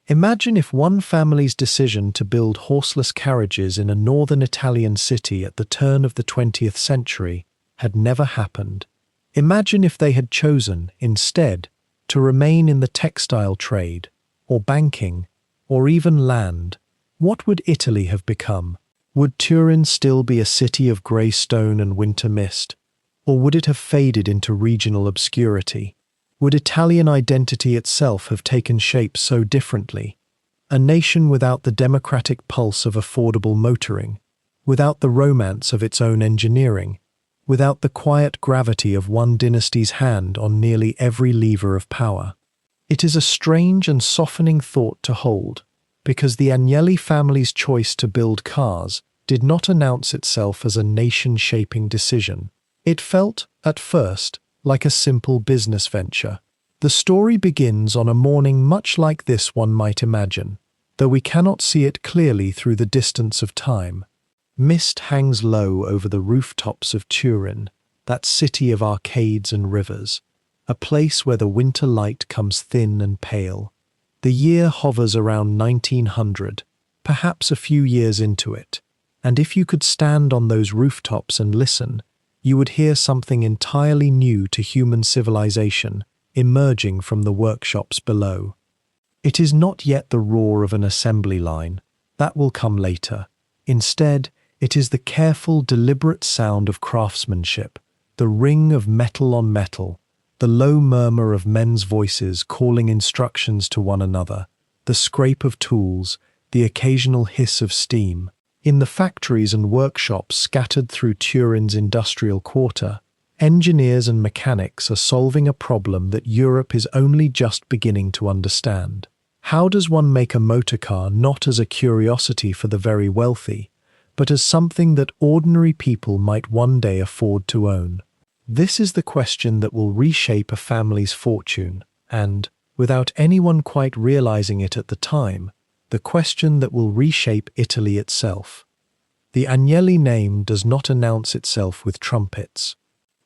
Imagine if one family's decision to build horseless carriages in a northern Italian city at the turn of the 20th century had never happened. Imagine if they had chosen, instead, to remain in the textile trade, or banking, or even land. What would Italy have become? Would Turin still be a city of grey stone and winter mist? Or would it have faded into regional obscurity? Would Italian identity itself have taken shape so differently? A nation without the democratic pulse of affordable motoring, without the romance of its own engineering, without the quiet gravity of one dynasty's hand on nearly every lever of power. It is a strange and softening thought to hold, because the Agnelli family's choice to build cars did not announce itself as a nation-shaping decision. It felt, at first, like a simple business venture. The story begins on a morning much like this one might imagine, though we cannot see it clearly through the distance of time. Mist hangs low over the rooftops of Turin, that city of arcades and rivers, a place where the winter light comes thin and pale. The year hovers around 1900, perhaps a few years into it, and if you could stand on those rooftops and listen, you would hear something entirely new to human civilization emerging from the workshops below. It is not yet the roar of an assembly line. That will come later. Instead, it is the careful, deliberate sound of craftsmanship, the ring of metal on metal, the low murmur of men's voices calling instructions to one another, the scrape of tools, the occasional hiss of steam. In the factories and workshops scattered through Turin's industrial quarter, engineers and mechanics are solving a problem that Europe is only just beginning to understand. How does one make a motorcar not as a curiosity for the very wealthy, but as something that ordinary people might one day afford to own? This is the question that will reshape a family's fortune, and, without anyone quite realizing it at the time, the question that will reshape Italy itself. The Agnelli name does not announce itself with trumpets.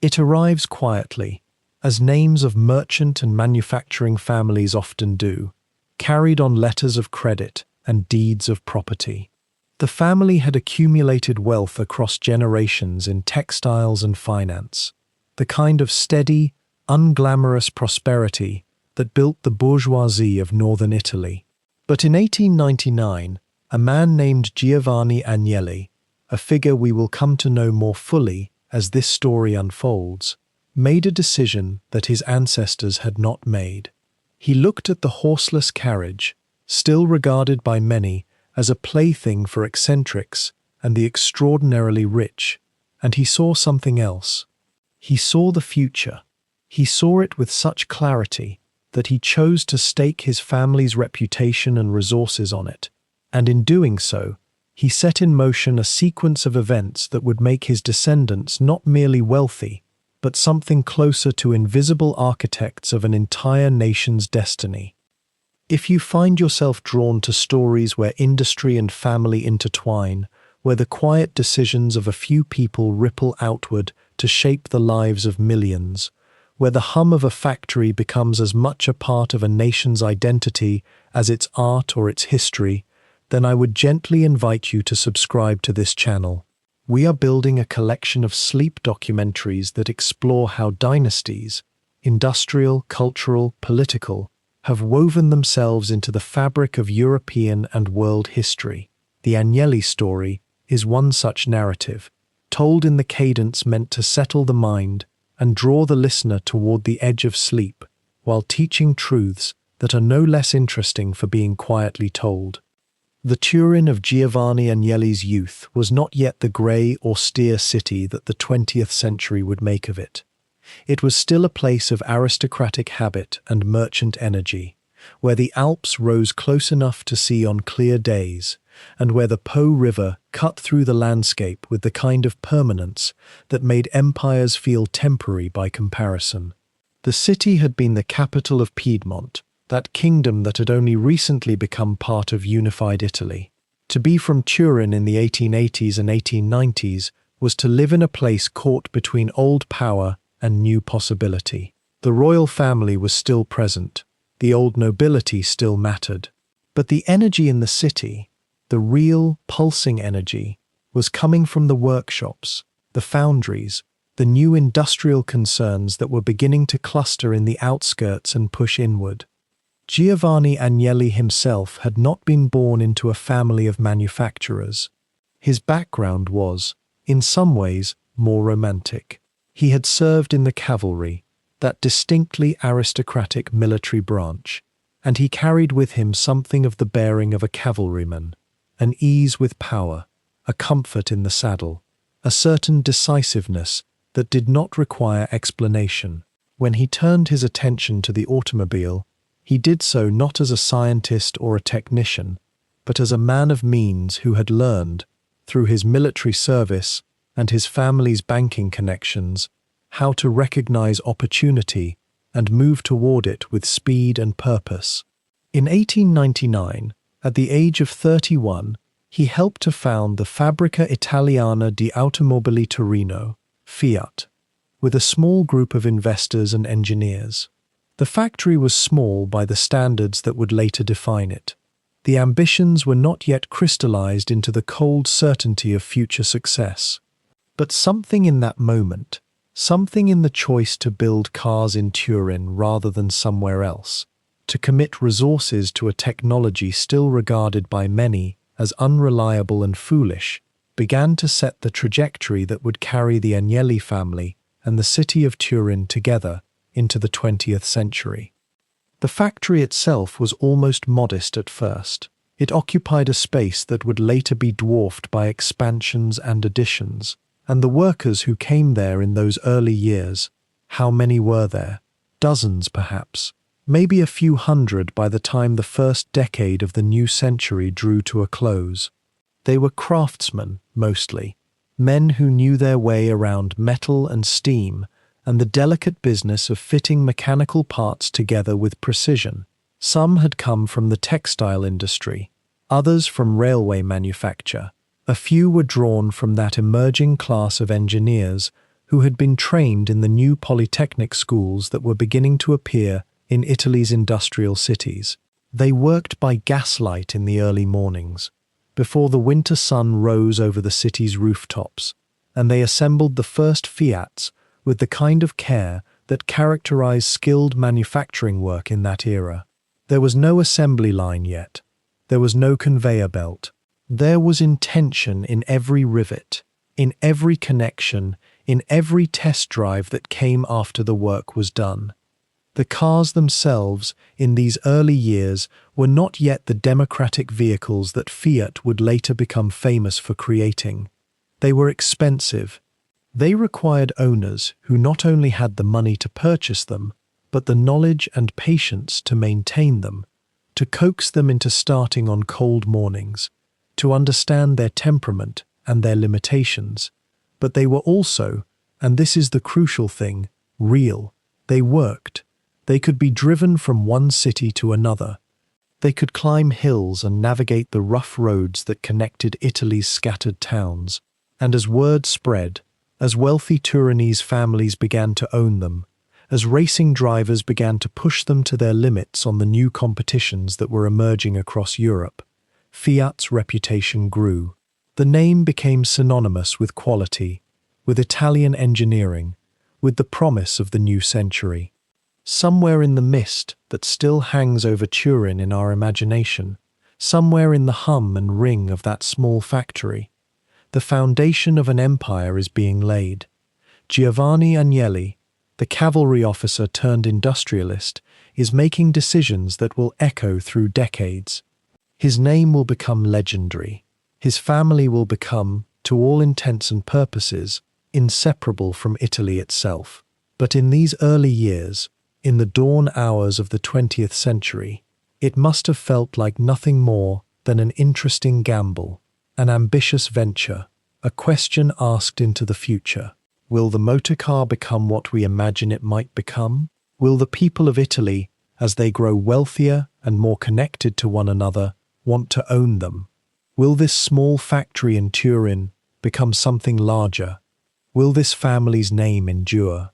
It arrives quietly, as names of merchant and manufacturing families often do, carried on letters of credit and deeds of property. The family had accumulated wealth across generations in textiles and finance, the kind of steady, unglamorous prosperity that built the bourgeoisie of northern Italy. But in 1899, a man named Giovanni Agnelli, a figure we will come to know more fully as this story unfolds, made a decision that his ancestors had not made. He looked at the horseless carriage, still regarded by many as a plaything for eccentrics and the extraordinarily rich, and he saw something else. He saw the future. He saw it with such clarity that he chose to stake his family's reputation and resources on it, and in doing so, he set in motion a sequence of events that would make his descendants not merely wealthy, but something closer to invisible architects of an entire nation's destiny. If you find yourself drawn to stories where industry and family intertwine, where the quiet decisions of a few people ripple outward to shape the lives of millions, where the hum of a factory becomes as much a part of a nation's identity as its art or its history, then I would gently invite you to subscribe to this channel. We are building a collection of sleep documentaries that explore how dynasties, industrial, cultural, political, have woven themselves into the fabric of European and world history. The Agnelli story is one such narrative, told in the cadence meant to settle the mind and draw the listener toward the edge of sleep, while teaching truths that are no less interesting for being quietly told. The Turin of Giovanni Agnelli's youth was not yet the grey, austere city that the 20th century would make of it. It was still a place of aristocratic habit and merchant energy, where the Alps rose close enough to see on clear days, and where the Po River cut through the landscape with the kind of permanence that made empires feel temporary by comparison. The city had been the capital of Piedmont, that kingdom that had only recently become part of unified Italy. To be from Turin in the 1880s and 1890s was to live in a place caught between old power and new possibility. The royal family was still present. The old nobility still mattered. But the energy in the city, the real, pulsing energy, was coming from the workshops, the foundries, the new industrial concerns that were beginning to cluster in the outskirts and push inward. Giovanni Agnelli himself had not been born into a family of manufacturers. His background was, in some ways, more romantic. He had served in the cavalry, that distinctly aristocratic military branch, and he carried with him something of the bearing of a cavalryman, an ease with power, a comfort in the saddle, a certain decisiveness that did not require explanation. When he turned his attention to the automobile, he did so not as a scientist or a technician, but as a man of means who had learned, through his military service and his family's banking connections, how to recognize opportunity and move toward it with speed and purpose. In 1899, at the age of 31, he helped to found the Fabbrica Italiana Automobili Torino, Fiat, with a small group of investors and engineers. The factory was small by the standards that would later define it. The ambitions were not yet crystallized into the cold certainty of future success. But something in that moment, something in the choice to build cars in Turin rather than somewhere else, to commit resources to a technology still regarded by many as unreliable and foolish, began to set the trajectory that would carry the Agnelli family and the city of Turin together into the 20th century. The factory itself was almost modest at first. It occupied a space that would later be dwarfed by expansions and additions, and the workers who came there in those early years, how many were there? Dozens, perhaps. Maybe a few hundred by the time the first decade of the new century drew to a close. They were craftsmen, mostly, men who knew their way around metal and steam and the delicate business of fitting mechanical parts together with precision. Some had come from the textile industry, others from railway manufacture. A few were drawn from that emerging class of engineers who had been trained in the new polytechnic schools that were beginning to appear in Italy's industrial cities. They worked by gaslight in the early mornings, before the winter sun rose over the city's rooftops, and they assembled the first Fiats with the kind of care that characterized skilled manufacturing work in that era. There was no assembly line yet. There was no conveyor belt. There was intention in every rivet, in every connection, in every test drive that came after the work was done. The cars themselves, in these early years, were not yet the democratic vehicles that Fiat would later become famous for creating. They were expensive. They required owners who not only had the money to purchase them, but the knowledge and patience to maintain them, to coax them into starting on cold mornings, to understand their temperament and their limitations. But they were also, and this is the crucial thing, real. They worked. They could be driven from one city to another. They could climb hills and navigate the rough roads that connected Italy's scattered towns. And as word spread, as wealthy Turinese families began to own them, as racing drivers began to push them to their limits on the new competitions that were emerging across Europe, Fiat's reputation grew. The name became synonymous with quality, with Italian engineering, with the promise of the new century. Somewhere in the mist that still hangs over Turin in our imagination, somewhere in the hum and ring of that small factory, the foundation of an empire is being laid. Giovanni Agnelli, the cavalry officer turned industrialist, is making decisions that will echo through decades. His name will become legendary. His family will become, to all intents and purposes, inseparable from Italy itself. But in these early years, in the dawn hours of the 20th century, it must have felt like nothing more than an interesting gamble, an ambitious venture, a question asked into the future. Will the motorcar become what we imagine it might become? Will the people of Italy, as they grow wealthier and more connected to one another, want to own them? Will this small factory in Turin become something larger? Will this family's name endure?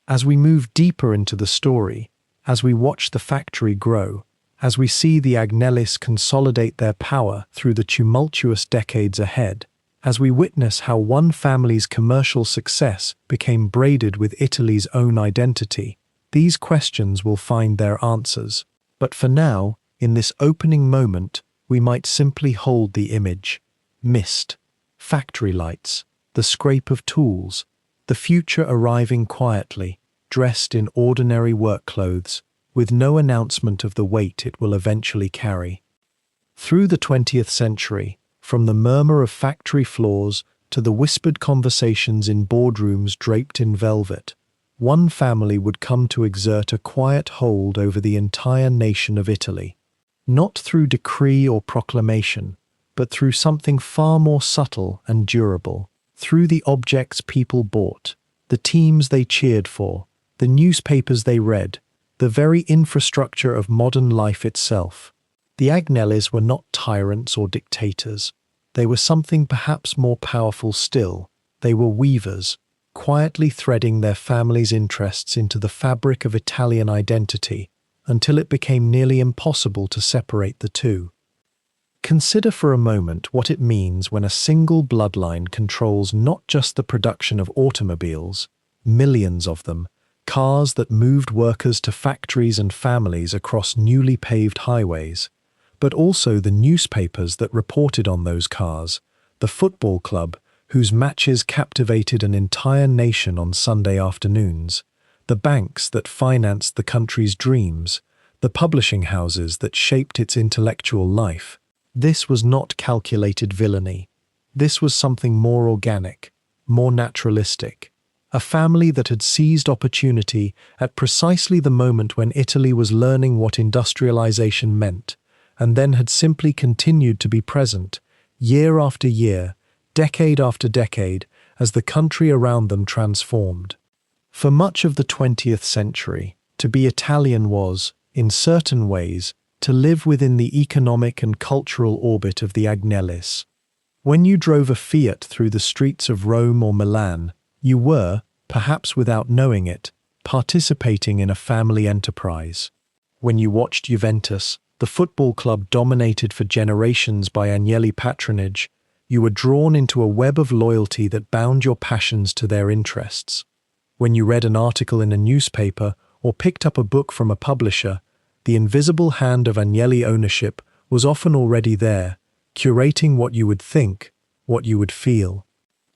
As we move deeper into the story, as we watch the factory grow, as we see the Agnellis consolidate their power through the tumultuous decades ahead, as we witness how one family's commercial success became braided with Italy's own identity, these questions will find their answers. But for now, in this opening moment, we might simply hold the image. Mist, factory lights, the scrape of tools, the future arriving quietly, dressed in ordinary work clothes, with no announcement of the weight it will eventually carry. Through the 20th century, from the murmur of factory floors to the whispered conversations in boardrooms draped in velvet, one family would come to exert a quiet hold over the entire nation of Italy. Not through decree or proclamation, but through something far more subtle and durable, through the objects people bought, the teams they cheered for, the newspapers they read, the very infrastructure of modern life itself. The Agnellis were not tyrants or dictators. They were something perhaps more powerful still. They were weavers, quietly threading their family's interests into the fabric of Italian identity until it became nearly impossible to separate the two. Consider for a moment what it means when a single bloodline controls not just the production of automobiles, millions of them, cars that moved workers to factories and families across newly paved highways, but also the newspapers that reported on those cars, the football club whose matches captivated an entire nation on Sunday afternoons, the banks that financed the country's dreams, the publishing houses that shaped its intellectual life. This was not calculated villainy. This was something more organic, more naturalistic. A family that had seized opportunity at precisely the moment when Italy was learning what industrialization meant, and then had simply continued to be present, year after year, decade after decade, as the country around them transformed. For much of the 20th century, to be Italian was, in certain ways, to live within the economic and cultural orbit of the Agnellis. When you drove a Fiat through the streets of Rome or Milan, you were, perhaps without knowing it, participating in a family enterprise. When you watched Juventus, the football club dominated for generations by Agnelli patronage, you were drawn into a web of loyalty that bound your passions to their interests. When you read an article in a newspaper or picked up a book from a publisher, the invisible hand of Agnelli ownership was often already there, curating what you would think, what you would feel.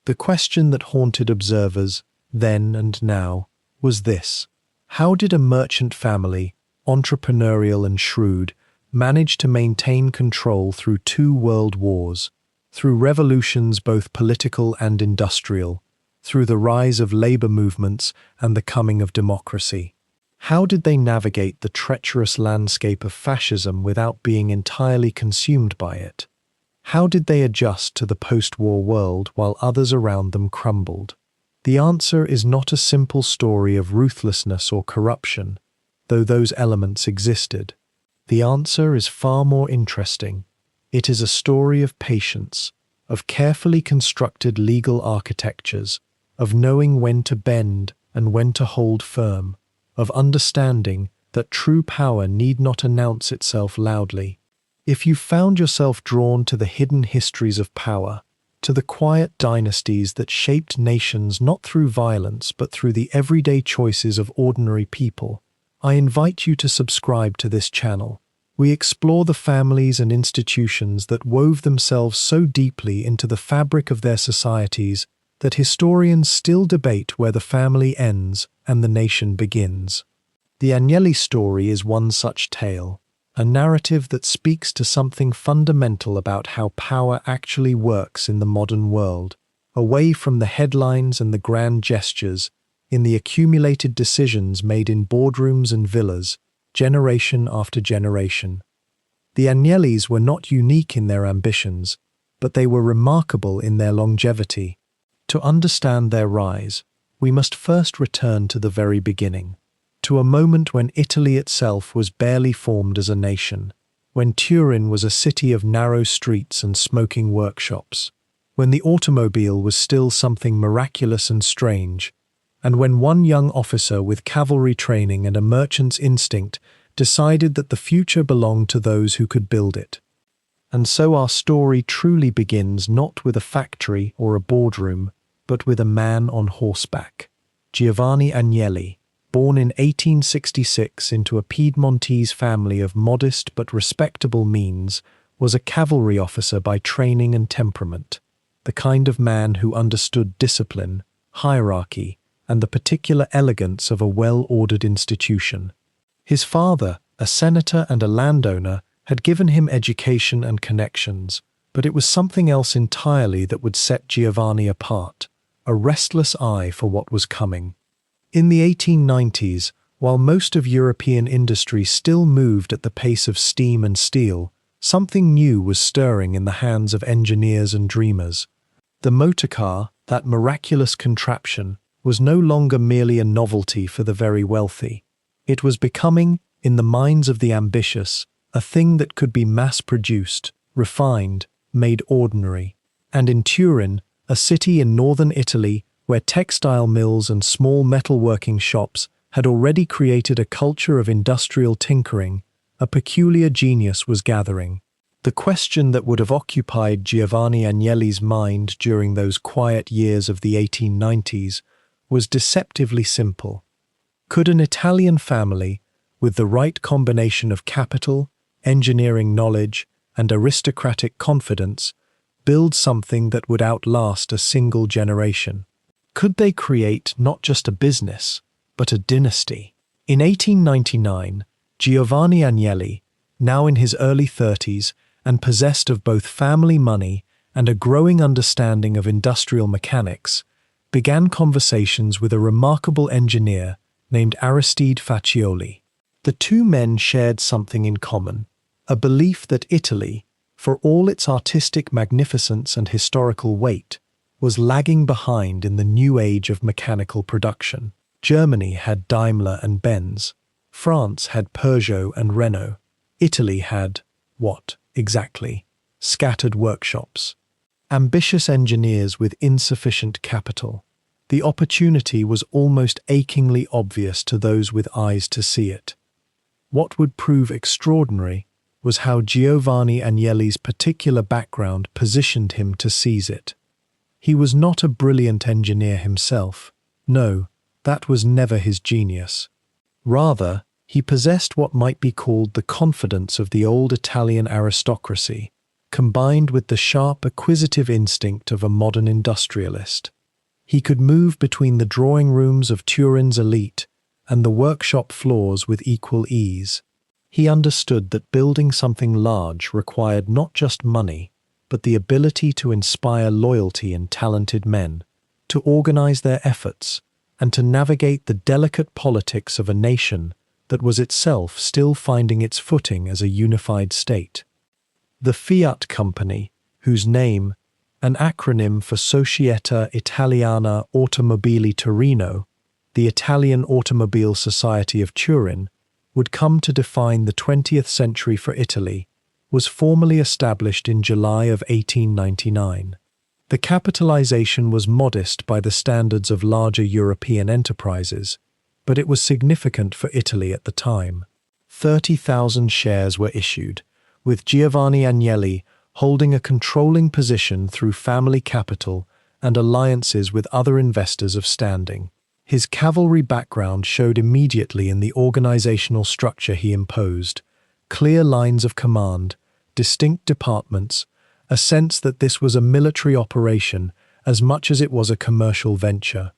The question that haunted observers, then and now, was this: how did a merchant family, entrepreneurial and shrewd, manage to maintain control through 2 world wars, through revolutions both political and industrial, through the rise of labor movements and the coming of democracy? How did they navigate the treacherous landscape of fascism without being entirely consumed by it? How did they adjust to the post-war world while others around them crumbled? The answer is not a simple story of ruthlessness or corruption, though those elements existed. The answer is far more interesting. It is a story of patience, of carefully constructed legal architectures, of knowing when to bend and when to hold firm, of understanding that true power need not announce itself loudly. If you found yourself drawn to the hidden histories of power, to the quiet dynasties that shaped nations not through violence but through the everyday choices of ordinary people, I invite you to subscribe to this channel. We explore the families and institutions that wove themselves so deeply into the fabric of their societies that historians still debate where the family ends and the nation begins. The Agnelli story is one such tale, a narrative that speaks to something fundamental about how power actually works in the modern world, away from the headlines and the grand gestures, in the accumulated decisions made in boardrooms and villas, generation after generation. The Agnellis were not unique in their ambitions, but they were remarkable in their longevity. To understand their rise, we must first return to the very beginning, to a moment when Italy itself was barely formed as a nation, when Turin was a city of narrow streets and smoking workshops, when the automobile was still something miraculous and strange, and when one young officer with cavalry training and a merchant's instinct decided that the future belonged to those who could build it. And so our story truly begins not with a factory or a boardroom, but with a man on horseback. Giovanni Agnelli, born in 1866 into a Piedmontese family of modest but respectable means, was a cavalry officer by training and temperament, the kind of man who understood discipline, hierarchy, and the particular elegance of a well-ordered institution. His father, a senator and a landowner, had given him education and connections, but it was something else entirely that would set Giovanni apart, a restless eye for what was coming. In the 1890s, while most of European industry still moved at the pace of steam and steel, something new was stirring in the hands of engineers and dreamers. The motorcar, that miraculous contraption, was no longer merely a novelty for the very wealthy. It was becoming, in the minds of the ambitious, a thing that could be mass-produced, refined, made ordinary. And in Turin, a city in northern Italy where textile mills and small metalworking shops had already created a culture of industrial tinkering, a peculiar genius was gathering. The question that would have occupied Giovanni Agnelli's mind during those quiet years of the 1890s was deceptively simple. Could an Italian family, with the right combination of capital, engineering knowledge, and aristocratic confidence, build something that would outlast a single generation? Could they create not just a business, but a dynasty? In 1899, Giovanni Agnelli, now in his early 30s and possessed of both family money and a growing understanding of industrial mechanics, began conversations with a remarkable engineer named Aristide Faccioli. The two men shared something in common, a belief that Italy, for all its artistic magnificence and historical weight, was lagging behind in the new age of mechanical production. Germany had Daimler and Benz. France had Peugeot and Renault. Italy had, what, exactly? Scattered workshops. Ambitious engineers with insufficient capital. The opportunity was almost achingly obvious to those with eyes to see it. What would prove extraordinary was how Giovanni Agnelli's particular background positioned him to seize it. He was not a brilliant engineer himself. No, that was never his genius. Rather, he possessed what might be called the confidence of the old Italian aristocracy, combined with the sharp, acquisitive instinct of a modern industrialist. He could move between the drawing rooms of Turin's elite and the workshop floors with equal ease. He understood that building something large required not just money, but the ability to inspire loyalty in talented men, to organize their efforts, and to navigate the delicate politics of a nation that was itself still finding its footing as a unified state. The Fiat company, whose name, an acronym for Società Italiana Automobili Torino, the Italian Automobile Society of Turin, would come to define the 20th century for Italy, was formally established in July of 1899. The capitalization was modest by the standards of larger European enterprises, but it was significant for Italy at the time. 30,000 shares were issued, with Giovanni Agnelli holding a controlling position through family capital and alliances with other investors of standing. His cavalry background showed immediately in the organizational structure he imposed: clear lines of command, distinct departments, a sense that this was a military operation as much as it was a commercial venture.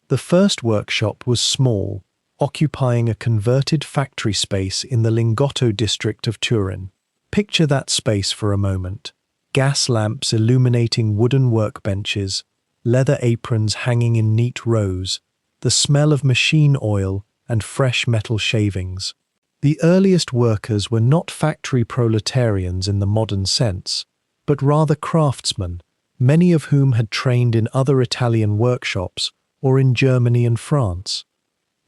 The first workshop was small, occupying a converted factory space in the Lingotto district of Turin. Picture that space for a moment. Gas lamps illuminating wooden workbenches, leather aprons hanging in neat rows, the smell of machine oil and fresh metal shavings. The earliest workers were not factory proletarians in the modern sense, but rather craftsmen, many of whom had trained in other Italian workshops or in Germany and France.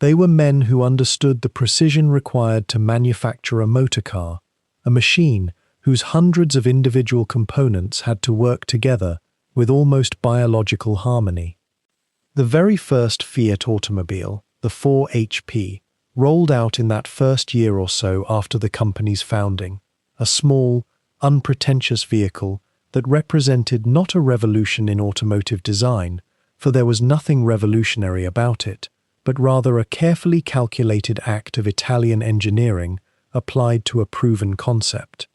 They were men who understood the precision required to manufacture a motorcar, a machine whose hundreds of individual components had to work together with almost biological harmony. The very first Fiat automobile, the 4 HP, rolled out in that first year or so after the company's founding, a small, unpretentious vehicle that represented not a revolution in automotive design, for there was nothing revolutionary about it, but rather a carefully calculated act of Italian engineering applied to a proven concept.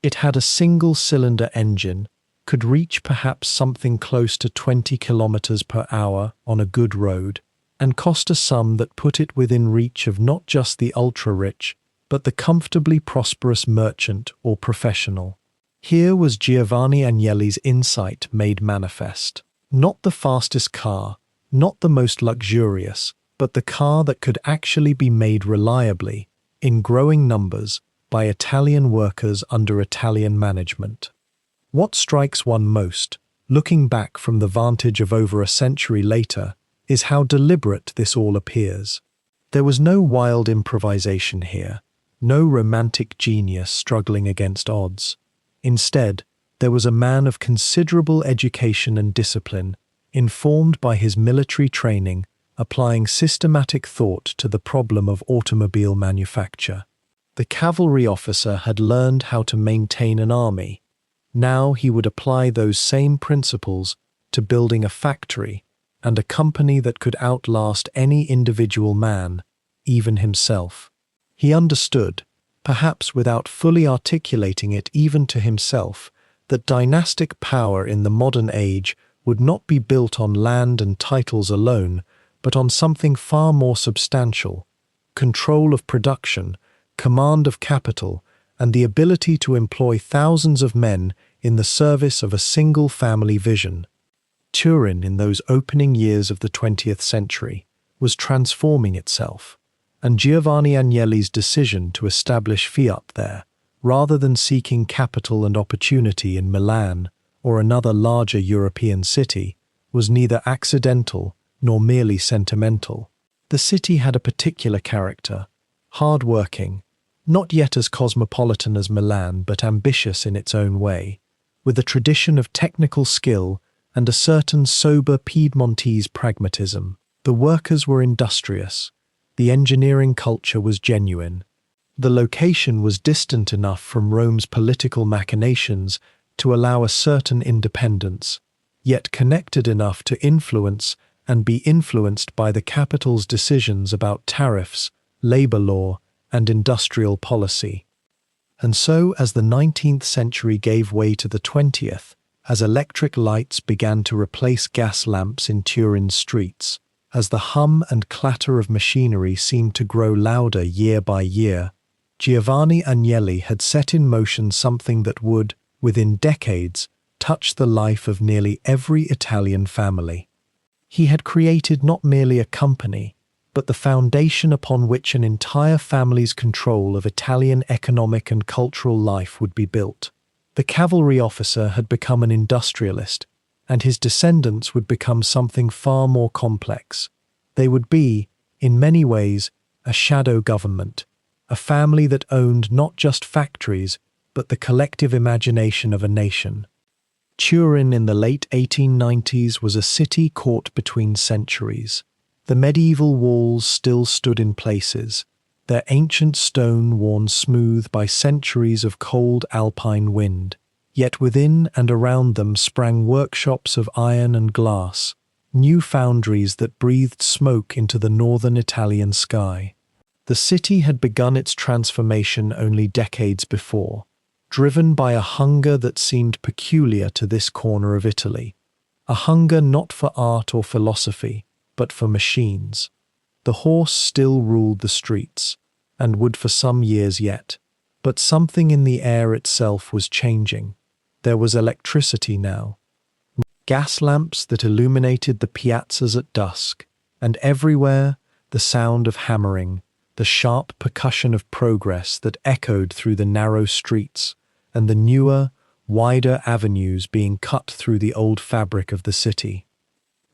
It had a single-cylinder engine, could reach perhaps something close to 20 kilometers per hour on a good road, and cost a sum that put it within reach of not just the ultra-rich, but the comfortably prosperous merchant or professional. Here was Giovanni Agnelli's insight made manifest. Not the fastest car, not the most luxurious, but the car that could actually be made reliably, in growing numbers, by Italian workers under Italian management. What strikes one most, looking back from the vantage of over a century later, is how deliberate this all appears. There was no wild improvisation here, no romantic genius struggling against odds. Instead, there was a man of considerable education and discipline, informed by his military training, applying systematic thought to the problem of automobile manufacture. The cavalry officer had learned how to maintain an army. Now he would apply those same principles to building a factory and a company that could outlast any individual man, even himself. He understood, perhaps without fully articulating it even to himself, that dynastic power in the modern age would not be built on land and titles alone, but on something far more substantial: control of production, command of capital, and the ability to employ thousands of men in the service of a single family vision. Turin, in those opening years of the 20th century, was transforming itself, and Giovanni Agnelli's decision to establish Fiat there, rather than seeking capital and opportunity in Milan or another larger European city, was neither accidental nor merely sentimental. The city had a particular character, hard-working, not yet as cosmopolitan as Milan, but ambitious in its own way, with a tradition of technical skill and a certain sober Piedmontese pragmatism. The workers were industrious. The engineering culture was genuine. The location was distant enough from Rome's political machinations to allow a certain independence, yet connected enough to influence and be influenced by the capital's decisions about tariffs, labor law, and industrial policy. And so, as the 19th century gave way to the 20th, as electric lights began to replace gas lamps in Turin's streets, as the hum and clatter of machinery seemed to grow louder year by year, Giovanni Agnelli had set in motion something that would, within decades, touch the life of nearly every Italian family. He had created not merely a company, but the foundation upon which an entire family's control of Italian economic and cultural life would be built. The cavalry officer had become an industrialist, and his descendants would become something far more complex. They would be, in many ways, a shadow government, a family that owned not just factories, but the collective imagination of a nation. Turin in the late 1890s was a city caught between centuries. The medieval walls still stood in places, their ancient stone worn smooth by centuries of cold alpine wind. Yet within and around them sprang workshops of iron and glass, new foundries that breathed smoke into the northern Italian sky. The city had begun its transformation only decades before, driven by a hunger that seemed peculiar to this corner of Italy, a hunger not for art or philosophy, but for machines. The horse still ruled the streets, and would for some years yet, but something in the air itself was changing. There was electricity now. Gas lamps that illuminated the piazzas at dusk, and everywhere the sound of hammering, the sharp percussion of progress that echoed through the narrow streets, and the newer, wider avenues being cut through the old fabric of the city.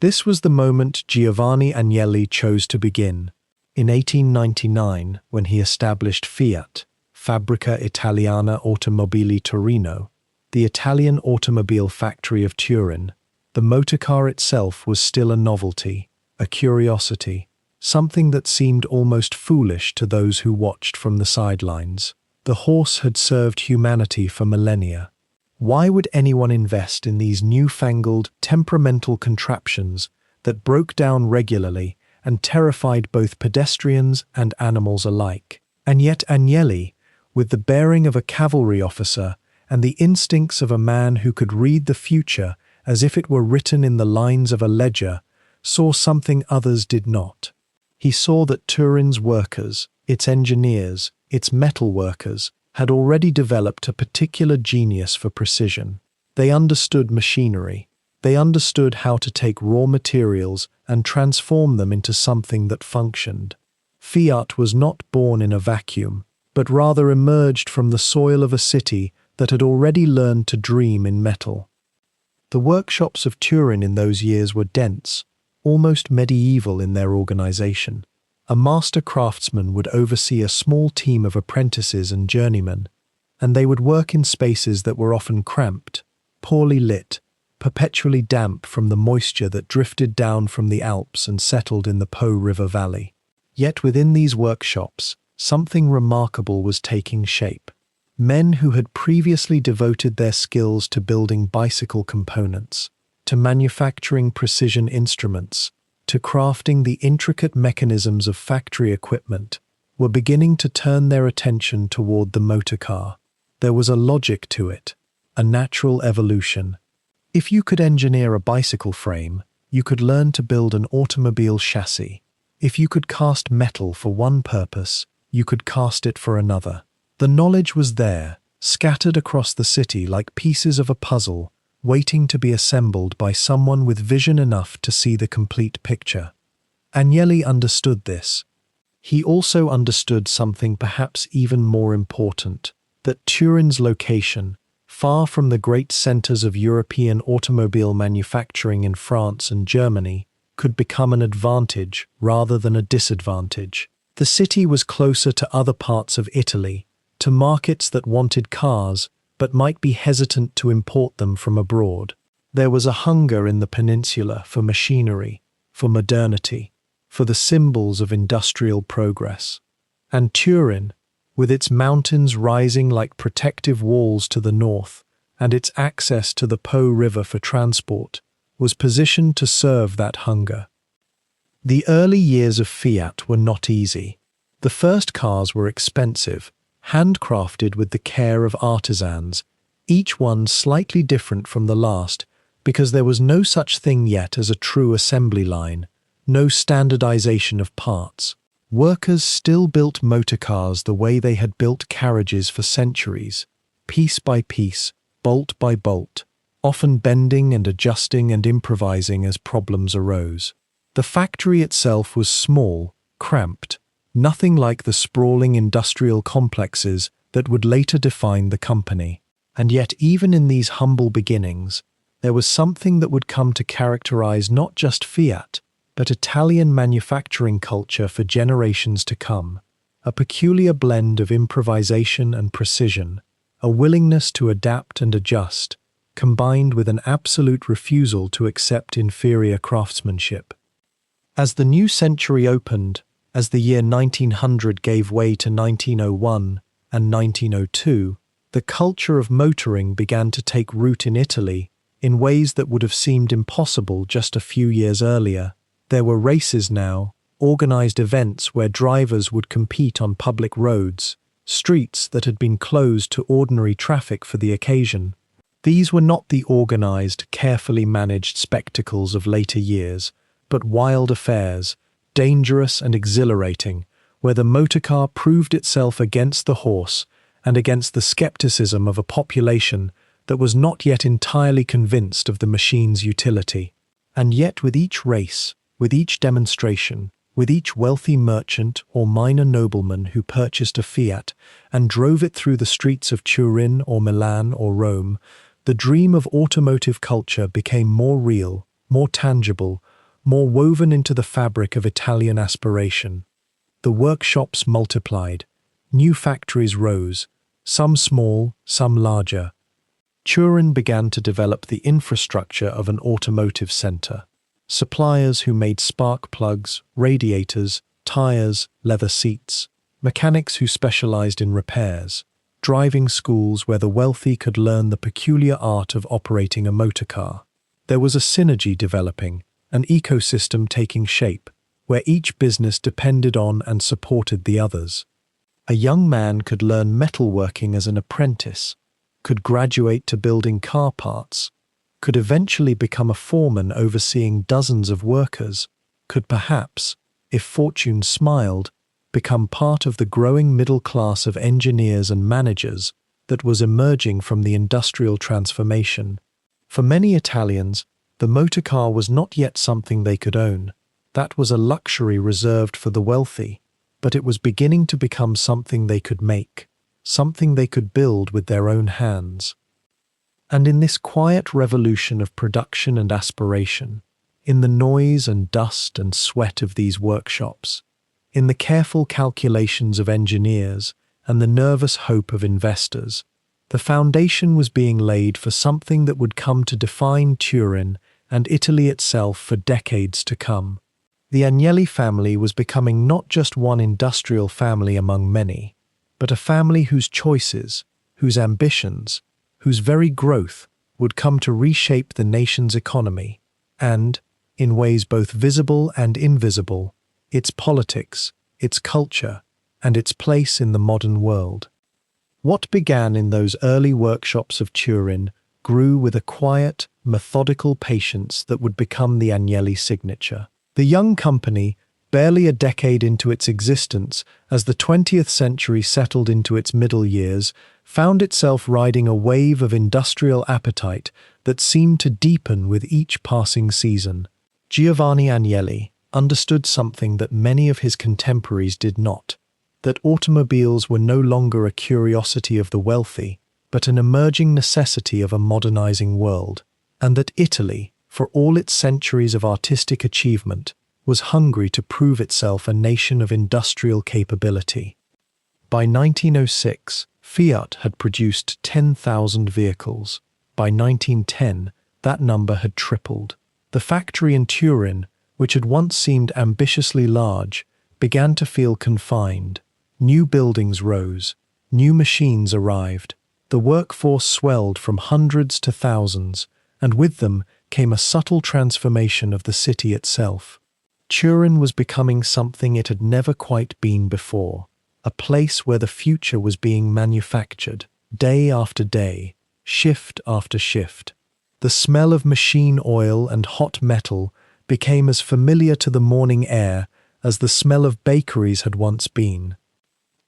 This was the moment Giovanni Agnelli chose to begin. In 1899, when he established Fiat, Fabbrica Italiana Automobili Torino, the Italian automobile factory of Turin, the motorcar itself was still a novelty, a curiosity, something that seemed almost foolish to those who watched from the sidelines. The horse had served humanity for millennia. Why would anyone invest in these newfangled, temperamental contraptions that broke down regularly and terrified both pedestrians and animals alike? And yet Agnelli, with the bearing of a cavalry officer and the instincts of a man who could read the future as if it were written in the lines of a ledger, saw something others did not. He saw that Turin's workers, its engineers, its metal workers, had already developed a particular genius for precision. They understood machinery. They understood how to take raw materials and transform them into something that functioned. Fiat was not born in a vacuum, but rather emerged from the soil of a city that had already learned to dream in metal. The workshops of Turin in those years were dense, almost medieval in their organization. A master craftsman would oversee a small team of apprentices and journeymen, and they would work in spaces that were often cramped, poorly lit, perpetually damp from the moisture that drifted down from the Alps and settled in the Po River Valley. Yet within these workshops, something remarkable was taking shape. Men who had previously devoted their skills to building bicycle components, to manufacturing precision instruments, to crafting the intricate mechanisms of factory equipment, were beginning to turn their attention toward the motor car. There was a logic to it, a natural evolution. If you could engineer a bicycle frame, you could learn to build an automobile chassis. If you could cast metal for one purpose, you could cast it for another. The knowledge was there, scattered across the city like pieces of a puzzle, waiting to be assembled by someone with vision enough to see the complete picture. Agnelli understood this. He also understood something perhaps even more important, that Turin's location, far from the great centers of European automobile manufacturing in France and Germany, could become an advantage rather than a disadvantage. The city was closer to other parts of Italy, to markets that wanted cars but might be hesitant to import them from abroad. There was a hunger in the peninsula for machinery, for modernity, for the symbols of industrial progress. And Turin, with its mountains rising like protective walls to the north and its access to the Po River for transport, was positioned to serve that hunger. The early years of Fiat were not easy. The first cars were expensive, handcrafted with the care of artisans, each one slightly different from the last, because there was no such thing yet as a true assembly line, no standardization of parts. Workers still built motor cars the way they had built carriages for centuries, piece by piece, bolt by bolt, often bending and adjusting and improvising as problems arose. The factory itself was small, cramped, nothing like the sprawling industrial complexes that would later define the company. And yet even in these humble beginnings, there was something that would come to characterize not just Fiat, but Italian manufacturing culture for generations to come, a peculiar blend of improvisation and precision, a willingness to adapt and adjust, combined with an absolute refusal to accept inferior craftsmanship. As the new century opened, as the year 1900 gave way to 1901 and 1902, the culture of motoring began to take root in Italy in ways that would have seemed impossible just a few years earlier. There were races now, organized events where drivers would compete on public roads, streets that had been closed to ordinary traffic for the occasion. These were not the organized, carefully managed spectacles of later years, but wild affairs, dangerous and exhilarating, where the motorcar proved itself against the horse and against the skepticism of a population that was not yet entirely convinced of the machine's utility. And yet with each race, with each demonstration, with each wealthy merchant or minor nobleman who purchased a Fiat and drove it through the streets of Turin or Milan or Rome, the dream of automotive culture became more real, more tangible, more woven into the fabric of Italian aspiration. The workshops multiplied. New factories rose, some small, some larger. Turin began to develop the infrastructure of an automotive center. suppliers who made spark plugs, radiators, tires, leather seats, mechanics who specialized in repairs, driving schools where the wealthy could learn the peculiar art of operating a motor car. There was a synergy developing, an ecosystem taking shape, where each business depended on and supported the others. A young man could learn metalworking as an apprentice, could graduate to building car parts, could eventually become a foreman overseeing dozens of workers, could perhaps, if fortune smiled, become part of the growing middle class of engineers and managers that was emerging from the industrial transformation. For many Italians, the motor car was not yet something they could own. That was a luxury reserved for the wealthy, but it was beginning to become something they could make, something they could build with their own hands. And in this quiet revolution of production and aspiration, in the noise and dust and sweat of these workshops, in the careful calculations of engineers and the nervous hope of investors, the foundation was being laid for something that would come to define Turin and Italy itself for decades to come. The Agnelli family was becoming not just one industrial family among many, but a family whose choices, whose ambitions, whose very growth would come to reshape the nation's economy and, in ways both visible and invisible, its politics, its culture, and its place in the modern world. What began in those early workshops of Turin grew with a quiet, methodical patience that would become the Agnelli signature. The young company, barely a decade into its existence, as the 20th century settled into its middle years, found itself riding a wave of industrial appetite that seemed to deepen with each passing season. Giovanni Agnelli understood something that many of his contemporaries did not, that automobiles were no longer a curiosity of the wealthy, but an emerging necessity of a modernizing world, and that Italy, for all its centuries of artistic achievement, was hungry to prove itself a nation of industrial capability. By 1906, Fiat had produced 10,000 vehicles. By 1910, that number had tripled. The factory in Turin, which had once seemed ambitiously large, began to feel confined. New buildings rose, new machines arrived, the workforce swelled from hundreds to thousands, and with them came a subtle transformation of the city itself. Turin was becoming something it had never quite been before, a place where the future was being manufactured, day after day, shift after shift. The smell of machine oil and hot metal became as familiar to the morning air as the smell of bakeries had once been.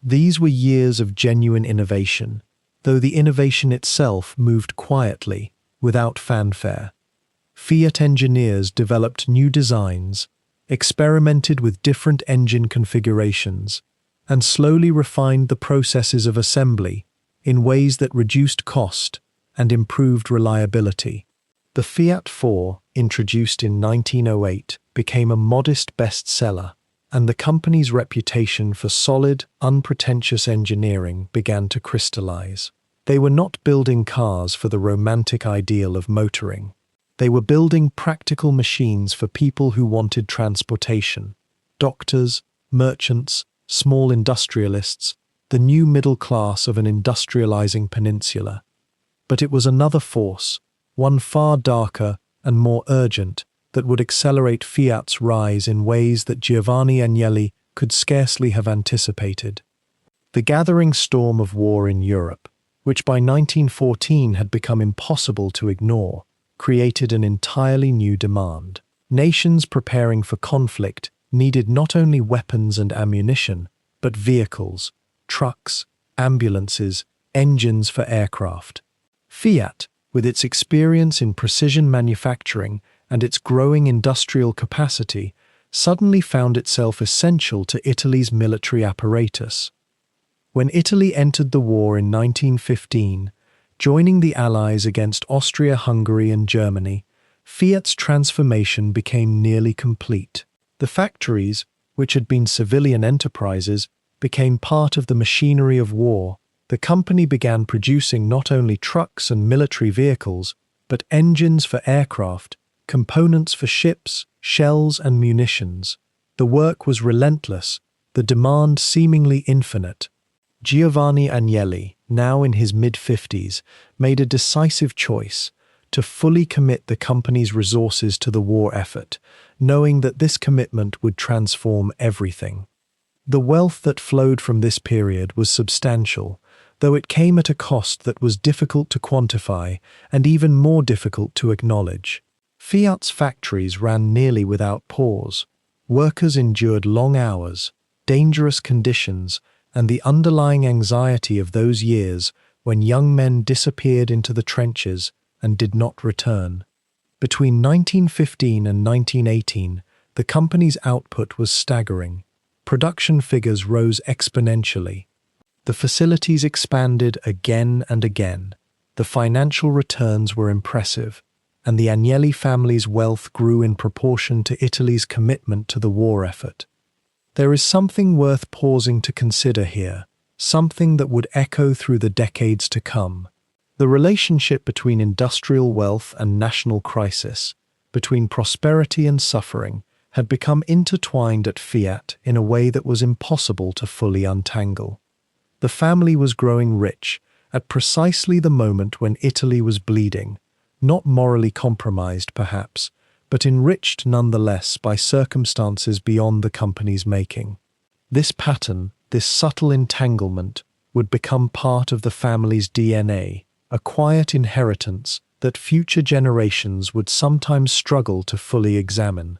These were years of genuine innovation, though the innovation itself moved quietly, without fanfare. Fiat engineers developed new designs, experimented with different engine configurations, and slowly refined the processes of assembly in ways that reduced cost and improved reliability. The Fiat 4, introduced in 1908, became a modest bestseller, and the company's reputation for solid, unpretentious engineering began to crystallize. They were not building cars for the romantic ideal of motoring. They were building practical machines for people who wanted transportation: doctors, merchants, small industrialists, the new middle class of an industrializing peninsula. But it was another force, one far darker and more urgent, that would accelerate Fiat's rise in ways that Giovanni Agnelli could scarcely have anticipated. The gathering storm of war in Europe, which by 1914 had become impossible to ignore, created an entirely new demand. Nations preparing for conflict needed not only weapons and ammunition, but vehicles, trucks, ambulances, engines for aircraft. Fiat, with its experience in precision manufacturing and its growing industrial capacity, suddenly found itself essential to Italy's military apparatus. When Italy entered the war in 1915, joining the Allies against Austria-Hungary and Germany, Fiat's transformation became nearly complete. The factories, which had been civilian enterprises, became part of the machinery of war. The company began producing not only trucks and military vehicles, but engines for aircraft, components for ships, shells, and munitions. The work was relentless, the demand seemingly infinite. Giovanni Agnelli, now in his mid-50s, made a decisive choice to fully commit the company's resources to the war effort, knowing that this commitment would transform everything. The wealth that flowed from this period was substantial, though it came at a cost that was difficult to quantify and even more difficult to acknowledge. Fiat's factories ran nearly without pause. Workers endured long hours, dangerous conditions, and the underlying anxiety of those years when young men disappeared into the trenches and did not return. Between 1915 and 1918, the company's output was staggering. Production figures rose exponentially. The facilities expanded again and again. The financial returns were impressive, and the Agnelli family's wealth grew in proportion to Italy's commitment to the war effort. There is something worth pausing to consider here, something that would echo through the decades to come. The relationship between industrial wealth and national crisis, between prosperity and suffering, had become intertwined at Fiat in a way that was impossible to fully untangle. The family was growing rich at precisely the moment when Italy was bleeding, not morally compromised perhaps, but enriched nonetheless by circumstances beyond the company's making. This pattern, this subtle entanglement, would become part of the family's DNA, a quiet inheritance that future generations would sometimes struggle to fully examine.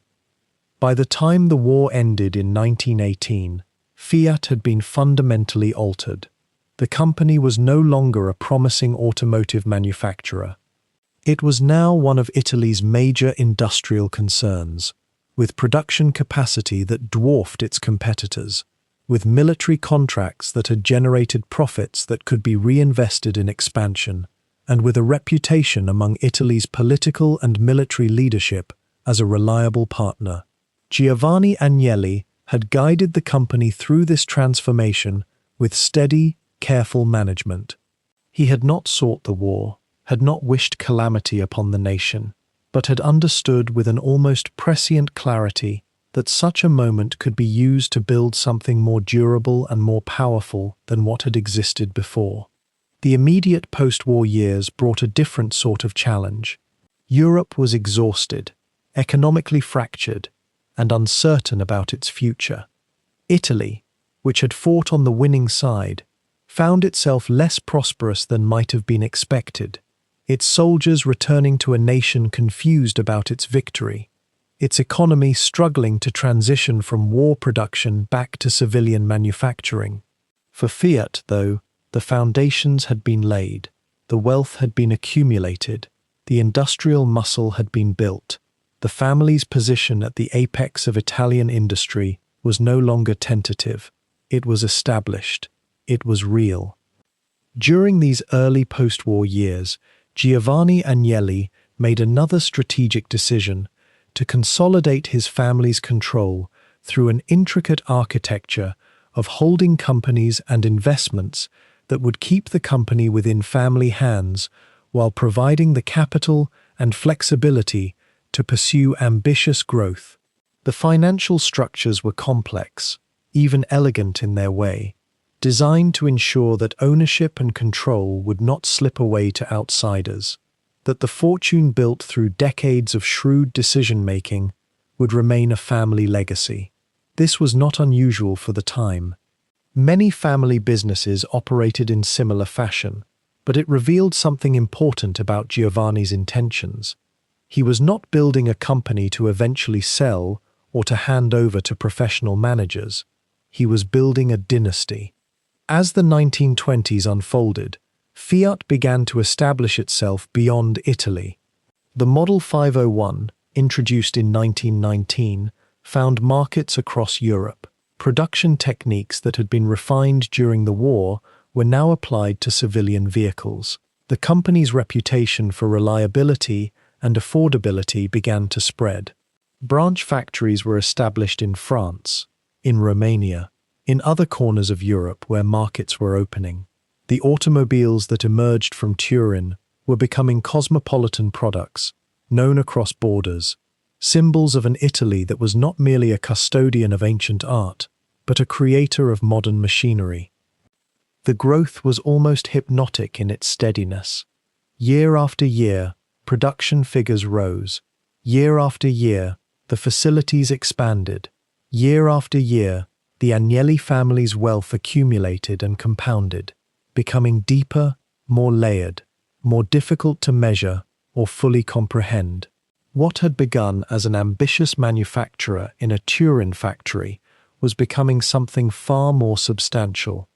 By the time the war ended in 1918, Fiat had been fundamentally altered. The company was no longer a promising automotive manufacturer. It was now one of Italy's major industrial concerns, with production capacity that dwarfed its competitors, with military contracts that had generated profits that could be reinvested in expansion, and with a reputation among Italy's political and military leadership as a reliable partner. Giovanni Agnelli had guided the company through this transformation with steady, careful management. He had not sought the war, had not wished calamity upon the nation, but had understood with an almost prescient clarity that such a moment could be used to build something more durable and more powerful than what had existed before. The immediate post-war years brought a different sort of challenge. Europe was exhausted, economically fractured, and uncertain about its future. Italy, which had fought on the winning side, found itself less prosperous than might have been expected, its soldiers returning to a nation confused about its victory, its economy struggling to transition from war production back to civilian manufacturing. For Fiat, though, the foundations had been laid, the wealth had been accumulated, the industrial muscle had been built. The family's position at the apex of Italian industry was no longer tentative. It was established. It was real. During these early post-war years, Giovanni Agnelli made another strategic decision to consolidate his family's control through an intricate architecture of holding companies and investments that would keep the company within family hands while providing the capital and flexibility to pursue ambitious growth. The financial structures were complex, even elegant in their way, designed to ensure that ownership and control would not slip away to outsiders, that the fortune built through decades of shrewd decision-making would remain a family legacy. This was not unusual for the time. Many family businesses operated in similar fashion, but it revealed something important about Giovanni's intentions. He was not building a company to eventually sell or to hand over to professional managers. He was building a dynasty. As the 1920s unfolded, Fiat began to establish itself beyond Italy. The Model 501, introduced in 1919, found markets across Europe. Production techniques that had been refined during the war were now applied to civilian vehicles. The company's reputation for reliability and affordability began to spread. Branch factories were established in France, in Romania, in other corners of Europe where markets were opening. The automobiles that emerged from Turin were becoming cosmopolitan products, known across borders, symbols of an Italy that was not merely a custodian of ancient art, but a creator of modern machinery. The growth was almost hypnotic in its steadiness. Year after year, production figures rose. Year after year, the facilities expanded. Year after year, the Agnelli family's wealth accumulated and compounded, becoming deeper, more layered, more difficult to measure or fully comprehend. What had begun as an ambitious manufacturer in a Turin factory was becoming something far more substantial.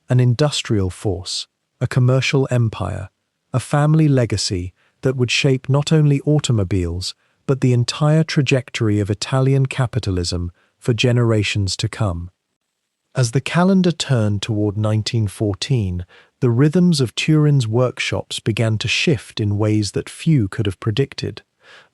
An industrial force, a commercial empire, a family legacy that would shape not only automobiles, but the entire trajectory of Italian capitalism for generations to come. As the calendar turned toward 1914, the rhythms of Turin's workshops began to shift in ways that few could have predicted.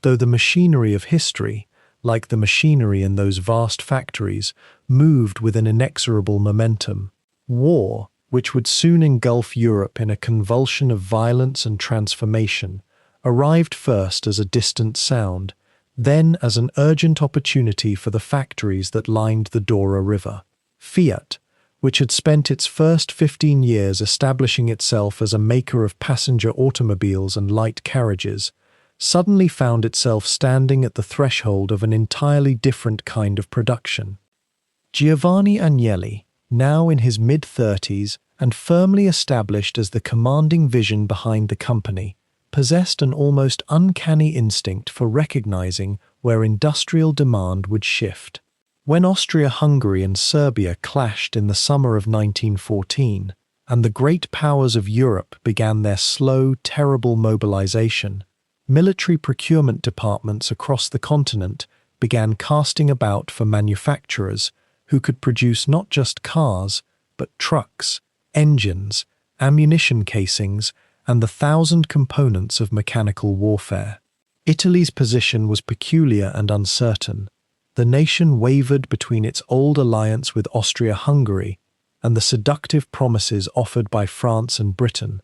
Though the machinery of history, like the machinery in those vast factories, moved with an inexorable momentum. War, which would soon engulf Europe in a convulsion of violence and transformation, arrived first as a distant sound, then as an urgent opportunity for the factories that lined the Dora River. Fiat, which had spent its first 15 years establishing itself as a maker of passenger automobiles and light carriages, suddenly found itself standing at the threshold of an entirely different kind of production. Giovanni Agnelli, now in his mid-30s and firmly established as the commanding vision behind the company, possessed an almost uncanny instinct for recognizing where industrial demand would shift. When Austria-Hungary and Serbia clashed in the summer of 1914, and the great powers of Europe began their slow, terrible mobilization, military procurement departments across the continent began casting about for manufacturers who could produce not just cars, but trucks, engines, ammunition casings, and the 1,000 components of mechanical warfare. Italy's position was peculiar and uncertain. The nation wavered between its old alliance with Austria-Hungary and the seductive promises offered by France and Britain.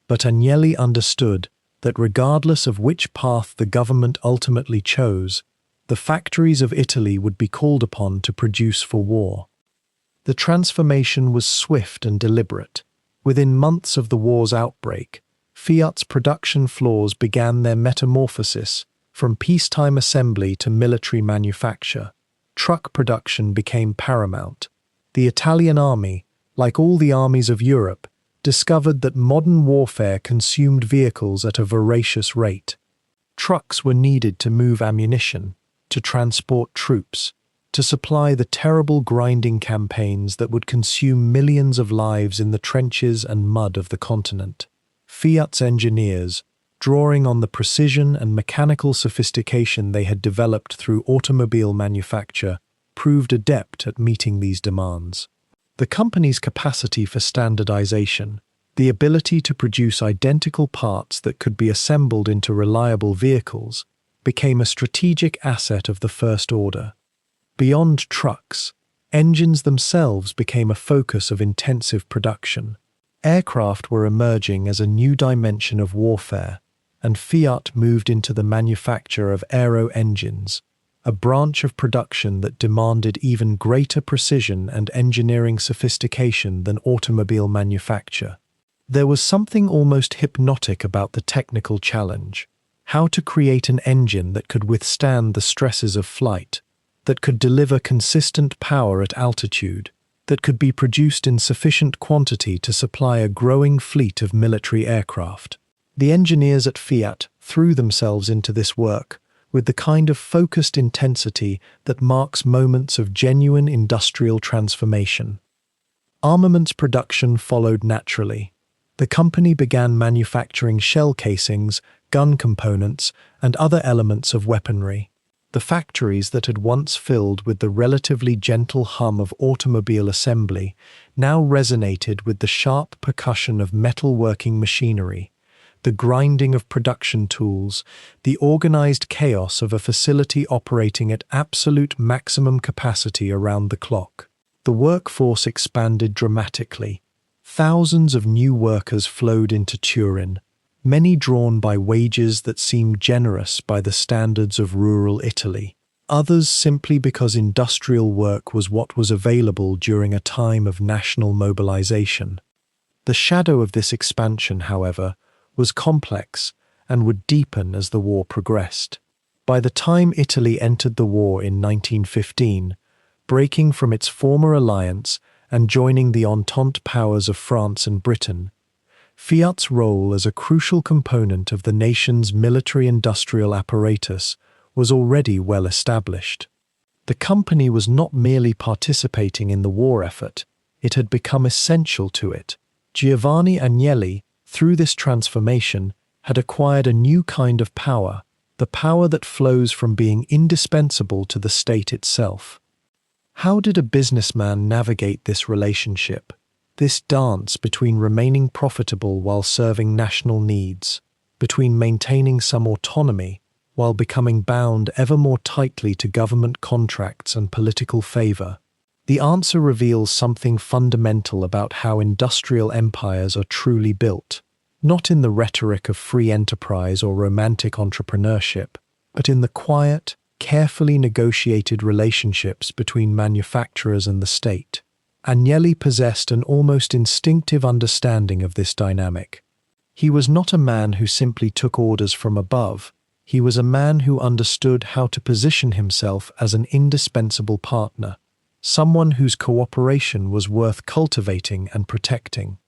But Agnelli understood that regardless of which path the government ultimately chose, the factories of Italy would be called upon to produce for war. The transformation was swift and deliberate. Within months of the war's outbreak, Fiat's production floors began their metamorphosis from peacetime assembly to military manufacture. Truck production became paramount. The Italian army, like all the armies of Europe, discovered that modern warfare consumed vehicles at a voracious rate. Trucks were needed to move ammunition, to transport troops, to supply the terrible grinding campaigns that would consume millions of lives in the trenches and mud of the continent. Fiat's engineers, drawing on the precision and mechanical sophistication they had developed through automobile manufacture, proved adept at meeting these demands. The company's capacity for standardization, the ability to produce identical parts that could be assembled into reliable vehicles, became a strategic asset of the first order. Beyond trucks, engines themselves became a focus of intensive production. Aircraft were emerging as a new dimension of warfare, and Fiat moved into the manufacture of aero engines, a branch of production that demanded even greater precision and engineering sophistication than automobile manufacture. There was something almost hypnotic about the technical challenge: how to create an engine that could withstand the stresses of flight, that could deliver consistent power at altitude, that could be produced in sufficient quantity to supply a growing fleet of military aircraft. The engineers at Fiat threw themselves into this work with the kind of focused intensity that marks moments of genuine industrial transformation. Armaments production followed naturally. The company began manufacturing shell casings, gun components, and other elements of weaponry. The factories that had once filled with the relatively gentle hum of automobile assembly now resonated with the sharp percussion of metalworking machinery, the grinding of production tools, the organized chaos of a facility operating at absolute maximum capacity around the clock. The workforce expanded dramatically. Thousands of new workers flowed into Turin, many drawn by wages that seemed generous by the standards of rural Italy, others simply because industrial work was what was available during a time of national mobilization. The shadow of this expansion, however, was complex and would deepen as the war progressed. By the time Italy entered the war in 1915, breaking from its former alliance and joining the Entente powers of France and Britain, Fiat's role as a crucial component of the nation's military-industrial apparatus was already well established. The company was not merely participating in the war effort, it had become essential to it. Giovanni Agnelli, through this transformation, had acquired a new kind of power, the power that flows from being indispensable to the state itself. How did a businessman navigate this relationship, this dance between remaining profitable while serving national needs, between maintaining some autonomy while becoming bound ever more tightly to government contracts and political favor? The answer reveals something fundamental about how industrial empires are truly built, not in the rhetoric of free enterprise or romantic entrepreneurship, but in the quiet, carefully negotiated relationships between manufacturers and the state. Agnelli possessed an almost instinctive understanding of this dynamic. He was not a man who simply took orders from above. He was a man who understood how to position himself as an indispensable partner, someone whose cooperation was worth cultivating and protecting.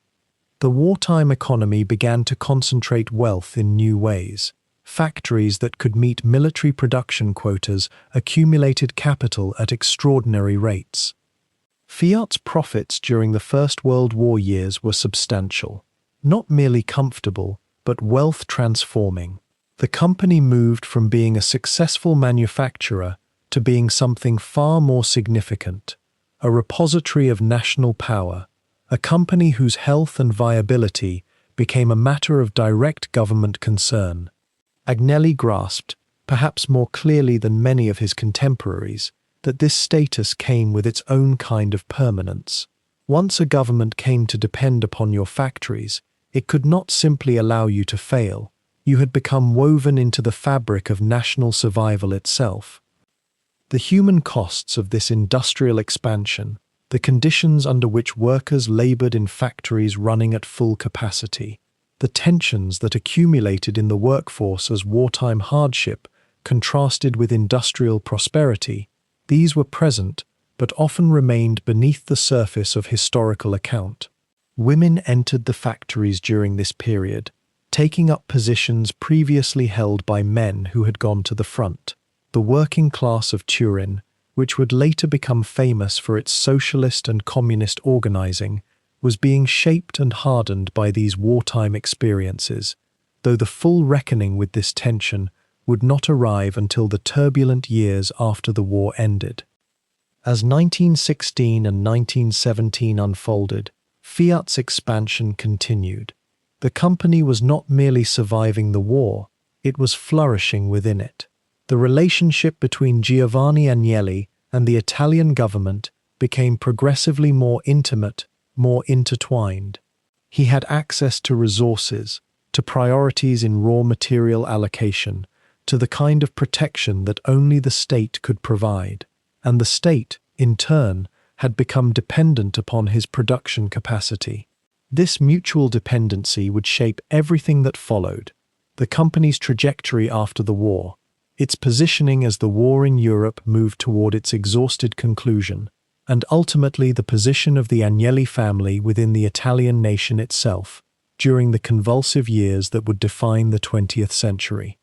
The wartime economy began to concentrate wealth in new ways. Factories that could meet military production quotas accumulated capital at extraordinary rates. Fiat's profits during the First World War years were substantial, not merely comfortable, but wealth-transforming. The company moved from being a successful manufacturer to being something far more significant, a repository of national power, a company whose health and viability became a matter of direct government concern. Agnelli grasped, perhaps more clearly than many of his contemporaries, that this status came with its own kind of permanence. Once a government came to depend upon your factories, it could not simply allow you to fail. You had become woven into the fabric of national survival itself. The human costs of this industrial expansion, the conditions under which workers labored in factories running at full capacity, the tensions that accumulated in the workforce as wartime hardship contrasted with industrial prosperity, these were present but often remained beneath the surface of historical account. Women entered the factories during this period, taking up positions previously held by men who had gone to the front. The working class of Turin, which would later become famous for its socialist and communist organizing, was being shaped and hardened by these wartime experiences, though the full reckoning with this tension would not arrive until the turbulent years after the war ended. As 1916 and 1917 unfolded, Fiat's expansion continued. The company was not merely surviving the war, it was flourishing within it. The relationship between Giovanni Agnelli and the Italian government became progressively more intimate, more intertwined. He had access to resources, to priorities in raw material allocation, to the kind of protection that only the state could provide, and the state, in turn, had become dependent upon his production capacity. This mutual dependency would shape everything that followed: the company's trajectory after the war, its positioning as the war in Europe moved toward its exhausted conclusion, and ultimately the position of the Agnelli family within the Italian nation itself during the convulsive years that would define the 20th century.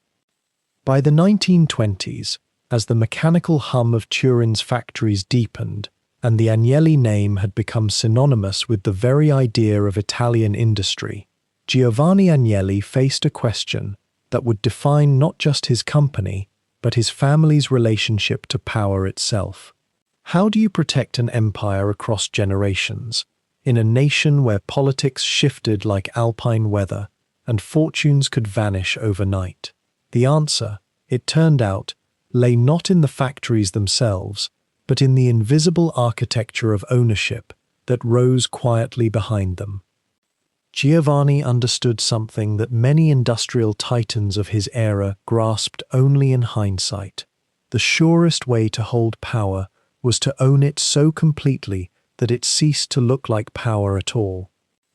By the 1920s, as the mechanical hum of Turin's factories deepened, and the Agnelli name had become synonymous with the very idea of Italian industry, Giovanni Agnelli faced a question that would define not just his company, but his family's relationship to power itself. How do you protect an empire across generations, in a nation where politics shifted like alpine weather and fortunes could vanish overnight? The answer, it turned out, lay not in the factories themselves, but in the invisible architecture of ownership that rose quietly behind them. Giovanni understood something that many industrial titans of his era grasped only in hindsight. The surest way to hold power was to own it so completely that it ceased to look like power at all.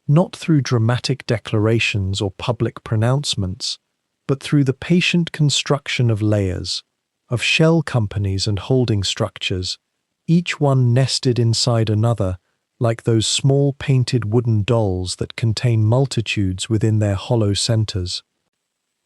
Not through dramatic declarations or public pronouncements, but through the patient construction of layers, of shell companies and holding structures, each one nested inside another, like those small painted wooden dolls that contain multitudes within their hollow centers.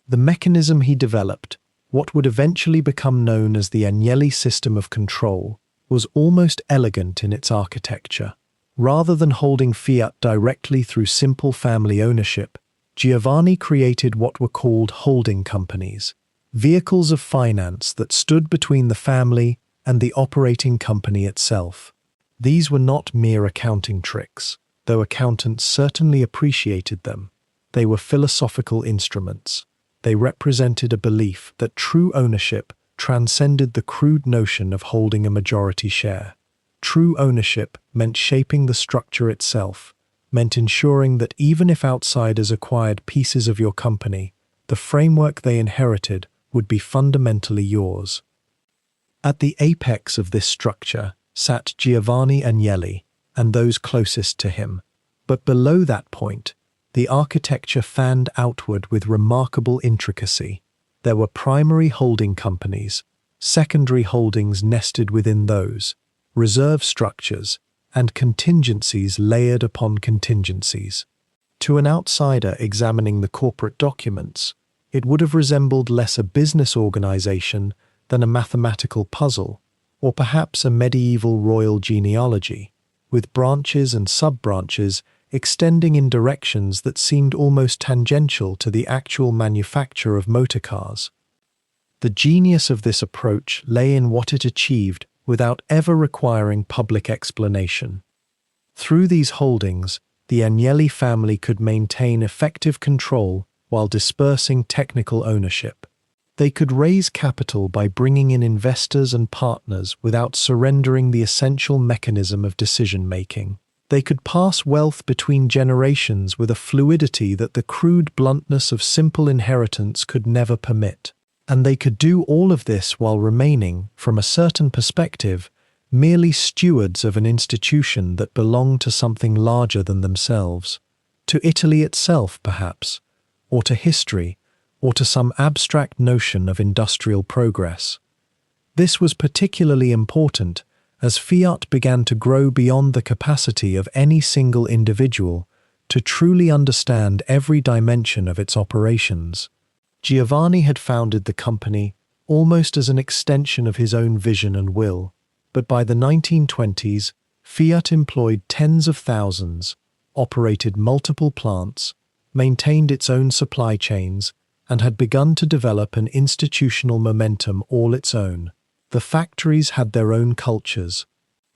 The mechanism he developed, what would eventually become known as the Agnelli system of control, was almost elegant in its architecture. Rather than holding Fiat directly through simple family ownership, Giovanni created what were called holding companies, vehicles of finance that stood between the family and the operating company itself. These were not mere accounting tricks, though accountants certainly appreciated them. They were philosophical instruments. They represented a belief that true ownership transcended the crude notion of holding a majority share. True ownership meant shaping the structure itself, meant ensuring that even if outsiders acquired pieces of your company, the framework they inherited would be fundamentally yours. At the apex of this structure sat Giovanni Agnelli and those closest to him, but below that point, the architecture fanned outward with remarkable intricacy. There were primary holding companies, secondary holdings nested within those, reserve structures, and contingencies layered upon contingencies. To an outsider examining the corporate documents, it would have resembled less a business organization than a mathematical puzzle, or perhaps a medieval royal genealogy, with branches and sub-branches extending in directions that seemed almost tangential to the actual manufacture of motorcars. The genius of this approach lay in what it achieved without ever requiring public explanation. Through these holdings, the Agnelli family could maintain effective control while dispersing technical ownership. They could raise capital by bringing in investors and partners without surrendering the essential mechanism of decision-making. They could pass wealth between generations with a fluidity that the crude bluntness of simple inheritance could never permit. And they could do all of this while remaining, from a certain perspective, merely stewards of an institution that belonged to something larger than themselves, to Italy itself, perhaps, or to history, or to some abstract notion of industrial progress. This was particularly important as Fiat began to grow beyond the capacity of any single individual to truly understand every dimension of its operations. Giovanni had founded the company almost as an extension of his own vision and will, but by the 1920s, Fiat employed tens of thousands, operated multiple plants, maintained its own supply chains, and had begun to develop an institutional momentum all its own. The factories had their own cultures.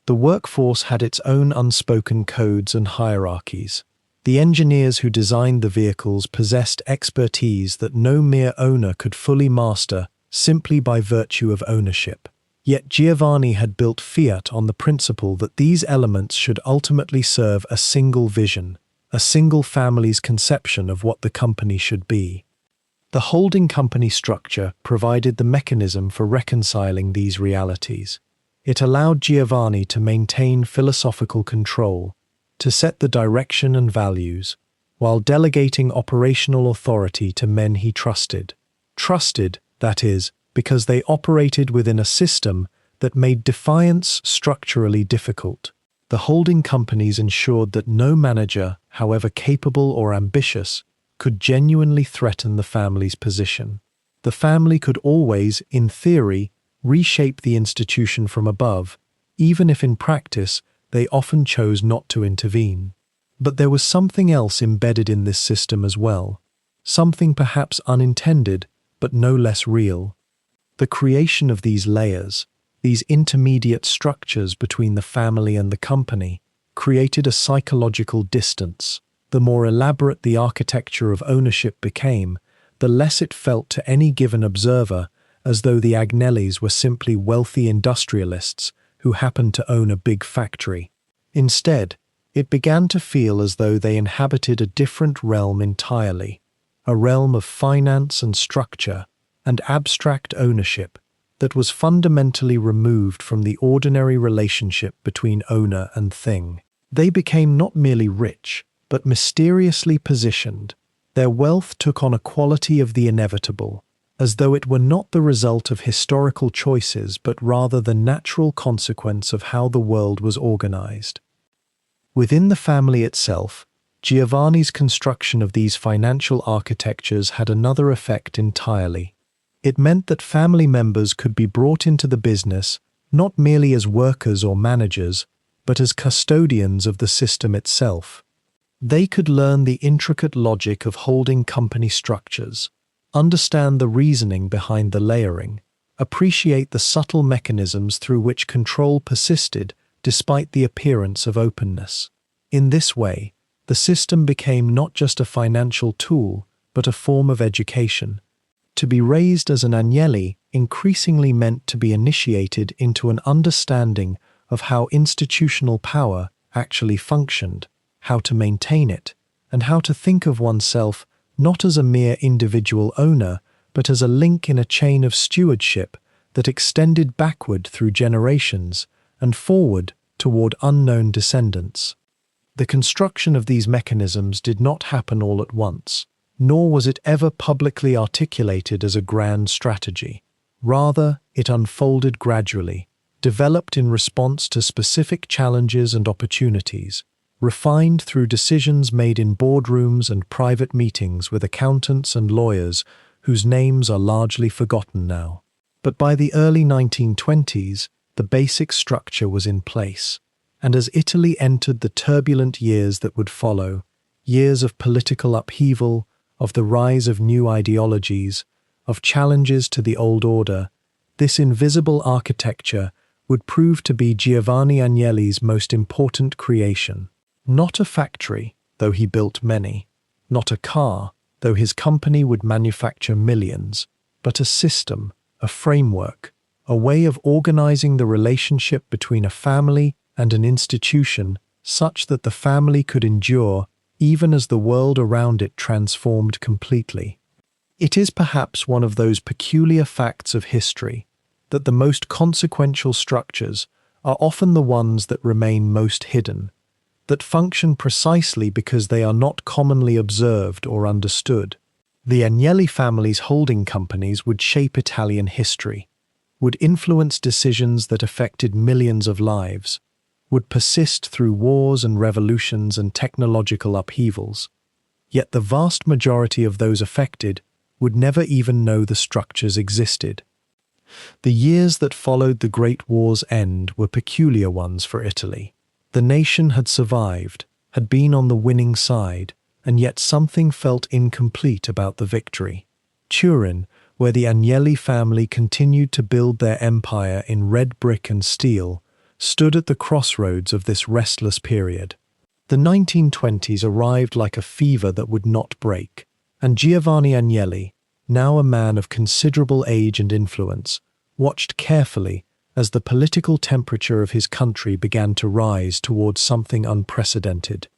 The workforce had its own unspoken codes and hierarchies. The engineers who designed the vehicles possessed expertise that no mere owner could fully master simply by virtue of ownership. Yet Giovanni had built Fiat on the principle that these elements should ultimately serve a single vision, a single family's conception of what the company should be. The holding company structure provided the mechanism for reconciling these realities. It allowed Giovanni to maintain philosophical control, to set the direction and values, while delegating operational authority to men he trusted. Trusted, that is, because they operated within a system that made defiance structurally difficult. The holding companies ensured that no manager, however capable or ambitious, could genuinely threaten the family's position. The family could always, in theory, reshape the institution from above, even if in practice they often chose not to intervene. But there was something else embedded in this system as well, something perhaps unintended, but no less real. The creation of these layers, these intermediate structures between the family and the company, created a psychological distance. The more elaborate the architecture of ownership became, the less it felt to any given observer as though the Agnellis were simply wealthy industrialists who happened to own a big factory. Instead, it began to feel as though they inhabited a different realm entirely, a realm of finance and structure and abstract ownership that was fundamentally removed from the ordinary relationship between owner and thing. They became not merely rich, but mysteriously positioned. Their wealth took on a quality of the inevitable, as though it were not the result of historical choices but rather the natural consequence of how the world was organized. Within the family itself, Giovanni's construction of these financial architectures had another effect entirely. It meant that family members could be brought into the business not merely as workers or managers, but as custodians of the system itself. They could learn the intricate logic of holding company structures, understand the reasoning behind the layering, appreciate the subtle mechanisms through which control persisted despite the appearance of openness. In this way, the system became not just a financial tool, but a form of education. To be raised as an Agnelli increasingly meant to be initiated into an understanding of how institutional power actually functioned, how to maintain it, and how to think of oneself not as a mere individual owner, but as a link in a chain of stewardship that extended backward through generations and forward toward unknown descendants. The construction of these mechanisms did not happen all at once, nor was it ever publicly articulated as a grand strategy. Rather, it unfolded gradually, developed in response to specific challenges and opportunities, refined through decisions made in boardrooms and private meetings with accountants and lawyers whose names are largely forgotten now. But by the early 1920s, the basic structure was in place, and as Italy entered the turbulent years that would follow, years of political upheaval, of the rise of new ideologies, of challenges to the old order, this invisible architecture would prove to be Giovanni Agnelli's most important creation. Not a factory, though he built many, not a car, though his company would manufacture millions, but a system, a framework, a way of organizing the relationship between a family and an institution such that the family could endure even as the world around it transformed completely. It is perhaps one of those peculiar facts of history that the most consequential structures are often the ones that remain most hidden, that function precisely because they are not commonly observed or understood. The Agnelli family's holding companies would shape Italian history, would influence decisions that affected millions of lives, would persist through wars and revolutions and technological upheavals. Yet the vast majority of those affected would never even know the structures existed. The years that followed the Great War's end were peculiar ones for Italy. The nation had survived, had been on the winning side, and yet something felt incomplete about the victory. Turin, where the Agnelli family continued to build their empire in red brick and steel, stood at the crossroads of this restless period. The 1920s arrived like a fever that would not break, and Giovanni Agnelli, now a man of considerable age and influence, watched carefully as the political temperature of his country began to rise towards something unprecedented.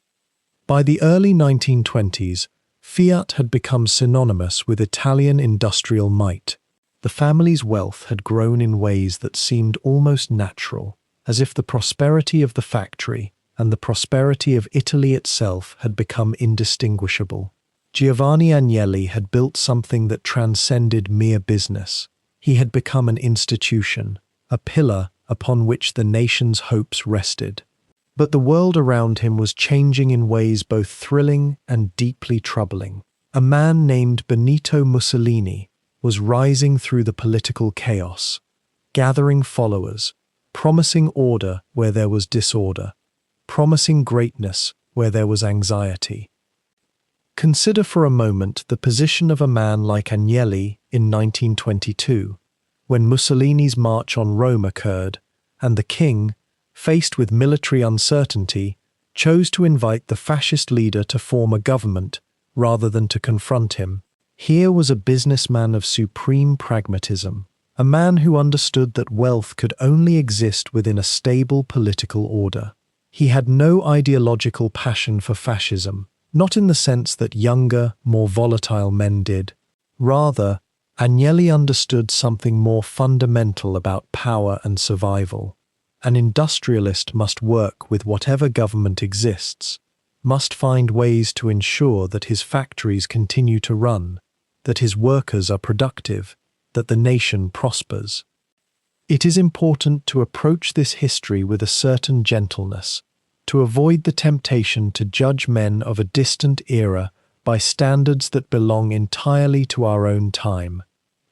By the early 1920s, Fiat had become synonymous with Italian industrial might. The family's wealth had grown in ways that seemed almost natural, as if the prosperity of the factory and the prosperity of Italy itself had become indistinguishable. Giovanni Agnelli had built something that transcended mere business. He had become an institution, a pillar upon which the nation's hopes rested. But the world around him was changing in ways both thrilling and deeply troubling. A man named Benito Mussolini was rising through the political chaos, gathering followers, promising order where there was disorder, promising greatness where there was anxiety. Consider for a moment the position of a man like Agnelli in 1922, when Mussolini's march on Rome occurred, and the king, faced with military uncertainty, chose to invite the fascist leader to form a government rather than to confront him. Here was a businessman of supreme pragmatism, a man who understood that wealth could only exist within a stable political order. He had no ideological passion for fascism, not in the sense that younger, more volatile men did. Rather, Agnelli understood something more fundamental about power and survival. An industrialist must work with whatever government exists, must find ways to ensure that his factories continue to run, that his workers are productive, that the nation prospers. It is important to approach this history with a certain gentleness, to avoid the temptation to judge men of a distant era by standards that belong entirely to our own time.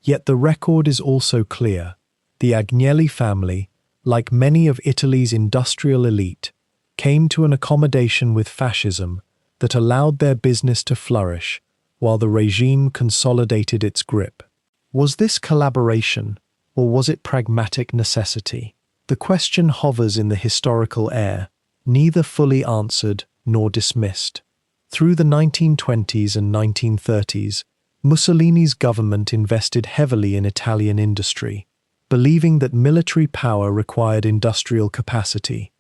Yet the record is also clear. The Agnelli family, like many of Italy's industrial elite, came to an accommodation with fascism that allowed their business to flourish while the regime consolidated its grip. Was this collaboration, or was it pragmatic necessity? The question hovers in the historical air, neither fully answered nor dismissed. Through the 1920s and 1930s, Mussolini's government invested heavily in Italian industry, believing that military power required industrial capacity.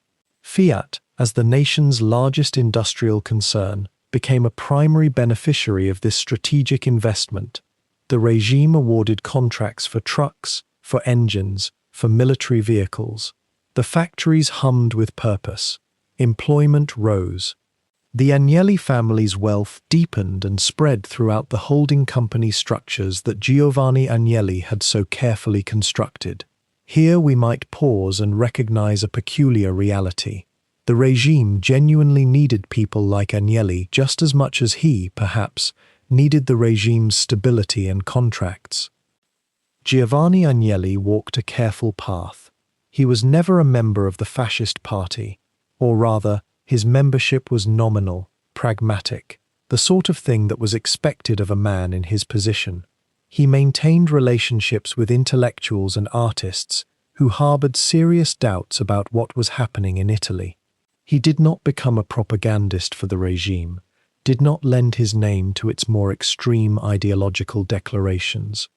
Fiat, as the nation's largest industrial concern, became a primary beneficiary of this strategic investment. The regime awarded contracts for trucks, for engines, for military vehicles. The factories hummed with purpose. Employment rose. The Agnelli family's wealth deepened and spread throughout the holding company structures that Giovanni Agnelli had so carefully constructed. Here we might pause and recognize a peculiar reality. The regime genuinely needed people like Agnelli just as much as he, perhaps, needed the regime's stability and contracts. Giovanni Agnelli walked a careful path. He was never a member of the fascist party, or rather, his membership was nominal, pragmatic, the sort of thing that was expected of a man in his position. He maintained relationships with intellectuals and artists who harbored serious doubts about what was happening in Italy. He did not become a propagandist for the regime, did not lend his name to its more extreme ideological declarations.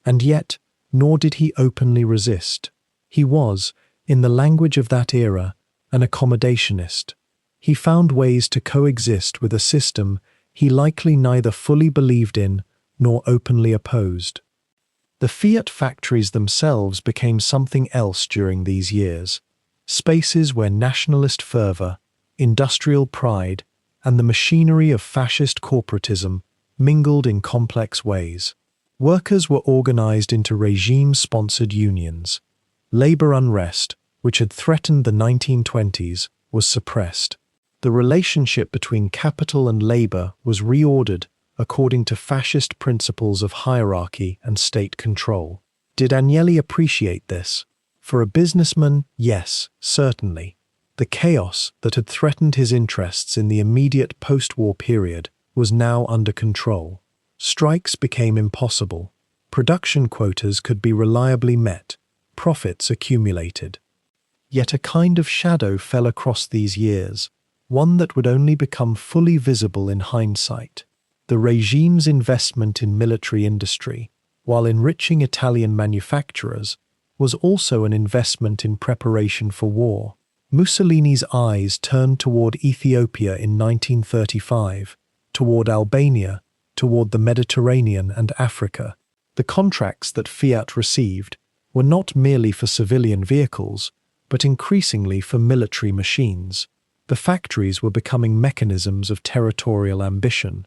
And yet, nor did he openly resist. He was, in the language of that era, an accommodationist. He found ways to coexist with a system he likely neither fully believed in nor openly opposed. The Fiat factories themselves became something else during these years, spaces where nationalist fervor, industrial pride, and the machinery of fascist corporatism mingled in complex ways. Workers were organized into regime-sponsored unions. Labor unrest, which had threatened the 1920s, was suppressed. The relationship between capital and labor was reordered according to fascist principles of hierarchy and state control. Did Agnelli appreciate this? For a businessman, yes, certainly. The chaos that had threatened his interests in the immediate post-war period was now under control. Strikes became impossible. Production quotas could be reliably met. Profits accumulated. Yet a kind of shadow fell across these years, one that would only become fully visible in hindsight. The regime's investment in military industry, while enriching Italian manufacturers, was also an investment in preparation for war. Mussolini's eyes turned toward Ethiopia in 1935, toward Albania, toward the Mediterranean and Africa. The contracts that Fiat received were not merely for civilian vehicles, but increasingly for military machines. The factories were becoming mechanisms of territorial ambition.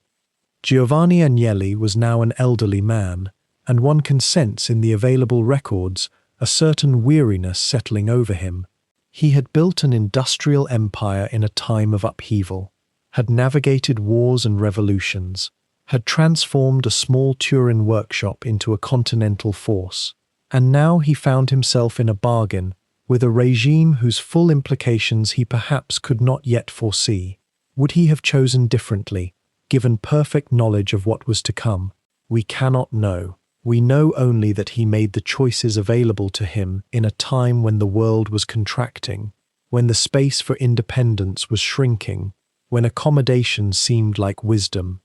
Giovanni Agnelli was now an elderly man, and one can sense in the available records a certain weariness settling over him. He had built an industrial empire in a time of upheaval, had navigated wars and revolutions, had transformed a small Turin workshop into a continental force, and now he found himself in a bargain with a regime whose full implications he perhaps could not yet foresee. Would he have chosen differently, given perfect knowledge of what was to come? We cannot know. We know only that he made the choices available to him in a time when the world was contracting, when the space for independence was shrinking, when accommodation seemed like wisdom.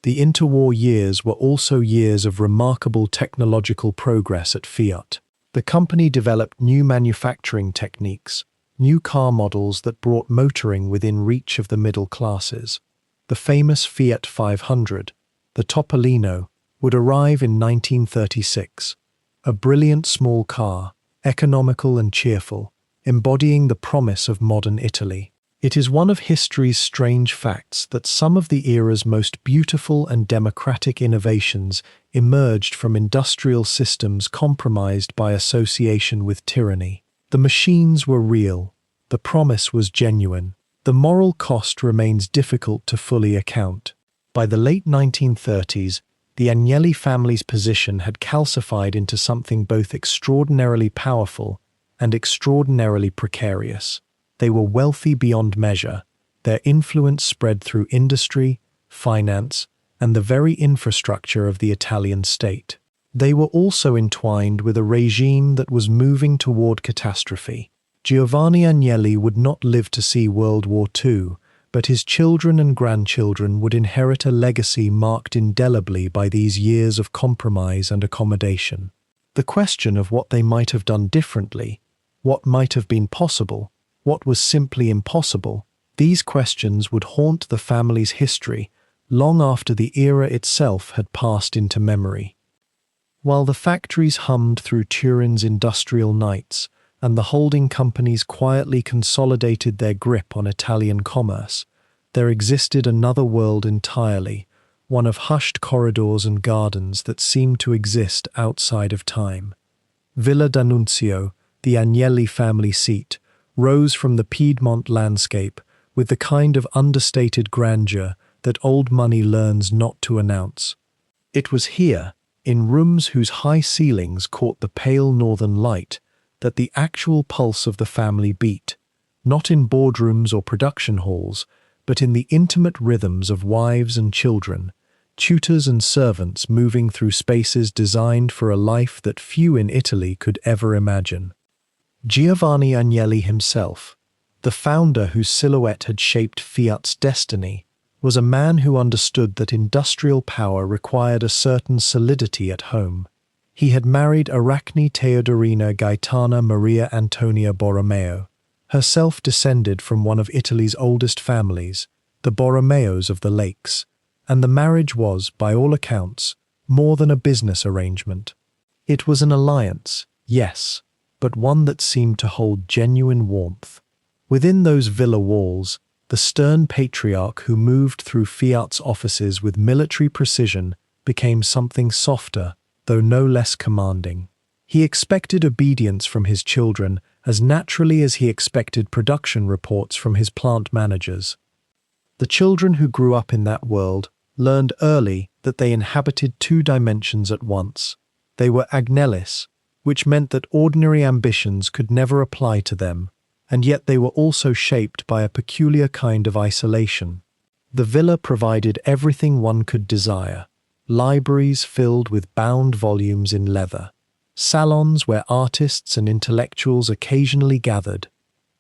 The interwar years were also years of remarkable technological progress at Fiat. The company developed new manufacturing techniques, new car models that brought motoring within reach of the middle classes. The famous Fiat 500, the Topolino, would arrive in 1936. A brilliant small car, economical and cheerful, embodying the promise of modern Italy. It is one of history's strange facts that some of the era's most beautiful and democratic innovations emerged from industrial systems compromised by association with tyranny. The machines were real. The promise was genuine. The moral cost remains difficult to fully account. By the late 1930s, the Agnelli family's position had calcified into something both extraordinarily powerful and extraordinarily precarious. They were wealthy beyond measure. Their influence spread through industry, finance, and the very infrastructure of the Italian state. They were also entwined with a regime that was moving toward catastrophe. Giovanni Agnelli would not live to see World War II, but his children and grandchildren would inherit a legacy marked indelibly by these years of compromise and accommodation. The question of what they might have done differently, what might have been possible, what was simply impossible, these questions would haunt the family's history long after the era itself had passed into memory. While the factories hummed through Turin's industrial nights, and the holding companies quietly consolidated their grip on Italian commerce, there existed another world entirely, one of hushed corridors and gardens that seemed to exist outside of time. Villa D'Annunzio, the Agnelli family seat, rose from the Piedmont landscape with the kind of understated grandeur that old money learns not to announce. It was here, in rooms whose high ceilings caught the pale northern light, that the actual pulse of the family beat, not in boardrooms or production halls, but in the intimate rhythms of wives and children, tutors and servants moving through spaces designed for a life that few in Italy could ever imagine. Giovanni Agnelli himself, the founder whose silhouette had shaped Fiat's destiny, was a man who understood that industrial power required a certain solidity at home. He had married Arachne Teodorina Gaetana Maria Antonia Borromeo, herself descended from one of Italy's oldest families, the Borromeos of the Lakes, and the marriage was, by all accounts, more than a business arrangement. It was an alliance, yes, but one that seemed to hold genuine warmth. Within those villa walls, the stern patriarch who moved through Fiat's offices with military precision became something softer, though no less commanding. He expected obedience from his children as naturally as he expected production reports from his plant managers. The children who grew up in that world learned early that they inhabited two dimensions at once. They were Agnellis, which meant that ordinary ambitions could never apply to them, and yet they were also shaped by a peculiar kind of isolation. The villa provided everything one could desire: libraries filled with bound volumes in leather, salons where artists and intellectuals occasionally gathered,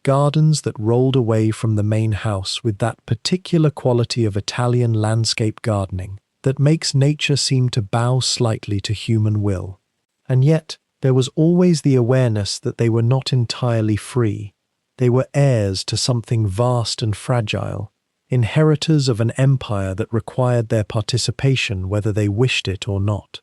gardens that rolled away from the main house with that particular quality of Italian landscape gardening that makes nature seem to bow slightly to human will. And yet, there was always the awareness that they were not entirely free. They were heirs to something vast and fragile, inheritors of an empire that required their participation whether they wished it or not.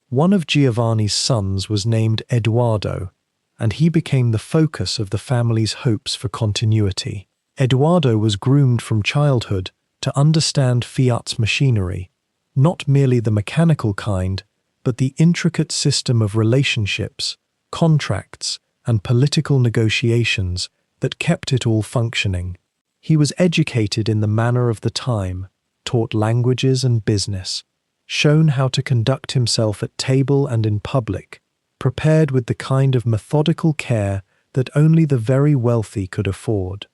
One of Giovanni's sons was named Edoardo, and he became the focus of the family's hopes for continuity. Edoardo was groomed from childhood to understand Fiat's machinery, not merely the mechanical kind, but the intricate system of relationships, contracts, and political negotiations that kept it all functioning. He was educated in the manner of the time, taught languages and business, shown how to conduct himself at table and in public, prepared with the kind of methodical care that only the very wealthy could afford.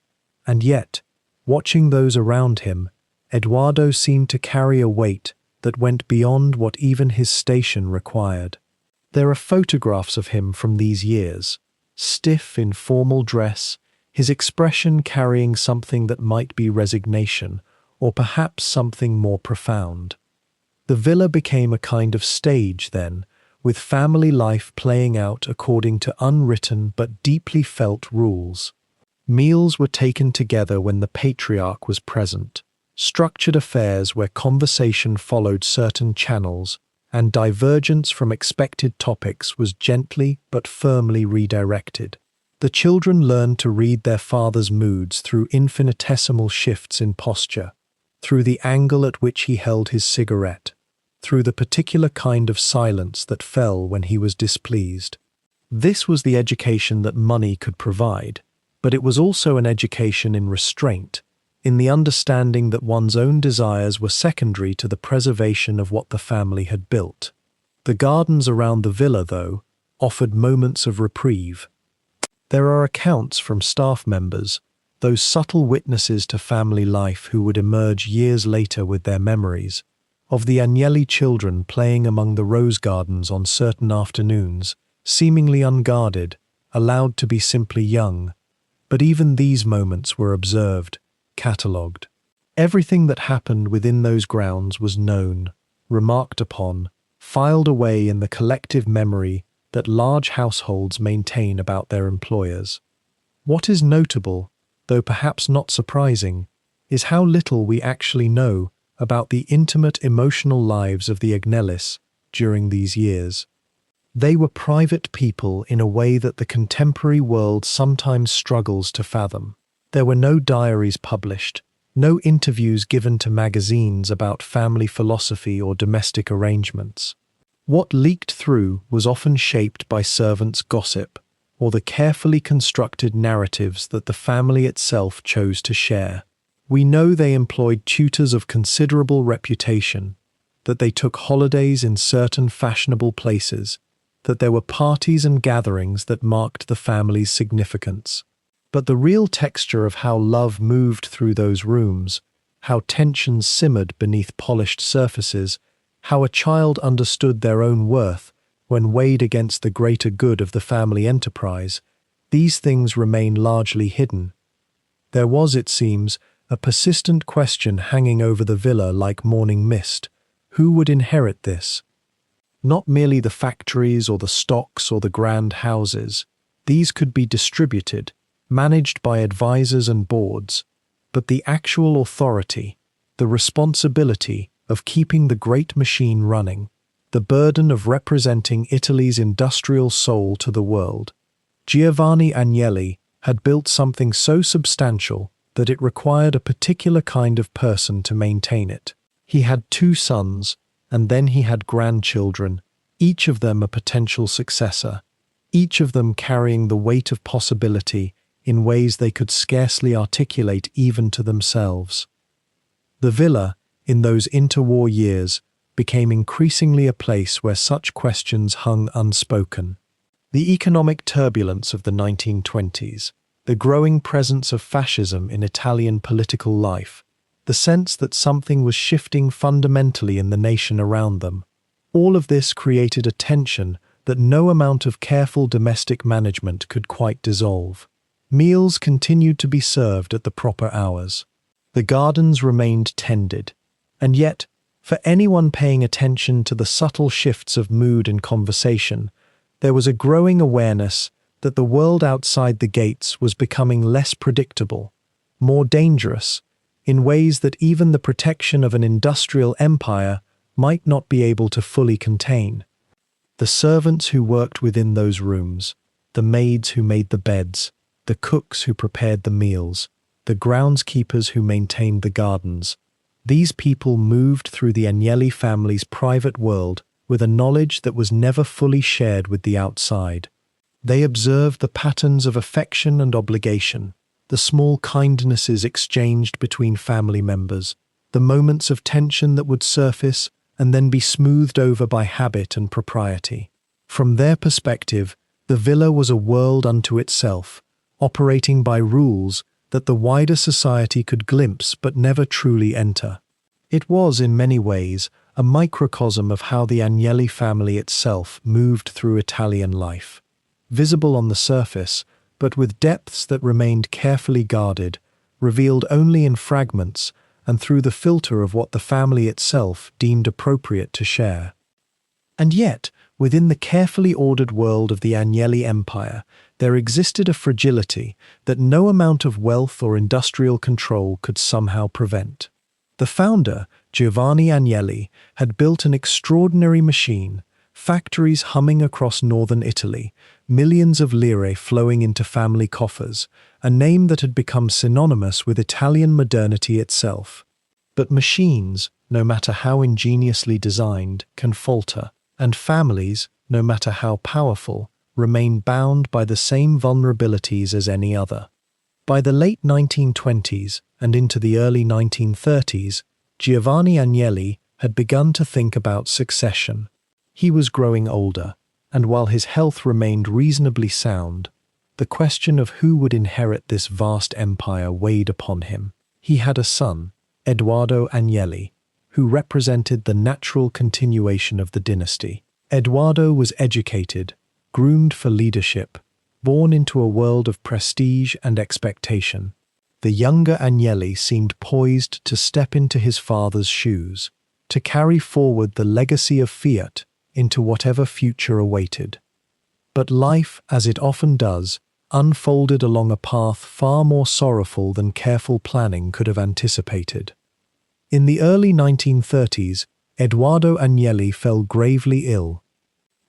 And yet, watching those around him, Edoardo seemed to carry a weight that went beyond what even his station required. There are photographs of him from these years, stiff in formal dress, his expression carrying something that might be resignation, or perhaps something more profound. The villa became a kind of stage then, with family life playing out according to unwritten but deeply felt rules. Meals were taken together when the patriarch was present, structured affairs where conversation followed certain channels, and divergence from expected topics was gently but firmly redirected. The children learned to read their father's moods through infinitesimal shifts in posture, through the angle at which he held his cigarette, through the particular kind of silence that fell when he was displeased. This was the education that money could provide, but it was also an education in restraint, in the understanding that one's own desires were secondary to the preservation of what the family had built. The gardens around the villa, though, offered moments of reprieve. There are accounts from staff members, those subtle witnesses to family life who would emerge years later with their memories, of the Agnelli children playing among the rose gardens on certain afternoons, seemingly unguarded, allowed to be simply young. But even these moments were observed, catalogued. Everything that happened within those grounds was known, remarked upon, filed away in the collective memory that large households maintain about their employers. What is notable, though perhaps not surprising, is how little we actually know about the intimate emotional lives of the Agnellis during these years. They were private people in a way that the contemporary world sometimes struggles to fathom. There were no diaries published, no interviews given to magazines about family philosophy or domestic arrangements. What leaked through was often shaped by servants' gossip, or the carefully constructed narratives that the family itself chose to share. We know they employed tutors of considerable reputation, that they took holidays in certain fashionable places, that there were parties and gatherings that marked the family's significance. But the real texture of how love moved through those rooms, how tensions simmered beneath polished surfaces, how a child understood their own worth when weighed against the greater good of the family enterprise, these things remain largely hidden. There was, it seems, a persistent question hanging over the villa like morning mist. Who would inherit this? Not merely the factories or the stocks or the grand houses. These could be distributed, managed by advisors and boards, but the actual authority, the responsibility of keeping the great machine running, the burden of representing Italy's industrial soul to the world. Giovanni Agnelli had built something so substantial that it required a particular kind of person to maintain it. He had 2 sons, and then he had grandchildren, each of them a potential successor, each of them carrying the weight of possibility in ways they could scarcely articulate even to themselves. The villa, in those interwar years, became increasingly a place where such questions hung unspoken. The economic turbulence of the 1920s, the growing presence of fascism in Italian political life, the sense that something was shifting fundamentally in the nation around them, all of this created a tension that no amount of careful domestic management could quite dissolve. Meals continued to be served at the proper hours. The gardens remained tended, and yet, for anyone paying attention to the subtle shifts of mood and conversation, there was a growing awareness that the world outside the gates was becoming less predictable, more dangerous, in ways that even the protection of an industrial empire might not be able to fully contain. The servants who worked within those rooms, the maids who made the beds, the cooks who prepared the meals, the groundskeepers who maintained the gardens, these people moved through the Agnelli family's private world with a knowledge that was never fully shared with the outside. They observed the patterns of affection and obligation, the small kindnesses exchanged between family members, the moments of tension that would surface and then be smoothed over by habit and propriety. From their perspective, the villa was a world unto itself, operating by rules that the wider society could glimpse but never truly enter. It was, in many ways, a microcosm of how the Agnelli family itself moved through Italian life, visible on the surface, but with depths that remained carefully guarded, revealed only in fragments and through the filter of what the family itself deemed appropriate to share. And yet, within the carefully ordered world of the Agnelli Empire, There existed a fragility that no amount of wealth or industrial control could somehow prevent. The founder, Giovanni Agnelli, had built an extraordinary machine, factories humming across northern Italy, millions of lire flowing into family coffers, a name that had become synonymous with Italian modernity itself. But machines, no matter how ingeniously designed, can falter, and families, no matter how powerful, remain bound by the same vulnerabilities as any other. By the late 1920s and into the early 1930s, Giovanni Agnelli had begun to think about succession. He was growing older, and while his health remained reasonably sound, the question of who would inherit this vast empire weighed upon him. He had a son, Edoardo Agnelli, who represented the natural continuation of the dynasty. Edoardo was educated, groomed for leadership, born into a world of prestige and expectation. The younger Agnelli seemed poised to step into his father's shoes, to carry forward the legacy of Fiat into whatever future awaited. But life, as it often does, unfolded along a path far more sorrowful than careful planning could have anticipated. In the early 1930s, Edoardo Agnelli fell gravely ill.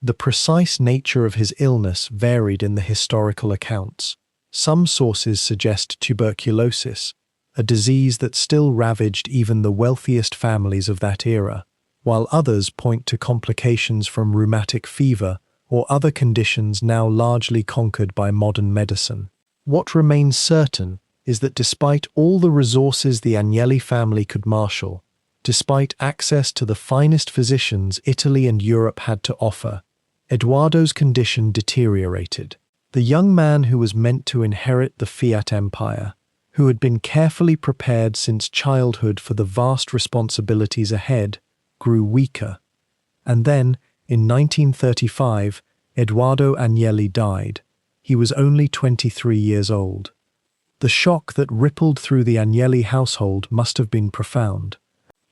The precise nature of his illness varied in the historical accounts. Some sources suggest tuberculosis, a disease that still ravaged even the wealthiest families of that era, while others point to complications from rheumatic fever or other conditions now largely conquered by modern medicine. What remains certain is that despite all the resources the Agnelli family could marshal, despite access to the finest physicians Italy and Europe had to offer, Edoardo's condition deteriorated. The young man who was meant to inherit the Fiat empire, who had been carefully prepared since childhood for the vast responsibilities ahead, grew weaker. And then, in 1935, Edoardo Agnelli died. He was only 23 years old. The shock that rippled through the Agnelli household must have been profound.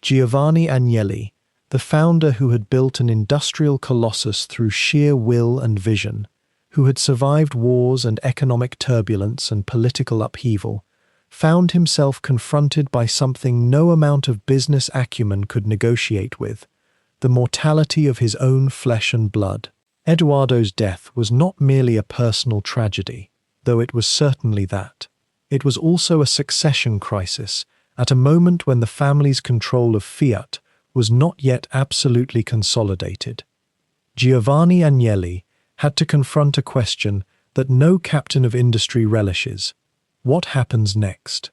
Giovanni Agnelli, the founder who had built an industrial colossus through sheer will and vision, who had survived wars and economic turbulence and political upheaval, found himself confronted by something no amount of business acumen could negotiate with: the mortality of his own flesh and blood. Edoardo's death was not merely a personal tragedy, though it was certainly that. It was also a succession crisis, at a moment when the family's control of Fiat was not yet absolutely consolidated. Giovanni Agnelli had to confront a question that no captain of industry relishes: what happens next?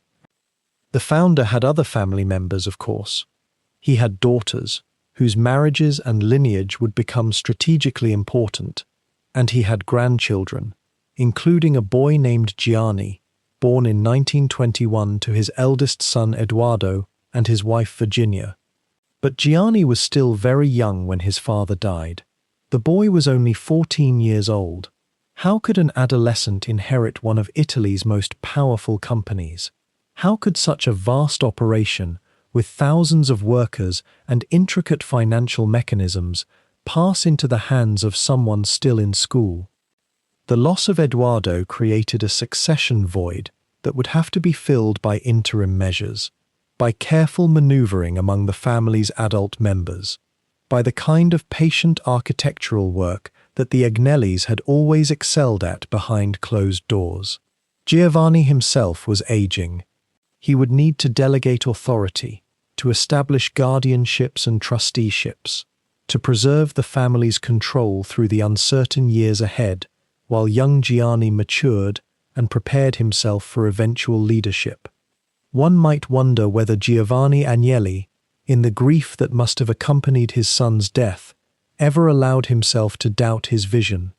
The founder had other family members, of course. He had daughters, whose marriages and lineage would become strategically important, and he had grandchildren, including a boy named Gianni, born in 1921 to his eldest son Edoardo and his wife Virginia. But Gianni was still very young when his father died. The boy was only 14 years old. How could an adolescent inherit one of Italy's most powerful companies? How could such a vast operation, with thousands of workers and intricate financial mechanisms, pass into the hands of someone still in school? The loss of Edoardo created a succession void that would have to be filled by interim measures, by careful maneuvering among the family's adult members, by the kind of patient architectural work that the Agnellis had always excelled at behind closed doors. Giovanni himself was aging. He would need to delegate authority, to establish guardianships and trusteeships, to preserve the family's control through the uncertain years ahead, while young Gianni matured and prepared himself for eventual leadership. One might wonder whether Giovanni Agnelli, in the grief that must have accompanied his son's death, ever allowed himself to doubt his vision.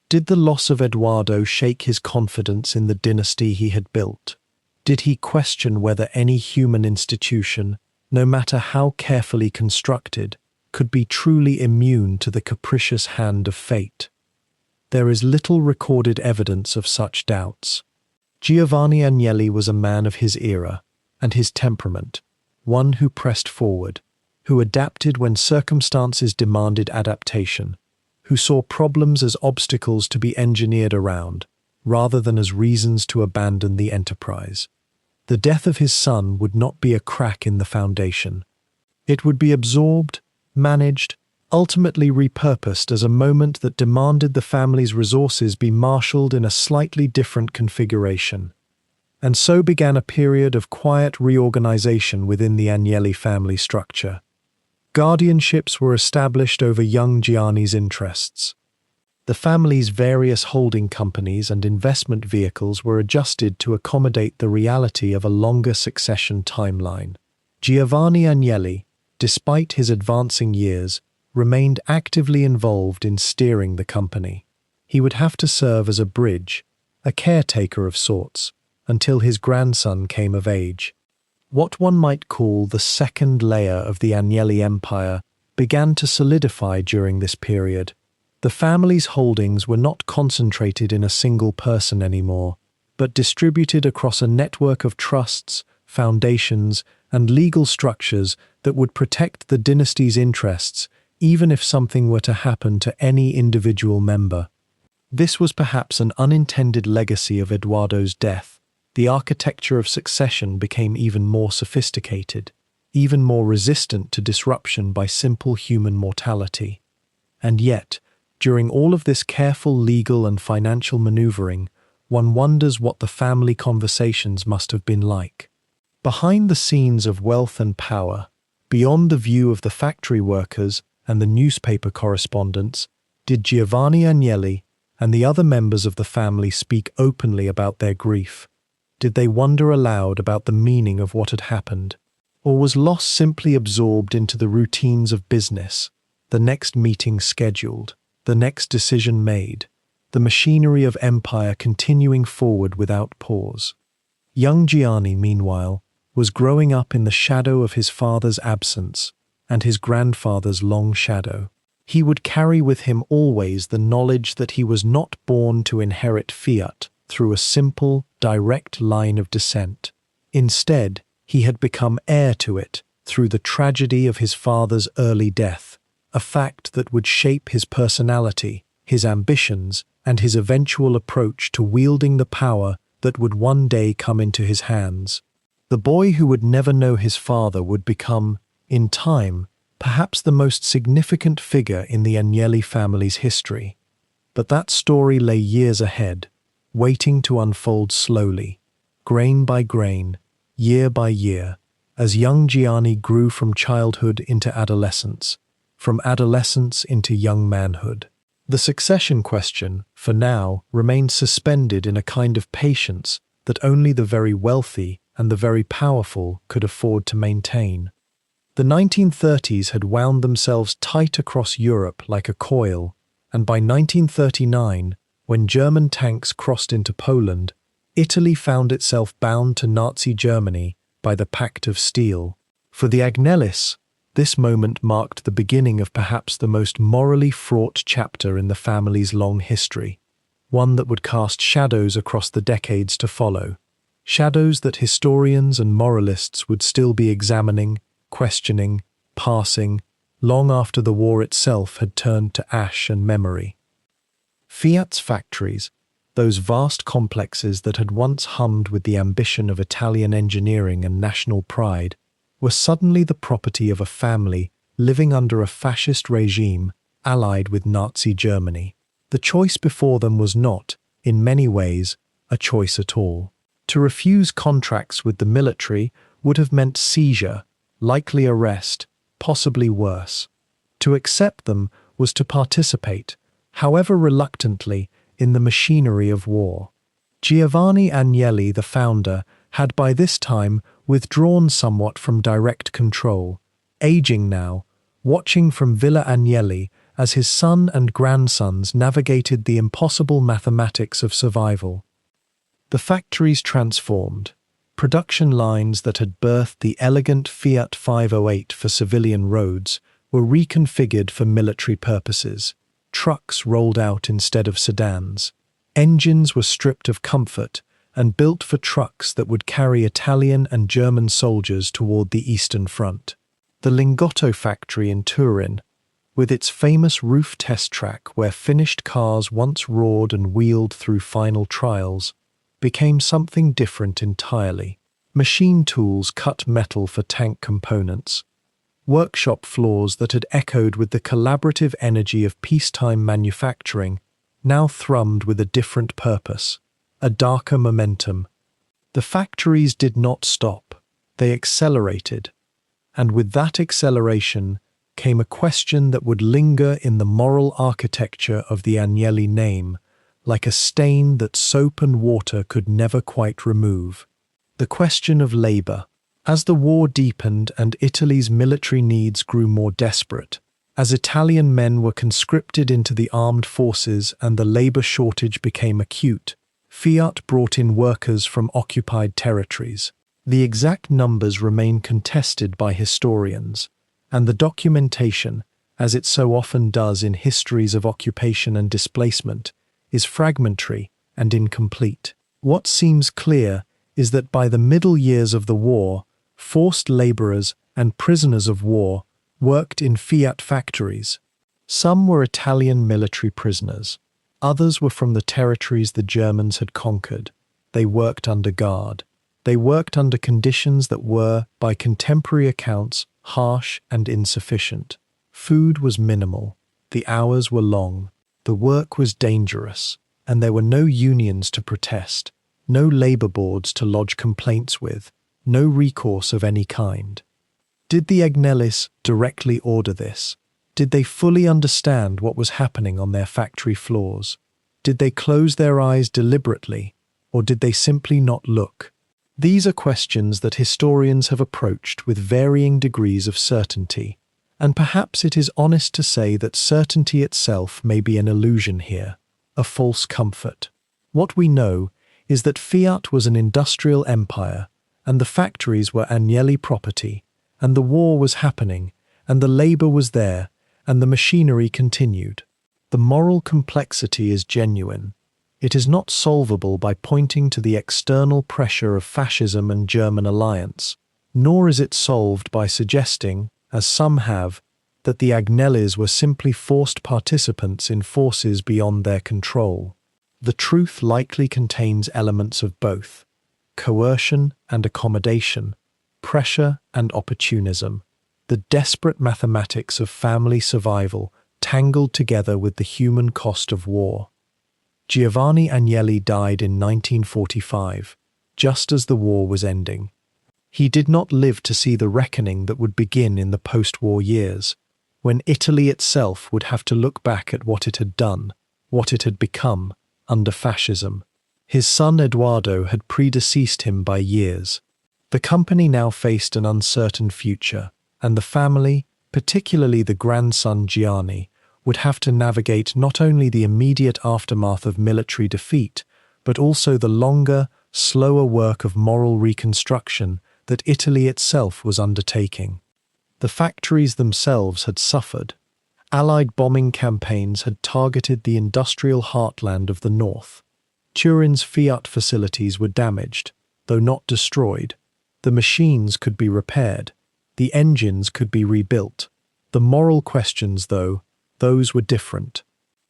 Did the loss of Edoardo shake his confidence in the dynasty he had built? Did he question whether any human institution, no matter how carefully constructed, could be truly immune to the capricious hand of fate? There is little recorded evidence of such doubts. Giovanni Agnelli was a man of his era and his temperament, one who pressed forward, who adapted when circumstances demanded adaptation, who saw problems as obstacles to be engineered around, rather than as reasons to abandon the enterprise. The death of his son would not be a crack in the foundation. It would be absorbed, managed, ultimately repurposed as a moment that demanded the family's resources be marshaled in a slightly different configuration. And so began a period of quiet reorganization within the Agnelli family structure. Guardianships were established over young Giovanni's interests. The family's various holding companies and investment vehicles were adjusted to accommodate the reality of a longer succession timeline. Giovanni Agnelli, despite his advancing years, remained actively involved in steering the company. He would have to serve as a bridge, a caretaker of sorts, until his grandson came of age. What one might call the second layer of the Agnelli empire began to solidify during this period. The family's holdings were not concentrated in a single person anymore, but distributed across a network of trusts, foundations, and legal structures that would protect the dynasty's interests even if something were to happen to any individual member. This was perhaps an unintended legacy of Eduardo's death. The architecture of succession became even more sophisticated, even more resistant to disruption by simple human mortality. And yet, during all of this careful legal and financial maneuvering, one wonders what the family conversations must have been like. Behind the scenes of wealth and power, beyond the view of the factory workers and the newspaper correspondents, did Giovanni Agnelli and the other members of the family speak openly about their grief? Did they wonder aloud about the meaning of what had happened? Or was loss simply absorbed into the routines of business, the next meeting scheduled, the next decision made, the machinery of empire continuing forward without pause? Young Giovanni, meanwhile, was growing up in the shadow of his father's absence and his grandfather's long shadow. He would carry with him always the knowledge that he was not born to inherit Fiat through a simple, direct line of descent. Instead, he had become heir to it through the tragedy of his father's early death, a fact that would shape his personality, his ambitions, and his eventual approach to wielding the power that would one day come into his hands. The boy who would never know his father would become, in time, perhaps the most significant figure in the Agnelli family's history. But that story lay years ahead, waiting to unfold slowly, grain by grain, year by year, as young Giovanni grew from childhood into adolescence, from adolescence into young manhood. The succession question, for now, remained suspended in a kind of patience that only the very wealthy and the very powerful could afford to maintain. The 1930s had wound themselves tight across Europe like a coil, and by 1939, when German tanks crossed into Poland, Italy found itself bound to Nazi Germany by the Pact of Steel. For the Agnellis, this moment marked the beginning of perhaps the most morally fraught chapter in the family's long history, one that would cast shadows across the decades to follow, shadows that historians and moralists would still be examining, questioning, parsing, long after the war itself had turned to ash and memory. Fiat's factories, those vast complexes that had once hummed with the ambition of Italian engineering and national pride, were suddenly the property of a family living under a fascist regime allied with Nazi Germany. The choice before them was not, in many ways, a choice at all. To refuse contracts with the military would have meant seizure, likely arrest, possibly worse. To accept them was to participate, however reluctantly, in the machinery of war. Giovanni Agnelli, the founder, had by this time withdrawn somewhat from direct control, aging now, watching from Villa Agnelli as his son and grandsons navigated the impossible mathematics of survival. The factories transformed. Production lines that had birthed the elegant Fiat 508 for civilian roads were reconfigured for military purposes. Trucks rolled out instead of sedans. Engines were stripped of comfort and built for trucks that would carry Italian and German soldiers toward the Eastern Front. The Lingotto factory in Turin, with its famous roof test track where finished cars once roared and wheeled through final trials, became something different entirely. Machine tools cut metal for tank components. Workshop floors that had echoed with the collaborative energy of peacetime manufacturing now thrummed with a different purpose, a darker momentum. The factories did not stop, they accelerated. And with that acceleration came a question that would linger in the moral architecture of the Agnelli name, like a stain that soap and water could never quite remove. The question of labor. As the war deepened and Italy's military needs grew more desperate, as Italian men were conscripted into the armed forces and the labor shortage became acute, Fiat brought in workers from occupied territories. The exact numbers remain contested by historians, and the documentation, as it so often does in histories of occupation and displacement, is fragmentary and incomplete. What seems clear is that by the middle years of the war, forced laborers and prisoners of war worked in Fiat factories. Some were Italian military prisoners. Others were from the territories the Germans had conquered. They worked under guard. They worked under conditions that were, by contemporary accounts, harsh and insufficient. Food was minimal. The hours were long. The work was dangerous. And there were no unions to protest, no labor boards to lodge complaints with, no recourse of any kind. Did the Agnellis directly order this? Did they fully understand what was happening on their factory floors? Did they close their eyes deliberately, or did they simply not look? These are questions that historians have approached with varying degrees of certainty, and perhaps it is honest to say that certainty itself may be an illusion here, a false comfort. What we know is that Fiat was an industrial empire, and the factories were Agnelli property, and the war was happening, and the labor was there, and the machinery continued. The moral complexity is genuine. It is not solvable by pointing to the external pressure of fascism and German alliance, nor is it solved by suggesting, as some have, that the Agnellis were simply forced participants in forces beyond their control. The truth likely contains elements of both, coercion and accommodation, pressure and opportunism, the desperate mathematics of family survival tangled together with the human cost of war. Giovanni Agnelli died in 1945, just as the war was ending. He did not live to see the reckoning that would begin in the post-war years, when Italy itself would have to look back at what it had done, what it had become, under fascism. His son Edoardo had predeceased him by years. The company now faced an uncertain future, and the family, particularly the grandson Gianni, would have to navigate not only the immediate aftermath of military defeat, but also the longer, slower work of moral reconstruction that Italy itself was undertaking. The factories themselves had suffered. Allied bombing campaigns had targeted the industrial heartland of the north. Turin's Fiat facilities were damaged, though not destroyed. The machines could be repaired. The engines could be rebuilt. The moral questions, though, those were different.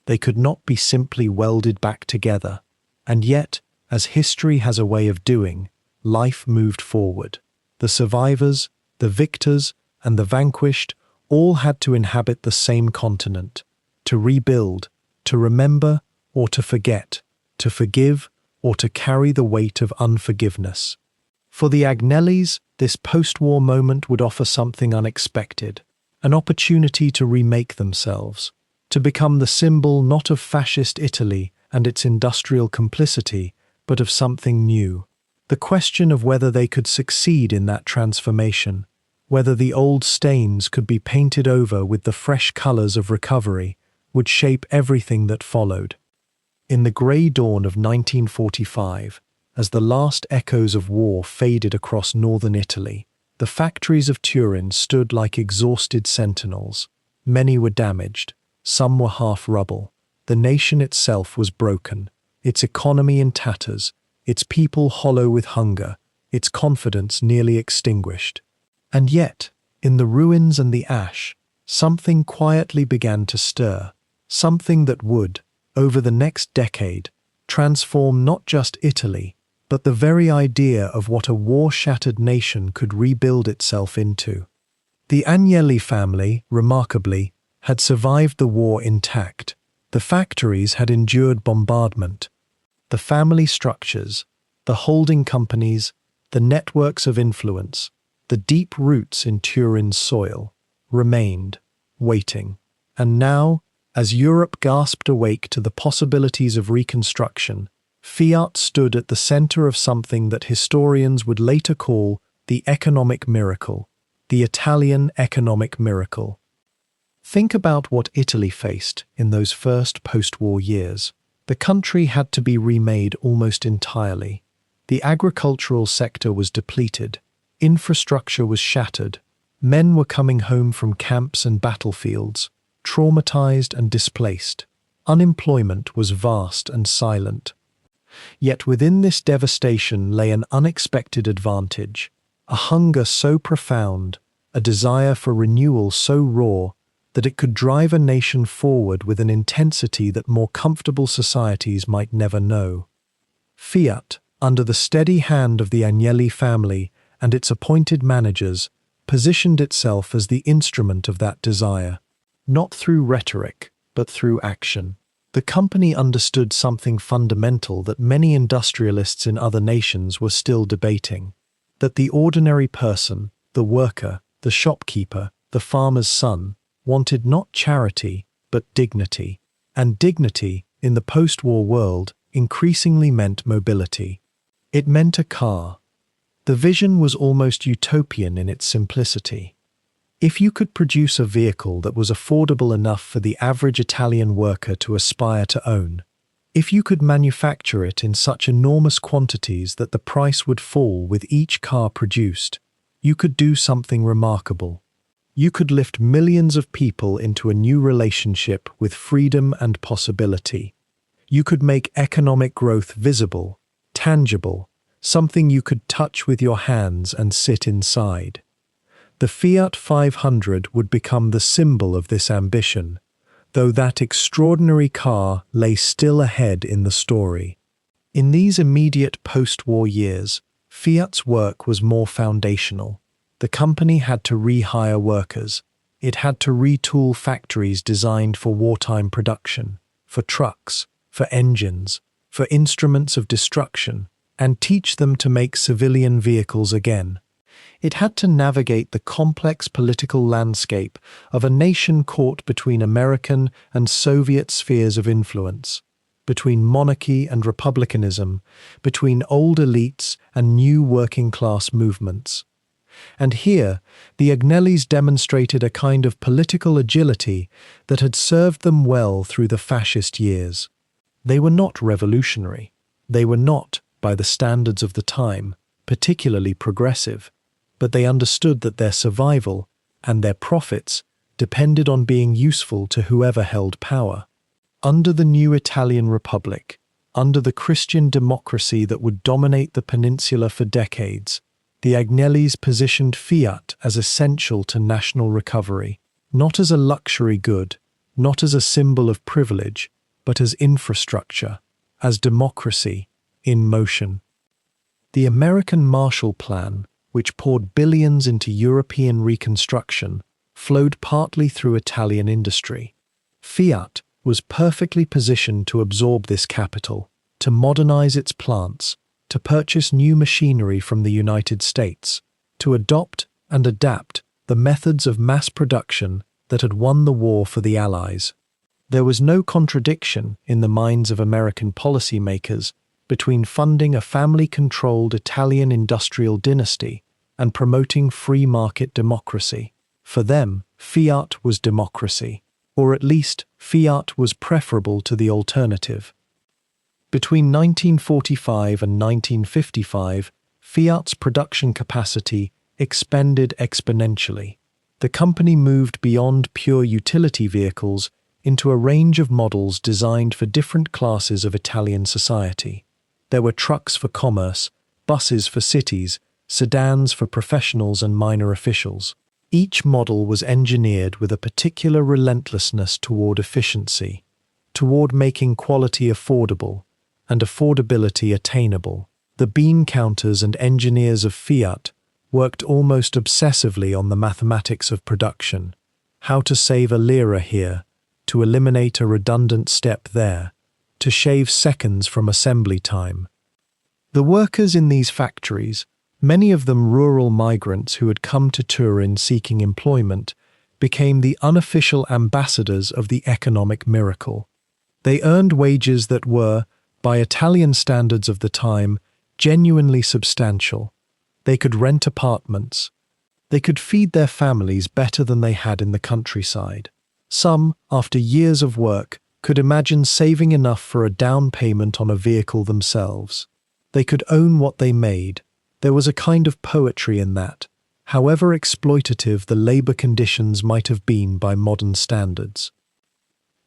They could not be simply welded back together. And yet, as history has a way of doing, life moved forward. The survivors, the victors, and the vanquished all had to inhabit the same continent, to rebuild, to remember, or to forget, to forgive, or to carry the weight of unforgiveness. For the Agnellis, this post-war moment would offer something unexpected, an opportunity to remake themselves, to become the symbol not of fascist Italy and its industrial complicity, but of something new. The question of whether they could succeed in that transformation, whether the old stains could be painted over with the fresh colors of recovery, would shape everything that followed. In the grey dawn of 1945, as the last echoes of war faded across northern Italy, the factories of Turin stood like exhausted sentinels. Many were damaged, some were half rubble. The nation itself was broken, its economy in tatters, its people hollow with hunger, its confidence nearly extinguished. And yet, in the ruins and the ash, something quietly began to stir, something that would, over the next decade, transform not just Italy, but the very idea of what a war-shattered nation could rebuild itself into. The Agnelli family, remarkably, had survived the war intact. The factories had endured bombardment. The family structures, the holding companies, the networks of influence, the deep roots in Turin's soil, remained, waiting. And now, as Europe gasped awake to the possibilities of reconstruction, Fiat stood at the center of something that historians would later call the economic miracle, the Italian economic miracle. Think about what Italy faced in those first post-war years. The country had to be remade almost entirely. The agricultural sector was depleted, infrastructure was shattered, men were coming home from camps and battlefields, traumatized and displaced. Unemployment was vast and silent. Yet within this devastation lay an unexpected advantage, a hunger so profound, a desire for renewal so raw, that it could drive a nation forward with an intensity that more comfortable societies might never know. Fiat, under the steady hand of the Agnelli family and its appointed managers, positioned itself as the instrument of that desire. Not through rhetoric, but through action. The company understood something fundamental that many industrialists in other nations were still debating: that the ordinary person, the worker, the shopkeeper, the farmer's son, wanted not charity, but dignity. And dignity, in the post-war world, increasingly meant mobility. It meant a car. The vision was almost utopian in its simplicity. If you could produce a vehicle that was affordable enough for the average Italian worker to aspire to own, if you could manufacture it in such enormous quantities that the price would fall with each car produced, you could do something remarkable. You could lift millions of people into a new relationship with freedom and possibility. You could make economic growth visible, tangible, something you could touch with your hands and sit inside. The Fiat 500 would become the symbol of this ambition, though that extraordinary car lay still ahead in the story. In these immediate post-war years, Fiat's work was more foundational. The company had to rehire workers. It had to retool factories designed for wartime production, for trucks, for engines, for instruments of destruction, and teach them to make civilian vehicles again. It had to navigate the complex political landscape of a nation caught between American and Soviet spheres of influence, between monarchy and republicanism, between old elites and new working-class movements. And here, the Agnellis demonstrated a kind of political agility that had served them well through the fascist years. They were not revolutionary. They were not, by the standards of the time, particularly progressive, but they understood that their survival and their profits depended on being useful to whoever held power. Under the new Italian Republic, under the Christian democracy that would dominate the peninsula for decades, the Agnellis positioned Fiat as essential to national recovery, not as a luxury good, not as a symbol of privilege, but as infrastructure, as democracy in motion. The American Marshall Plan, which poured billions into European reconstruction, flowed partly through Italian industry. Fiat was perfectly positioned to absorb this capital, to modernize its plants, to purchase new machinery from the United States, to adopt and adapt the methods of mass production that had won the war for the Allies. There was no contradiction in the minds of American policymakers between funding a family-controlled Italian industrial dynasty and promoting free market democracy. For them, Fiat was democracy, or at least Fiat was preferable to the alternative. Between 1945 and 1955, Fiat's production capacity expanded exponentially. The company moved beyond pure utility vehicles into a range of models designed for different classes of Italian society. There were trucks for commerce, buses for cities, sedans for professionals and minor officials. Each model was engineered with a particular relentlessness toward efficiency, toward making quality affordable and affordability attainable. The bean counters and engineers of Fiat worked almost obsessively on the mathematics of production, how to save a lira here, to eliminate a redundant step there, to shave seconds from assembly time. The workers in these factories, many of them rural migrants who had come to Turin seeking employment, became the unofficial ambassadors of the economic miracle. They earned wages that were, by Italian standards of the time, genuinely substantial. They could rent apartments. They could feed their families better than they had in the countryside. Some, after years of work, could imagine saving enough for a down payment on a vehicle themselves. They could own what they made. There was a kind of poetry in that, however exploitative the labor conditions might have been by modern standards.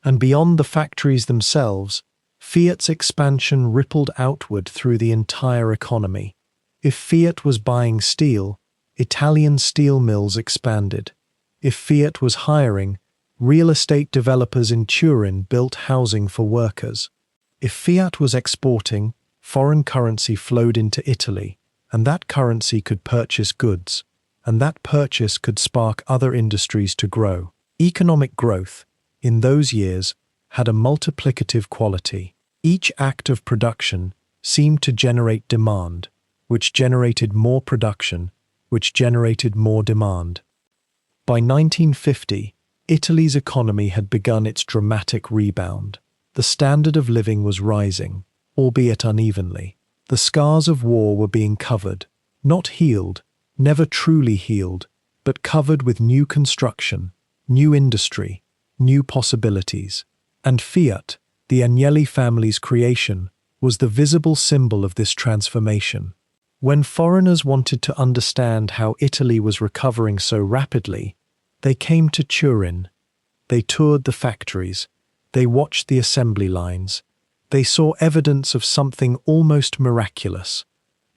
And beyond the factories themselves, Fiat's expansion rippled outward through the entire economy. If Fiat was buying steel, Italian steel mills expanded. If Fiat was hiring, real estate developers in Turin built housing for workers. If Fiat was exporting, foreign currency flowed into Italy, and that currency could purchase goods, and that purchase could spark other industries to grow. Economic growth, in those years, had a multiplicative quality. Each act of production seemed to generate demand, which generated more production, which generated more demand. By 1950, Italy's economy had begun its dramatic rebound. The standard of living was rising, albeit unevenly. The scars of war were being covered, not healed, never truly healed, but covered with new construction, new industry, new possibilities. And Fiat, the Agnelli family's creation, was the visible symbol of this transformation. When foreigners wanted to understand how Italy was recovering so rapidly, they came to Turin. They toured the factories. They watched the assembly lines. They saw evidence of something almost miraculous,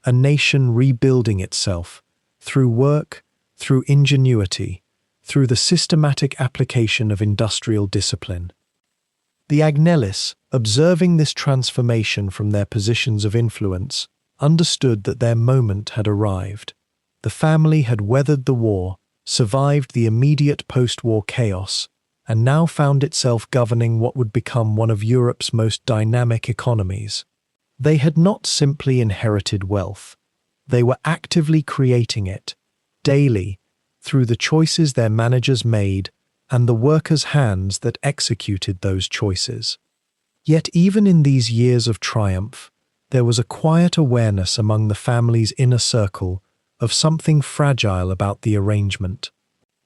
a nation rebuilding itself, through work, through ingenuity, through the systematic application of industrial discipline. The Agnellis, observing this transformation from their positions of influence, understood that their moment had arrived. The family had weathered the war, survived the immediate post-war chaos, and now found itself governing what would become one of Europe's most dynamic economies. They had not simply inherited wealth. They were actively creating it, daily, through the choices their managers made and the workers' hands that executed those choices. Yet even in these years of triumph, there was a quiet awareness among the family's inner circle of something fragile about the arrangement.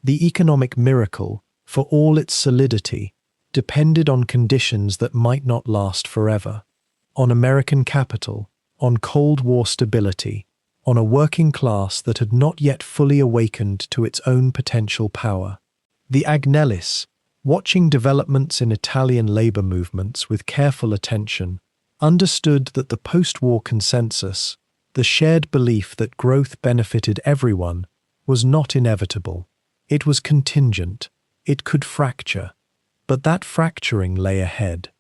The economic miracle, for all its solidity, depended on conditions that might not last forever. On American capital, on Cold War stability, on a working class that had not yet fully awakened to its own potential power. The Agnellis, watching developments in Italian labor movements with careful attention, understood that the post-war consensus, the shared belief that growth benefited everyone, was not inevitable. It was contingent. It could fracture. But that fracturing lay ahead.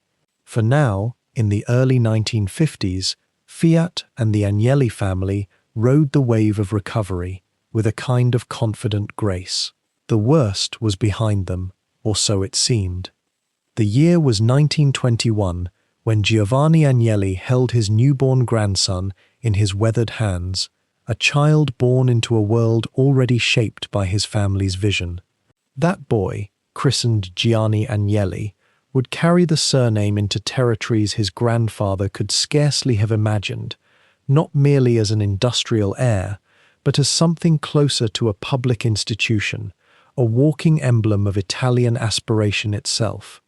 For now, in the early 1950s, Fiat and the Agnelli family rode the wave of recovery with a kind of confident grace. The worst was behind them, or so it seemed. The year was 1921, when Giovanni Agnelli held his newborn grandson in his weathered hands, a child born into a world already shaped by his family's vision. That boy, christened Giovanni Agnelli, would carry the surname into territories his grandfather could scarcely have imagined, not merely as an industrial heir, but as something closer to a public institution, a walking emblem of Italian aspiration itself.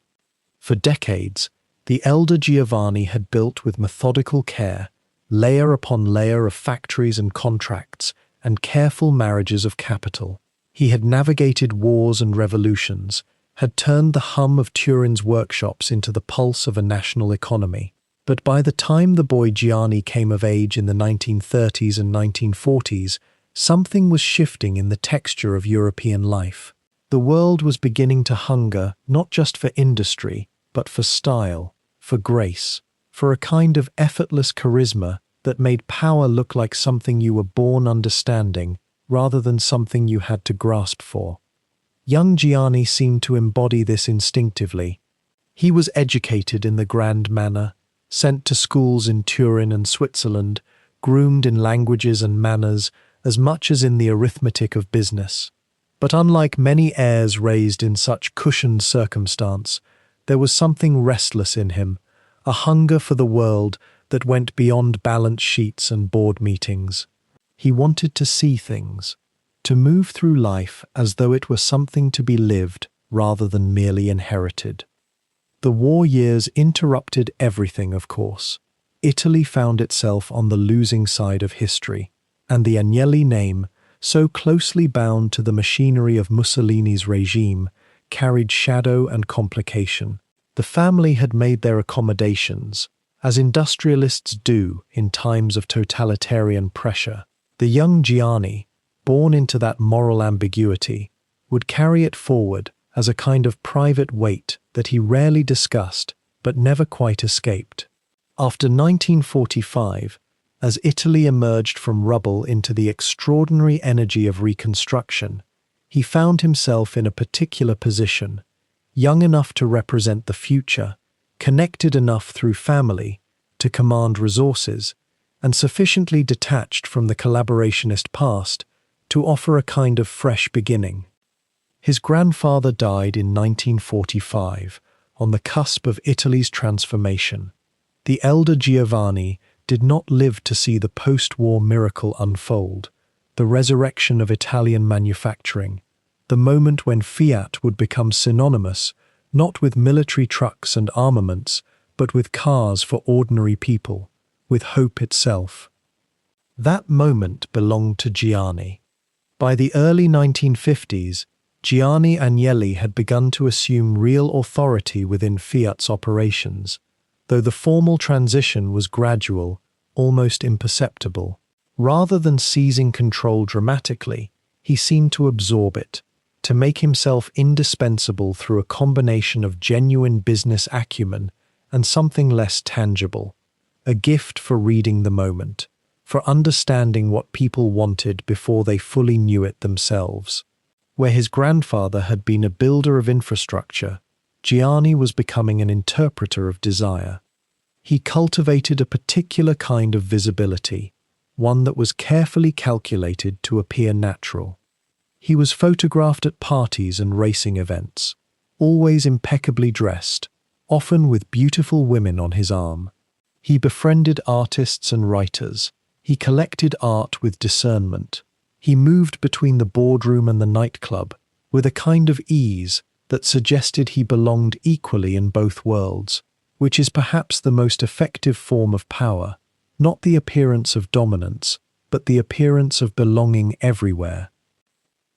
For decades, the elder Giovanni had built with methodical care, layer upon layer of factories and contracts, and careful marriages of capital. He had navigated wars and revolutions, had turned the hum of Turin's workshops into the pulse of a national economy. But by the time the boy Gianni came of age in the 1930s and 1940s, something was shifting in the texture of European life. The world was beginning to hunger not just for industry, but for style, for grace, for a kind of effortless charisma that made power look like something you were born understanding rather than something you had to grasp for. Young Gianni seemed to embody this instinctively. He was educated in the grand manner, sent to schools in Turin and Switzerland, groomed in languages and manners as much as in the arithmetic of business. But unlike many heirs raised in such cushioned circumstance, there was something restless in him, a hunger for the world that went beyond balance sheets and board meetings. He wanted to see things, to move through life as though it were something to be lived rather than merely inherited. The war years interrupted everything, of course. Italy found itself on the losing side of history, and the Agnelli name, so closely bound to the machinery of Mussolini's regime, carried shadow and complication. The family had made their accommodations, as industrialists do in times of totalitarian pressure. The young Gianni, born into that moral ambiguity, would carry it forward as a kind of private weight that he rarely discussed but never quite escaped. After 1945, as Italy emerged from rubble into the extraordinary energy of reconstruction, he found himself in a particular position, young enough to represent the future, connected enough through family to command resources, and sufficiently detached from the collaborationist past to offer a kind of fresh beginning. His grandfather died in 1945, on the cusp of Italy's transformation. The elder Giovanni did not live to see the post-war miracle unfold, the resurrection of Italian manufacturing, the moment when Fiat would become synonymous not with military trucks and armaments, but with cars for ordinary people, with hope itself. That moment belonged to Gianni. By the early 1950s, Giovanni Agnelli had begun to assume real authority within Fiat's operations, though the formal transition was gradual, almost imperceptible. Rather than seizing control dramatically, he seemed to absorb it, to make himself indispensable through a combination of genuine business acumen and something less tangible, a gift for reading the moment, for understanding what people wanted before they fully knew it themselves. Where his grandfather had been a builder of infrastructure, Gianni was becoming an interpreter of desire. He cultivated a particular kind of visibility, one that was carefully calculated to appear natural. He was photographed at parties and racing events, always impeccably dressed, often with beautiful women on his arm. He befriended artists and writers. He collected art with discernment. He moved between the boardroom and the nightclub with a kind of ease that suggested he belonged equally in both worlds, which is perhaps the most effective form of power, not the appearance of dominance, but the appearance of belonging everywhere.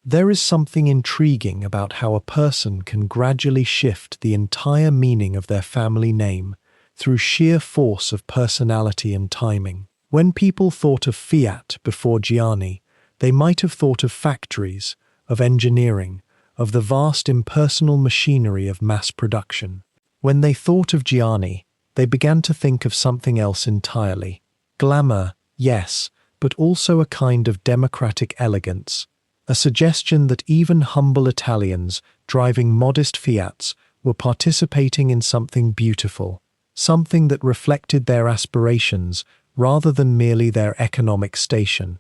There is something intriguing about how a person can gradually shift the entire meaning of their family name through sheer force of personality and timing. When people thought of Fiat before Gianni, they might have thought of factories, of engineering, of the vast impersonal machinery of mass production. When they thought of Gianni, they began to think of something else entirely. Glamour, yes, but also a kind of democratic elegance, a suggestion that even humble Italians driving modest Fiats were participating in something beautiful, something that reflected their aspirations rather than merely their economic station.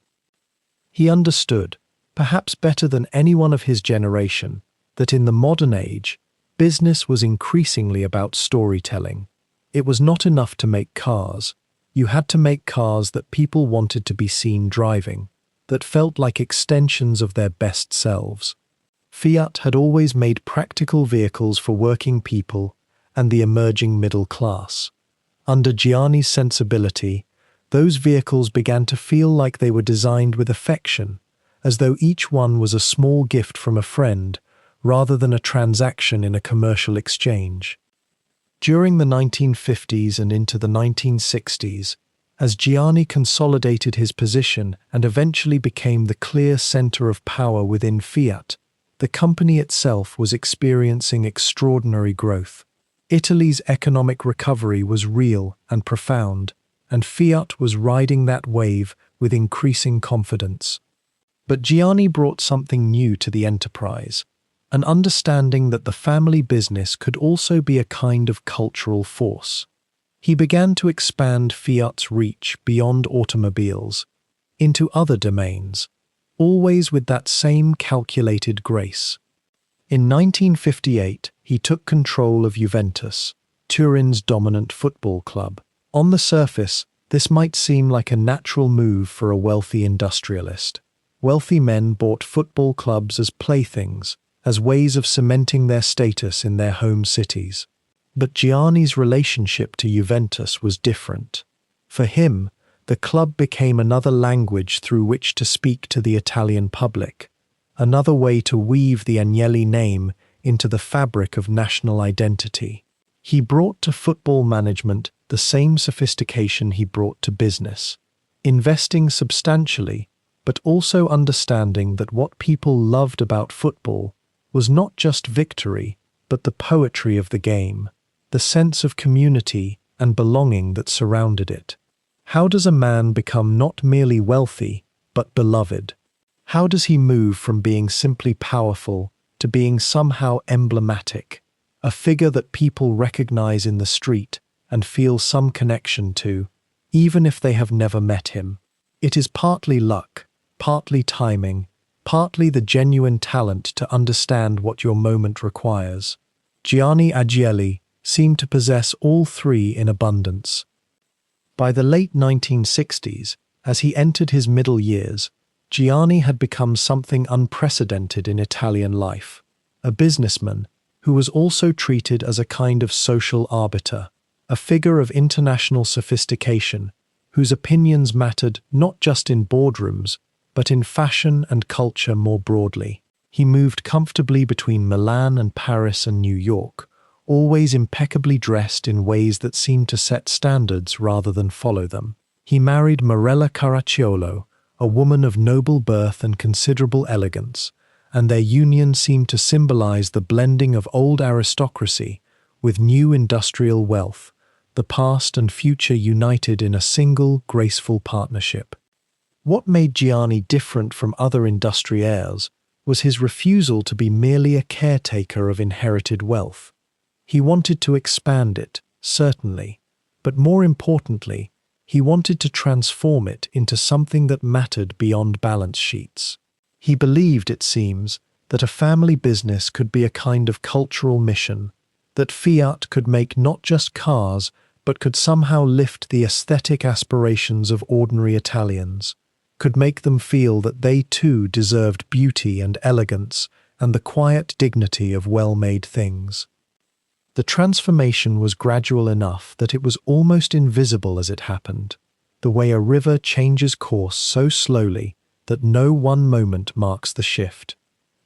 He understood, perhaps better than anyone of his generation, that in the modern age, business was increasingly about storytelling. It was not enough to make cars. You had to make cars that people wanted to be seen driving, that felt like extensions of their best selves. Fiat had always made practical vehicles for working people and the emerging middle class. Under Gianni's sensibility, those vehicles began to feel like they were designed with affection, as though each one was a small gift from a friend, rather than a transaction in a commercial exchange. During the 1950s and into the 1960s, As Gianni consolidated his position and eventually became the clear center of power within Fiat, the company itself was experiencing extraordinary growth. Italy's economic recovery was real and profound, and Fiat was riding that wave with increasing confidence. But Gianni brought something new to the enterprise, an understanding that the family business could also be a kind of cultural force. He began to expand Fiat's reach beyond automobiles, into other domains, always with that same calculated grace. In 1958, he took control of Juventus, Turin's dominant football club. On the surface, this might seem like a natural move for a wealthy industrialist. Wealthy men bought football clubs as playthings, as ways of cementing their status in their home cities. But Gianni's relationship to Juventus was different. For him, the club became another language through which to speak to the Italian public, another way to weave the Agnelli name into the fabric of national identity. He brought to football management the same sophistication he brought to business, investing substantially, but also understanding that what people loved about football was not just victory, but the poetry of the game, the sense of community and belonging that surrounded it. How does a man become not merely wealthy, but beloved? How does he move from being simply powerful to being somehow emblematic, a figure that people recognize in the street and feel some connection to, even if they have never met him? It is partly luck, partly timing, partly the genuine talent to understand what your moment requires. Giovanni Agnelli seemed to possess all three in abundance. By the late 1960s, as he entered his middle years, Gianni had become something unprecedented in Italian life, a businessman who was also treated as a kind of social arbiter, a figure of international sophistication, whose opinions mattered not just in boardrooms, but in fashion and culture more broadly. He moved comfortably between Milan and Paris and New York, always impeccably dressed in ways that seemed to set standards rather than follow them. He married Morella Caracciolo, a woman of noble birth and considerable elegance, and their union seemed to symbolize the blending of old aristocracy with new industrial wealth, the past and future united in a single, graceful partnership. What made Gianni different from other industriers was his refusal to be merely a caretaker of inherited wealth. He wanted to expand it, certainly, but more importantly, he wanted to transform it into something that mattered beyond balance sheets. He believed, it seems, that a family business could be a kind of cultural mission, that Fiat could make not just cars, but could somehow lift the aesthetic aspirations of ordinary Italians, could make them feel that they too deserved beauty and elegance and the quiet dignity of well-made things. The transformation was gradual enough that it was almost invisible as it happened, the way a river changes course so slowly that no one moment marks the shift.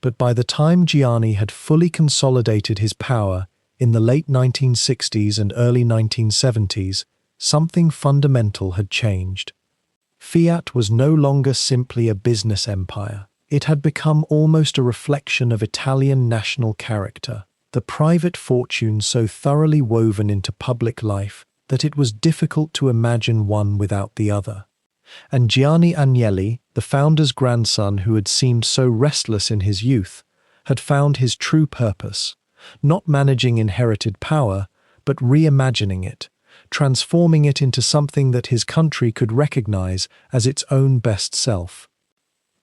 But by the time Gianni had fully consolidated his power in the late 1960s and early 1970s, something fundamental had changed. Fiat was no longer simply a business empire. It had become almost a reflection of Italian national character, the private fortune so thoroughly woven into public life that it was difficult to imagine one without the other. And Giovanni Agnelli, the founder's grandson who had seemed so restless in his youth, had found his true purpose, not managing inherited power, but reimagining it, transforming it into something that his country could recognize as its own best self.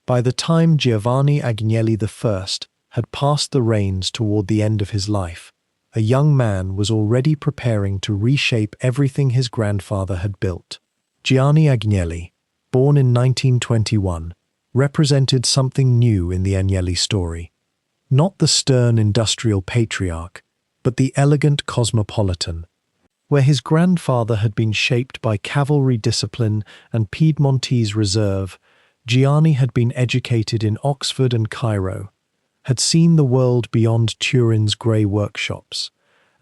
By the time Giovanni Agnelli I had passed the reins toward the end of his life, a young man was already preparing to reshape everything his grandfather had built. Giovanni Agnelli, born in 1921, represented something new in the Agnelli story. Not the stern industrial patriarch, but the elegant cosmopolitan. Where his grandfather had been shaped by cavalry discipline and Piedmontese reserve, Giovanni had been educated in Oxford and Cairo, had seen the world beyond Turin's grey workshops,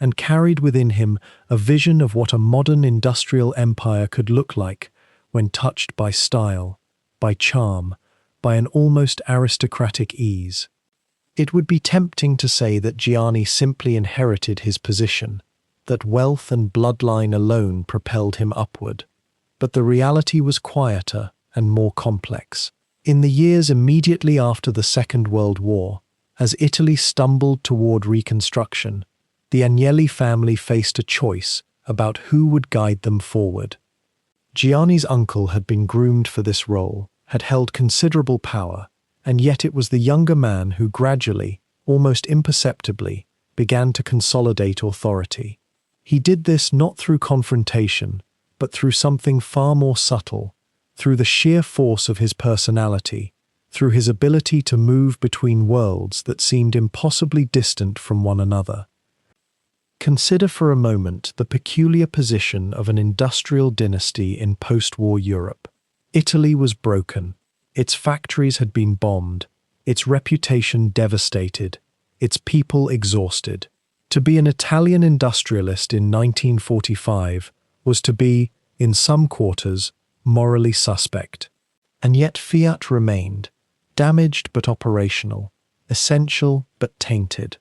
and carried within him a vision of what a modern industrial empire could look like when touched by style, by charm, by an almost aristocratic ease. It would be tempting to say that Giovanni simply inherited his position, that wealth and bloodline alone propelled him upward. But the reality was quieter and more complex. In the years immediately after the Second World War, as Italy stumbled toward reconstruction, the Agnelli family faced a choice about who would guide them forward. Giovanni's uncle had been groomed for this role, had held considerable power, and yet it was the younger man who gradually, almost imperceptibly, began to consolidate authority. He did this not through confrontation, but through something far more subtle, through the sheer force of his personality, through his ability to move between worlds that seemed impossibly distant from one another. Consider for a moment the peculiar position of an industrial dynasty in post-war Europe. Italy was broken. Its factories had been bombed, its reputation devastated, its people exhausted. To be an Italian industrialist in 1945 was to be, in some quarters, morally suspect. And yet Fiat remained, damaged but operational, essential but tainted.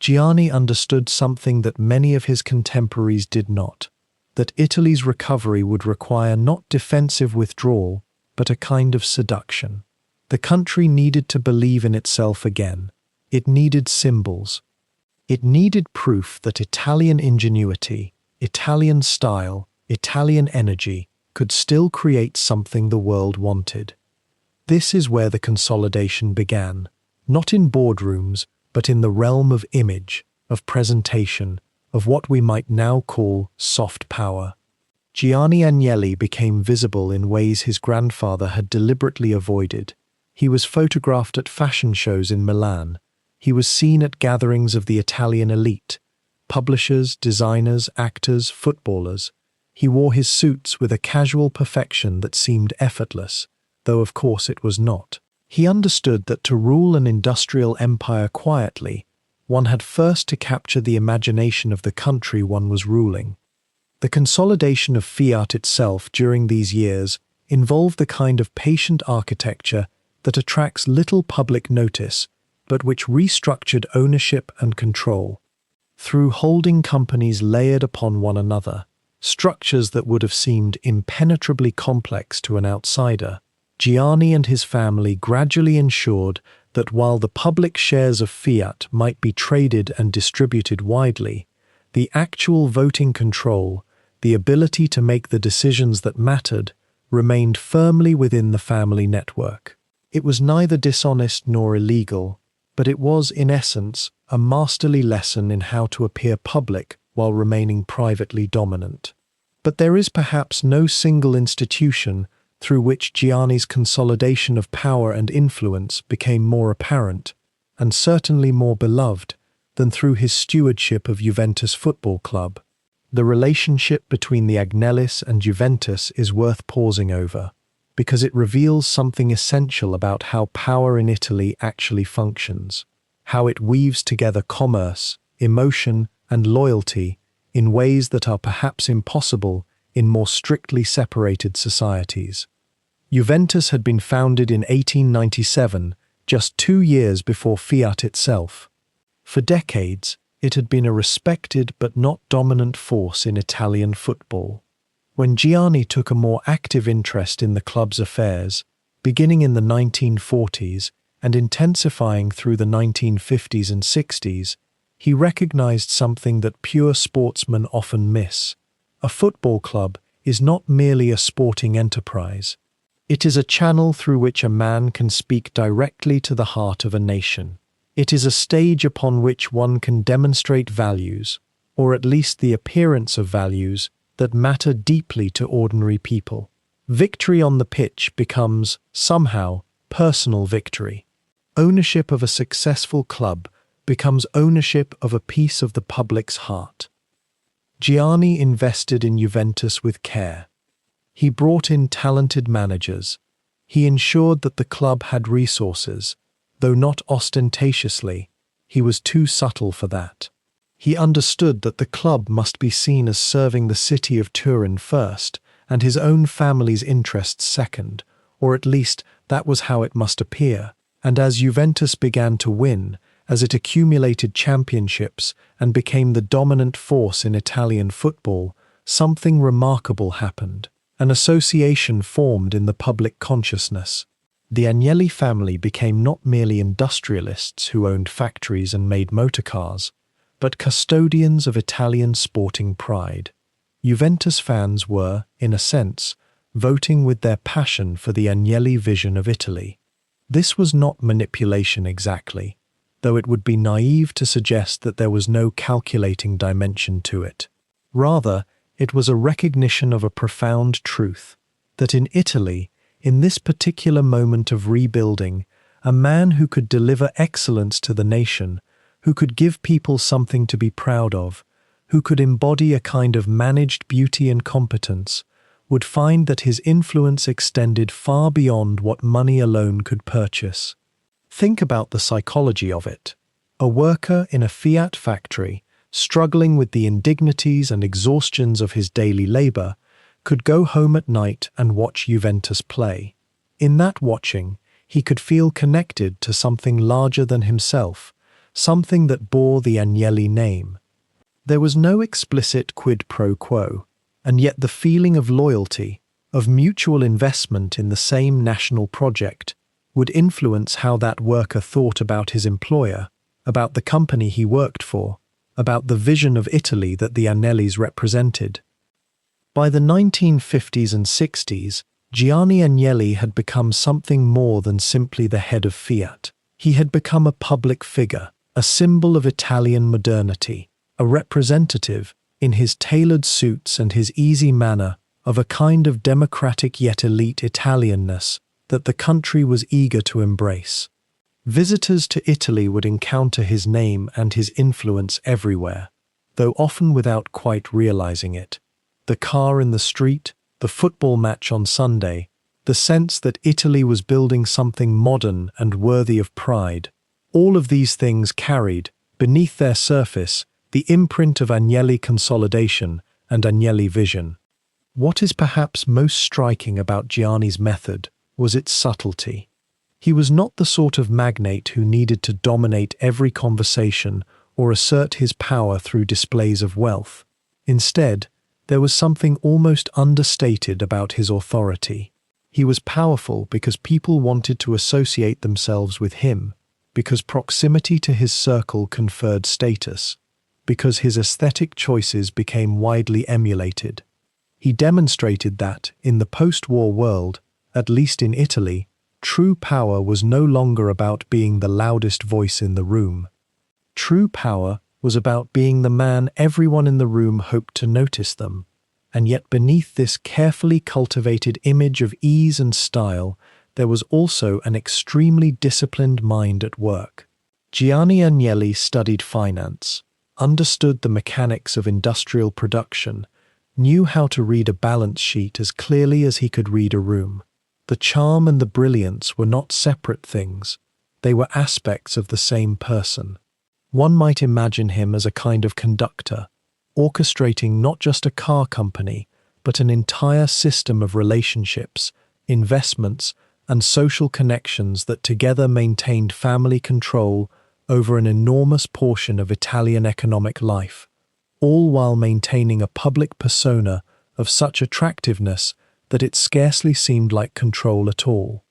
Giovanni understood something that many of his contemporaries did not, that Italy's recovery would require not defensive withdrawal, but a kind of seduction. The country needed to believe in itself again. It needed symbols. It needed proof that Italian ingenuity, Italian style, Italian energy could still create something the world wanted. This is where the consolidation began, not in boardrooms, but in the realm of image, of presentation, of what we might now call soft power. Giovanni Agnelli became visible in ways his grandfather had deliberately avoided. He was photographed at fashion shows in Milan. He was seen at gatherings of the Italian elite, publishers, designers, actors, footballers. He wore his suits with a casual perfection that seemed effortless, though of course it was not. He understood that to rule an industrial empire quietly, one had first to capture the imagination of the country one was ruling. The consolidation of Fiat itself during these years involved the kind of patient architecture that attracts little public notice, but which restructured ownership and control. Through holding companies layered upon one another, structures that would have seemed impenetrably complex to an outsider, Giovanni and his family gradually ensured that while the public shares of Fiat might be traded and distributed widely, the actual voting control, the ability to make the decisions that mattered, remained firmly within the family network. It was neither dishonest nor illegal, but it was, in essence, a masterly lesson in how to appear public while remaining privately dominant. But there is perhaps no single institution through which Giovanni's consolidation of power and influence became more apparent, and certainly more beloved, than through his stewardship of Juventus Football Club. The relationship between the Agnellis and Juventus is worth pausing over, because it reveals something essential about how power in Italy actually functions, how it weaves together commerce, emotion, and loyalty in ways that are perhaps impossible in more strictly separated societies. Juventus had been founded in 1897, just 2 years before Fiat itself. For decades, it had been a respected but not dominant force in Italian football. When Giovanni took a more active interest in the club's affairs, beginning in the 1940s and intensifying through the 1950s and 60s, he recognized something that pure sportsmen often miss. A football club is not merely a sporting enterprise. It is a channel through which a man can speak directly to the heart of a nation. It is a stage upon which one can demonstrate values, or at least the appearance of values, that matter deeply to ordinary people. Victory on the pitch becomes, somehow, personal victory. Ownership of a successful club becomes ownership of a piece of the public's heart. Giovanni invested in Juventus with care. He brought in talented managers. He ensured that the club had resources, though not ostentatiously. He was too subtle for that. He understood that the club must be seen as serving the city of Turin first, and his own family's interests second, or at least that was how it must appear. And as Juventus began to win, as it accumulated championships and became the dominant force in Italian football, something remarkable happened. An association formed in the public consciousness. The Agnelli family became not merely industrialists who owned factories and made motorcars, but custodians of Italian sporting pride. Juventus fans were, in a sense, voting with their passion for the Agnelli vision of Italy. This was not manipulation exactly, though it would be naive to suggest that there was no calculating dimension to it. Rather, it was a recognition of a profound truth, that in Italy, in this particular moment of rebuilding, a man who could deliver excellence to the nation, who could give people something to be proud of, who could embody a kind of managed beauty and competence, would find that his influence extended far beyond what money alone could purchase. Think about the psychology of it. A worker in a Fiat factory, struggling with the indignities and exhaustions of his daily labor, could go home at night and watch Juventus play. In that watching, he could feel connected to something larger than himself, something that bore the Agnelli name. There was no explicit quid pro quo, and yet the feeling of loyalty, of mutual investment in the same national project, would influence how that worker thought about his employer, about the company he worked for, about the vision of Italy that the Agnellis represented. By the 1950s and 60s, Giovanni Agnelli had become something more than simply the head of Fiat. He had become a public figure, a symbol of Italian modernity, a representative, in his tailored suits and his easy manner, of a kind of democratic yet elite Italianness that the country was eager to embrace. Visitors to Italy would encounter his name and his influence everywhere, though often without quite realizing it. The car in the street, the football match on Sunday, the sense that Italy was building something modern and worthy of pride, all of these things carried, beneath their surface, the imprint of Agnelli consolidation and Agnelli vision. What is perhaps most striking about Gianni's method was its subtlety. He was not the sort of magnate who needed to dominate every conversation or assert his power through displays of wealth. Instead, there was something almost understated about his authority. He was powerful because people wanted to associate themselves with him, because proximity to his circle conferred status, because his aesthetic choices became widely emulated. He demonstrated that, in the post-war world, at least in Italy, true power was no longer about being the loudest voice in the room. True power was about being the man everyone in the room hoped to notice them, and yet beneath this carefully cultivated image of ease and style, there was also an extremely disciplined mind at work. Giovanni Agnelli studied finance, understood the mechanics of industrial production, knew how to read a balance sheet as clearly as he could read a room. The charm and the brilliance were not separate things, they were aspects of the same person. One might imagine him as a kind of conductor, orchestrating not just a car company, but an entire system of relationships, investments, and social connections that together maintained family control over an enormous portion of Italian economic life, all while maintaining a public persona of such attractiveness that it scarcely seemed like control at all.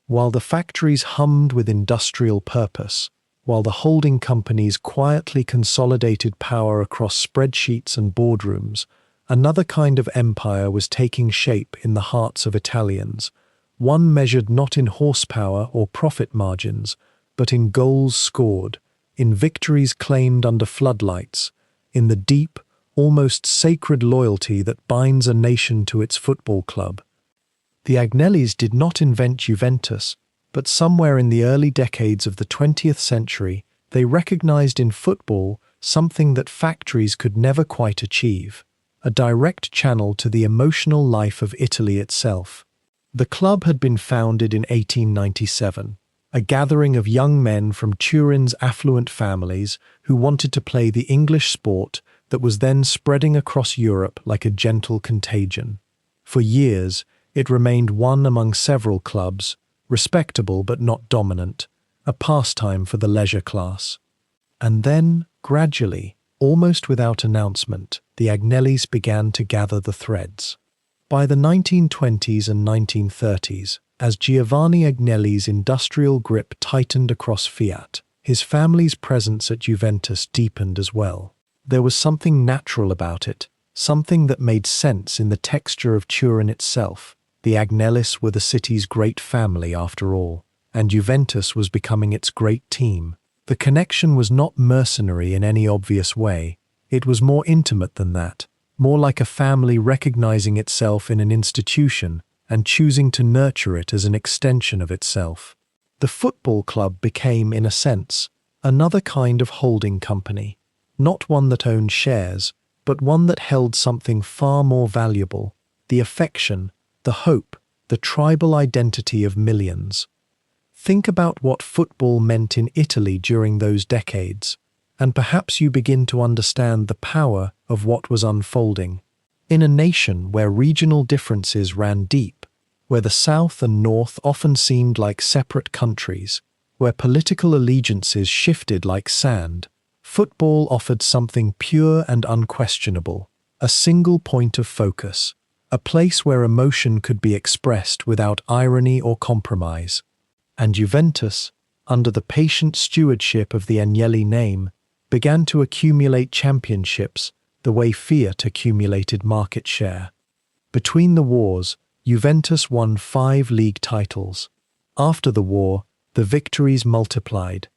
While the factories hummed with industrial purpose, while the holding companies quietly consolidated power across spreadsheets and boardrooms, another kind of empire was taking shape in the hearts of Italians, one measured not in horsepower or profit margins, but in goals scored, in victories claimed under floodlights, in the deep, almost sacred loyalty that binds a nation to its football club. The Agnellis did not invent Juventus, but somewhere in the early decades of the 20th century, they recognized in football something that factories could never quite achieve, a direct channel to the emotional life of Italy itself. The club had been founded in 1897, a gathering of young men from Turin's affluent families who wanted to play the English sport that was then spreading across Europe like a gentle contagion. For years, it remained one among several clubs, respectable but not dominant, a pastime for the leisure class. And then, gradually, almost without announcement, the Agnellis began to gather the threads. By the 1920s and 1930s, as Giovanni Agnelli's industrial grip tightened across Fiat, his family's presence at Juventus deepened as well. There was something natural about it, something that made sense in the texture of Turin itself. The Agnellis were the city's great family after all, and Juventus was becoming its great team. The connection was not mercenary in any obvious way. It was more intimate than that, more like a family recognizing itself in an institution and choosing to nurture it as an extension of itself. The football club became, in a sense, another kind of holding company, not one that owned shares, but one that held something far more valuable: the affection, the hope, the tribal identity of millions. Think about what football meant in Italy during those decades, and perhaps you begin to understand the power of what was unfolding. In a nation where regional differences ran deep, where the South and North often seemed like separate countries, where political allegiances shifted like sand, football offered something pure and unquestionable, a single point of focus, a place where emotion could be expressed without irony or compromise. And Juventus, under the patient stewardship of the Agnelli name, began to accumulate championships the way Fiat accumulated market share. Between the wars, Juventus won 5 league titles. After the war, the victories multiplied.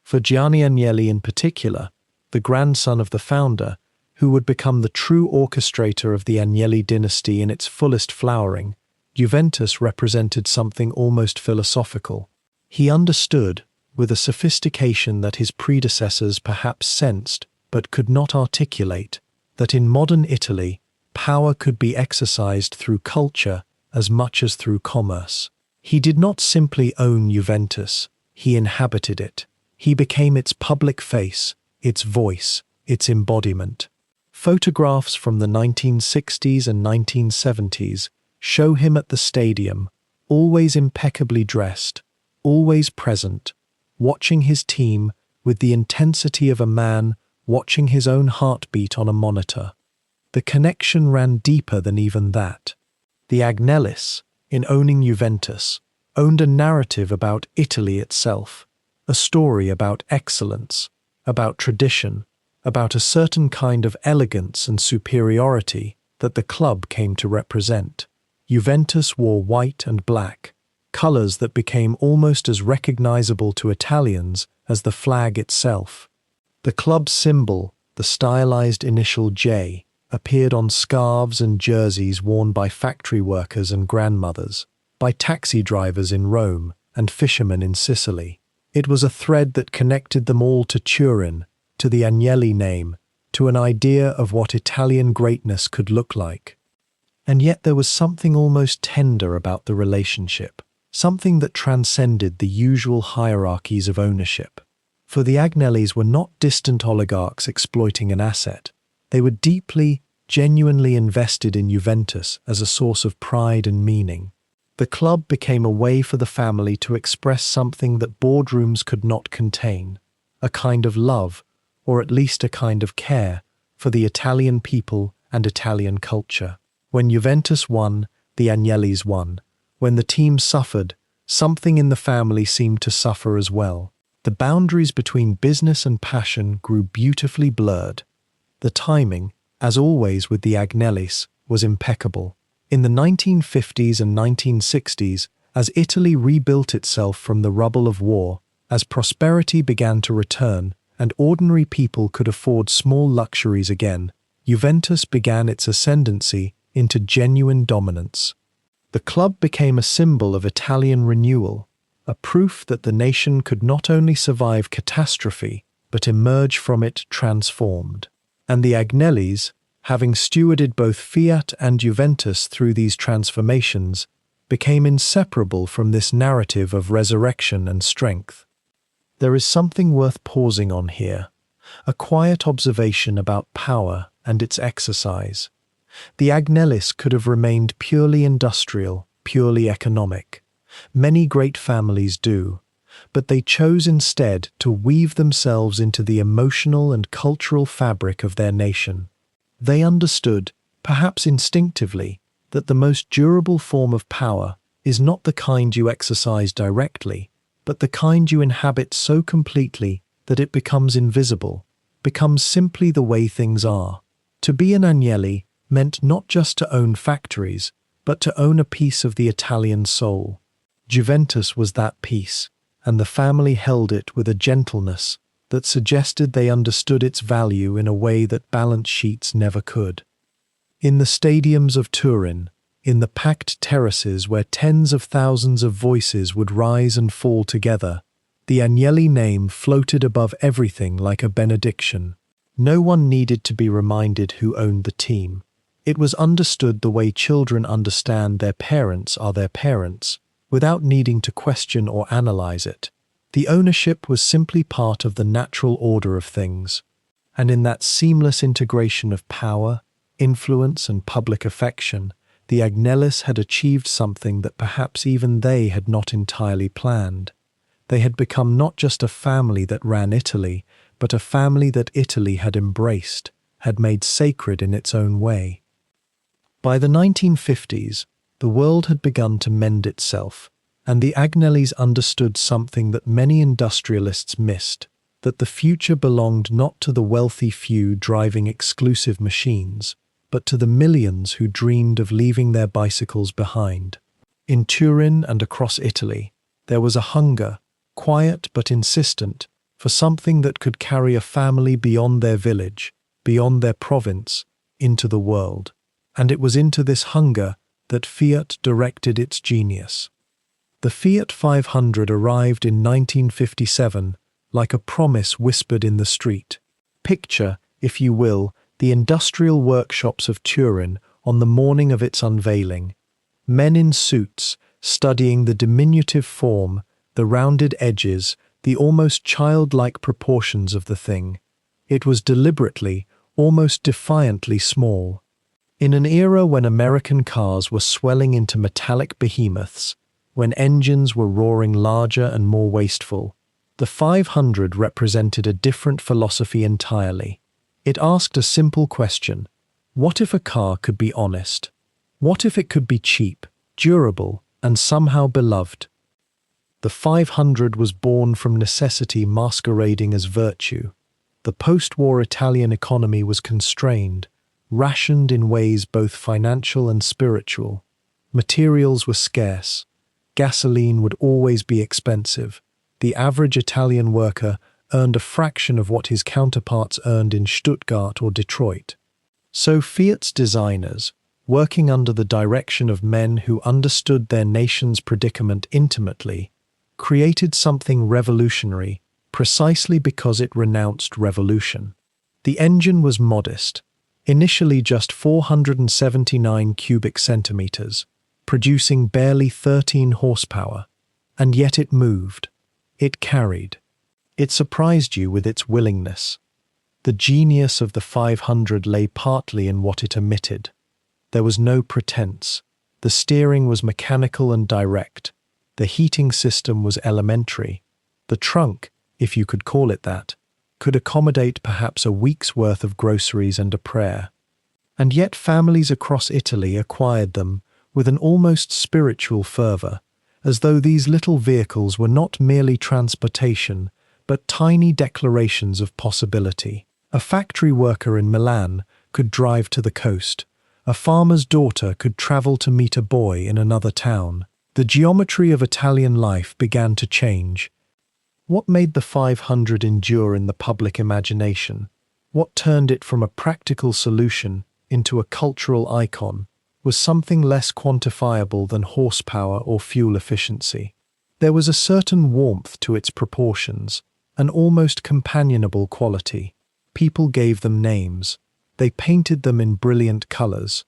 For Giovanni Agnelli in particular, the grandson of the founder, who would become the true orchestrator of the Agnelli dynasty in its fullest flowering, Juventus represented something almost philosophical. He understood, with a sophistication that his predecessors perhaps sensed but could not articulate, that in modern Italy, power could be exercised through culture as much as through commerce. He did not simply own Juventus, he inhabited it. He became its public face, its voice, its embodiment. Photographs from the 1960s and 1970s show him at the stadium, always impeccably dressed, always present, watching his team with the intensity of a man watching his own heartbeat on a monitor. The connection ran deeper than even that. The Agnellis, in owning Juventus, owned a narrative about Italy itself, a story about excellence, about tradition, about a certain kind of elegance and superiority that the club came to represent. Juventus wore white and black, colours that became almost as recognizable to Italians as the flag itself. The club's symbol, the stylized initial J, appeared on scarves and jerseys worn by factory workers and grandmothers, by taxi drivers in Rome and fishermen in Sicily. It was a thread that connected them all to Turin, to the Agnelli name, to an idea of what Italian greatness could look like. And yet there was something almost tender about the relationship, something that transcended the usual hierarchies of ownership. For the Agnellis were not distant oligarchs exploiting an asset. They were deeply, genuinely invested in Juventus as a source of pride and meaning. The club became a way for the family to express something that boardrooms could not contain, a kind of love, or at least a kind of care, for the Italian people and Italian culture. When Juventus won, the Agnellis won. When the team suffered, something in the family seemed to suffer as well. The boundaries between business and passion grew beautifully blurred. The timing, as always with the Agnellis, was impeccable. In the 1950s and 1960s, as Italy rebuilt itself from the rubble of war, as prosperity began to return and ordinary people could afford small luxuries again, Juventus began its ascendancy into genuine dominance. The club became a symbol of Italian renewal, a proof that the nation could not only survive catastrophe, but emerge from it transformed. And the Agnellis, having stewarded both Fiat and Juventus through these transformations, became inseparable from this narrative of resurrection and strength. There is something worth pausing on here, a quiet observation about power and its exercise. The Agnellis could have remained purely industrial, purely economic. Many great families do, but they chose instead to weave themselves into the emotional and cultural fabric of their nation. They understood, perhaps instinctively, that the most durable form of power is not the kind you exercise directly, but the kind you inhabit so completely that it becomes invisible, becomes simply the way things are. To be an Agnelli meant not just to own factories, but to own a piece of the Italian soul. Juventus was that piece, and the family held it with a gentleness that suggested they understood its value in a way that balance sheets never could. In the stadiums of Turin, in the packed terraces where tens of thousands of voices would rise and fall together, the Agnelli name floated above everything like a benediction. No one needed to be reminded who owned the team. It was understood the way children understand their parents are their parents, without needing to question or analyze it. The ownership was simply part of the natural order of things. And in that seamless integration of power, influence, and public affection, the Agnellis had achieved something that perhaps even they had not entirely planned. They had become not just a family that ran Italy, but a family that Italy had embraced, had made sacred in its own way. By the 1950s, the world had begun to mend itself, and the Agnellis understood something that many industrialists missed, that the future belonged not to the wealthy few driving exclusive machines, but to the millions who dreamed of leaving their bicycles behind. In Turin and across Italy, there was a hunger, quiet but insistent, for something that could carry a family beyond their village, beyond their province, into the world. And it was into this hunger that Fiat directed its genius. The Fiat 500 arrived in 1957 like a promise whispered in the street. Picture, if you will, the industrial workshops of Turin on the morning of its unveiling. Men in suits, studying the diminutive form, the rounded edges, the almost childlike proportions of the thing. It was deliberately, almost defiantly small. In an era when American cars were swelling into metallic behemoths, when engines were roaring larger and more wasteful, the 500 represented a different philosophy entirely. It asked a simple question: what if a car could be honest? What if it could be cheap, durable, and somehow beloved? The 500 was born from necessity masquerading as virtue. The post-war Italian economy was constrained, rationed in ways both financial and spiritual. Materials were scarce. Gasoline would always be expensive. The average Italian worker earned a fraction of what his counterparts earned in Stuttgart or Detroit. So Fiat's designers, working under the direction of men who understood their nation's predicament intimately, created something revolutionary precisely because it renounced revolution. The engine was modest, initially just 479 cubic centimeters, producing barely 13 horsepower, and yet it moved. It carried. It surprised you with its willingness. The genius of the 500 lay partly in what it emitted. There was no pretense. The steering was mechanical and direct. The heating system was elementary. The trunk, if you could call it that, could accommodate perhaps a week's worth of groceries and a prayer. And yet families across Italy acquired them with an almost spiritual fervor, as though these little vehicles were not merely transportation, but tiny declarations of possibility. A factory worker in Milan could drive to the coast. A farmer's daughter could travel to meet a boy in another town. The geometry of Italian life began to change. What made the 500 endure in the public imagination, what turned it from a practical solution into a cultural icon, was something less quantifiable than horsepower or fuel efficiency. There was a certain warmth to its proportions, an almost companionable quality. People gave them names. They painted them in brilliant colors.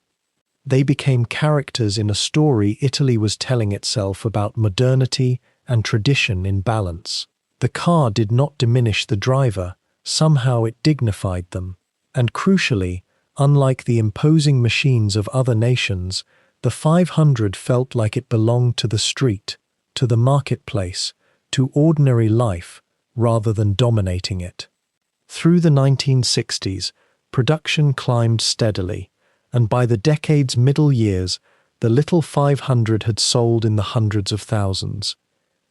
They became characters in a story Italy was telling itself about modernity and tradition in balance. The car did not diminish the driver, somehow it dignified them. And crucially, Unlike the imposing machines of other nations, the 500 felt like it belonged to the street, to the marketplace, to ordinary life, rather than dominating it. Through the 1960s, production climbed steadily, and by the decade's middle years, the little 500 had sold in the hundreds of thousands.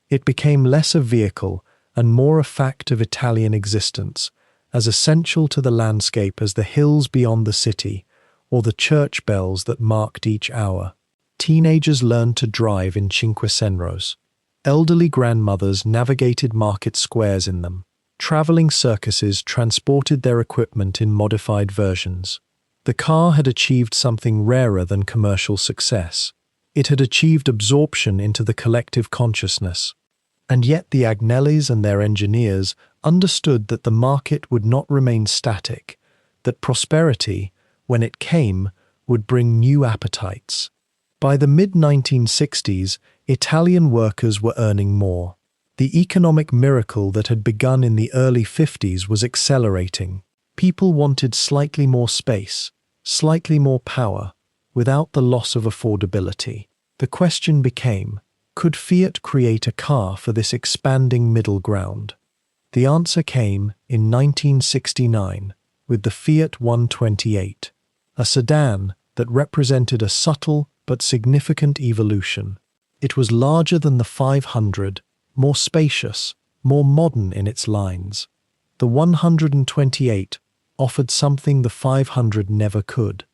It became less a vehicle and more a fact of Italian existence, as essential to the landscape as the hills beyond the city or the church bells that marked each hour. Teenagers learned to drive in Cinquecentros. Elderly grandmothers navigated market squares in them. Traveling circuses transported their equipment in modified versions. The car had achieved something rarer than commercial success. It had achieved absorption into the collective consciousness. And yet the Agnellis and their engineers understood that the market would not remain static, that prosperity, when it came, would bring new appetites. By the mid-1960s, Italian workers were earning more. The economic miracle that had begun in the early 50s was accelerating. People wanted slightly more space, slightly more power, without the loss of affordability. The question became, could Fiat create a car for this expanding middle ground? The answer came in 1969 with the Fiat 128, a sedan that represented a subtle but significant evolution. It was larger than the 500, more spacious, more modern in its lines. The 128 offered something the 500 never could,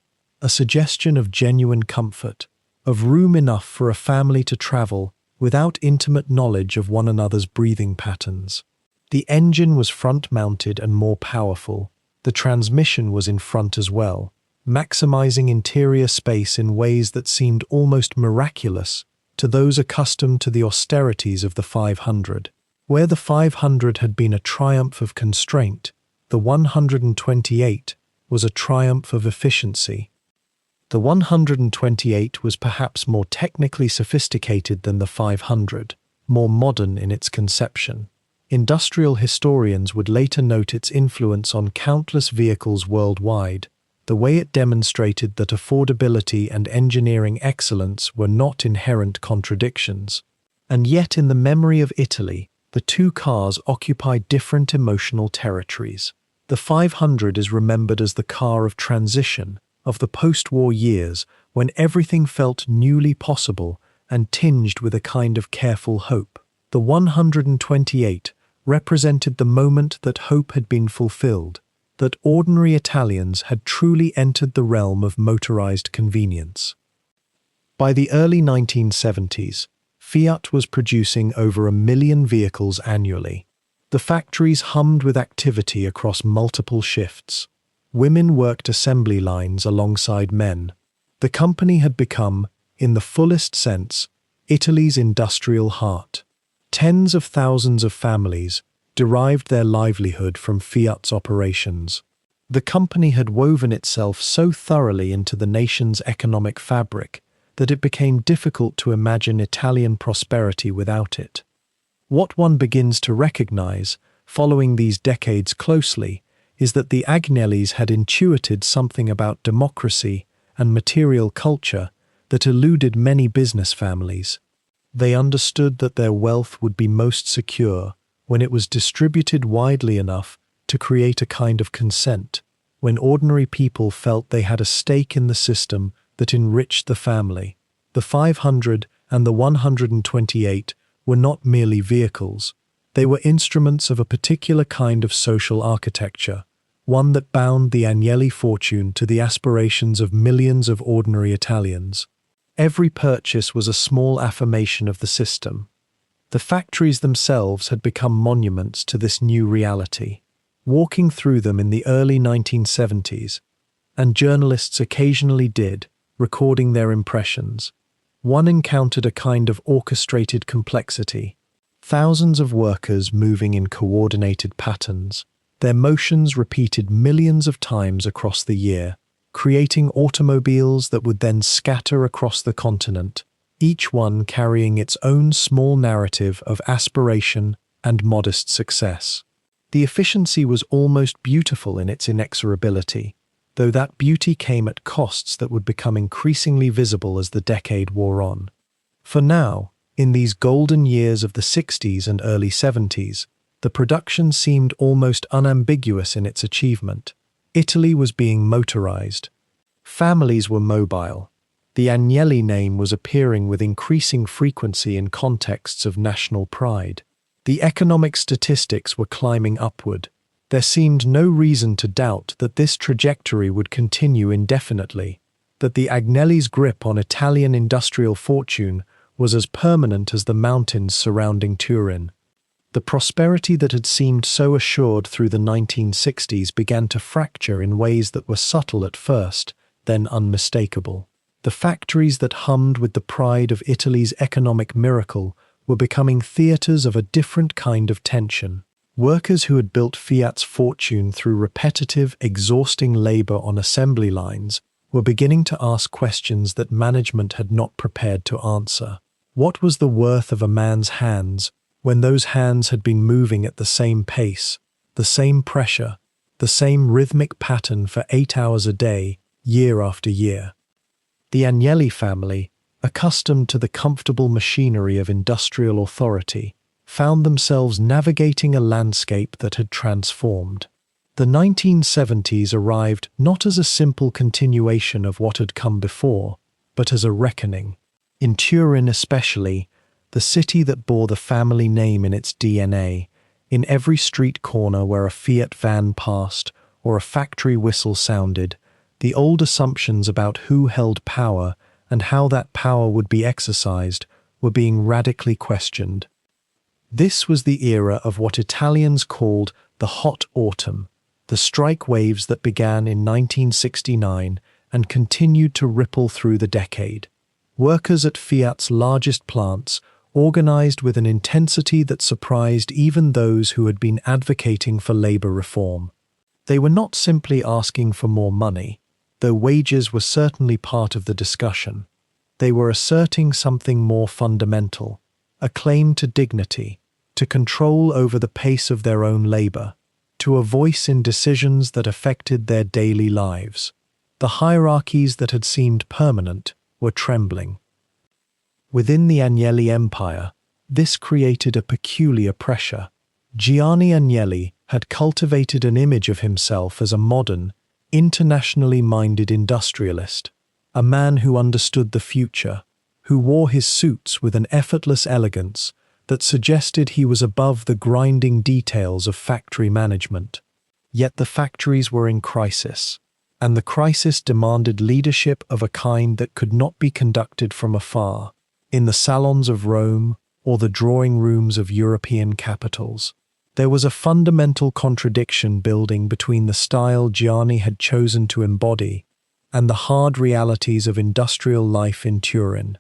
a suggestion of genuine comfort, of room enough for a family to travel without intimate knowledge of one another's breathing patterns. The engine was front-mounted and more powerful. The transmission was in front as well, maximizing interior space in ways that seemed almost miraculous to those accustomed to the austerities of the 500. Where the 500 had been a triumph of constraint, the 128 was a triumph of efficiency. The 128 was perhaps more technically sophisticated than the 500, more modern in its conception. Industrial historians would later note its influence on countless vehicles worldwide, the way it demonstrated that affordability and engineering excellence were not inherent contradictions. And yet in the memory of Italy, the two cars occupy different emotional territories. The 500 is remembered as the car of transition, of the post-war years when everything felt newly possible and tinged with a kind of careful hope. The 128 represented the moment that hope had been fulfilled, that ordinary Italians had truly entered the realm of motorized convenience. By the early 1970s, Fiat was producing over 1 million vehicles annually. The factories hummed with activity across multiple shifts. Women worked assembly lines alongside men. The company had become, in the fullest sense, Italy's industrial heart. Tens of thousands of families derived their livelihood from Fiat's operations. The company had woven itself so thoroughly into the nation's economic fabric that it became difficult to imagine Italian prosperity without it. What one begins to recognize, following these decades closely, is that the Agnellis had intuited something about democracy and material culture that eluded many business families. They understood that their wealth would be most secure when it was distributed widely enough to create a kind of consent, when ordinary people felt they had a stake in the system that enriched the family. The 500 and the 128 were not merely vehicles. They were instruments of a particular kind of social architecture, one that bound the Agnelli fortune to the aspirations of millions of ordinary Italians. Every purchase was a small affirmation of the system. The factories themselves had become monuments to this new reality. Walking through them in the early 1970s, and journalists occasionally did, recording their impressions, one encountered a kind of orchestrated complexity. Thousands of workers moving in coordinated patterns, their motions repeated millions of times across the year, creating automobiles that would then scatter across the continent, each one carrying its own small narrative of aspiration and modest success. The efficiency was almost beautiful in its inexorability. though that beauty came at costs that would become increasingly visible as the decade wore on. For now, in these golden years of the 60s and early 70s, the production seemed almost unambiguous in its achievement. Italy was being motorized. Families were mobile. The Agnelli name was appearing with increasing frequency in contexts of national pride. The economic statistics were climbing upward. There seemed no reason to doubt that this trajectory would continue indefinitely, that the Agnellis' grip on Italian industrial fortune was as permanent as the mountains surrounding Turin. The prosperity that had seemed so assured through the 1960s began to fracture in ways that were subtle at first, then unmistakable. The factories that hummed with the pride of Italy's economic miracle were becoming theaters of a different kind of tension. Workers who had built Fiat's fortune through repetitive, exhausting labor on assembly lines were beginning to ask questions that management had not prepared to answer. What was the worth of a man's hands when those hands had been moving at the same pace, the same pressure, the same rhythmic pattern for 8 hours a day, year after year? The Agnelli family, accustomed to the comfortable machinery of industrial authority, found themselves navigating a landscape that had transformed. The 1970s arrived not as a simple continuation of what had come before, but as a reckoning. In Turin especially, the city that bore the family name in its DNA, in every street corner where a Fiat van passed or a factory whistle sounded, the old assumptions about who held power and how that power would be exercised were being radically questioned. This was the era of what Italians called the hot autumn, the strike waves that began in 1969 and continued to ripple through the decade. Workers at Fiat's largest plants organized with an intensity that surprised even those who had been advocating for labor reform. They were not simply asking for more money, though wages were certainly part of the discussion. They were asserting something more fundamental, a claim to dignity, to control over the pace of their own labor, to a voice in decisions that affected their daily lives. The hierarchies that had seemed permanent were trembling. Within the Agnelli empire, this created a peculiar pressure. Giovanni Agnelli had cultivated an image of himself as a modern, internationally minded industrialist, a man who understood the future, who wore his suits with an effortless elegance that suggested he was above the grinding details of factory management. Yet the factories were in crisis, and the crisis demanded leadership of a kind that could not be conducted from afar, in the salons of Rome or the drawing rooms of European capitals. There was a fundamental contradiction building between the style Gianni had chosen to embody and the hard realities of industrial life in Turin.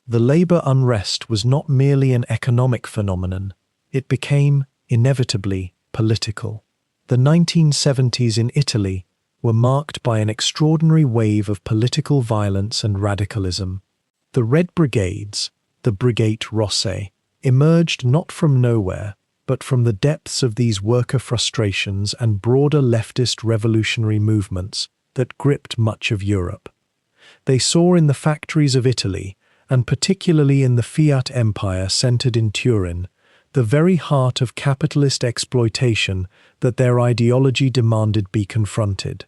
The labor unrest was not merely an economic phenomenon, it became, inevitably, political. The 1970s in Italy were marked by an extraordinary wave of political violence and radicalism. The Red Brigades, the Brigate Rosse, emerged not from nowhere, but from the depths of these worker frustrations and broader leftist revolutionary movements that gripped much of Europe. They saw in the factories of Italy, and particularly in the Fiat empire centered in Turin, the very heart of capitalist exploitation that their ideology demanded be confronted.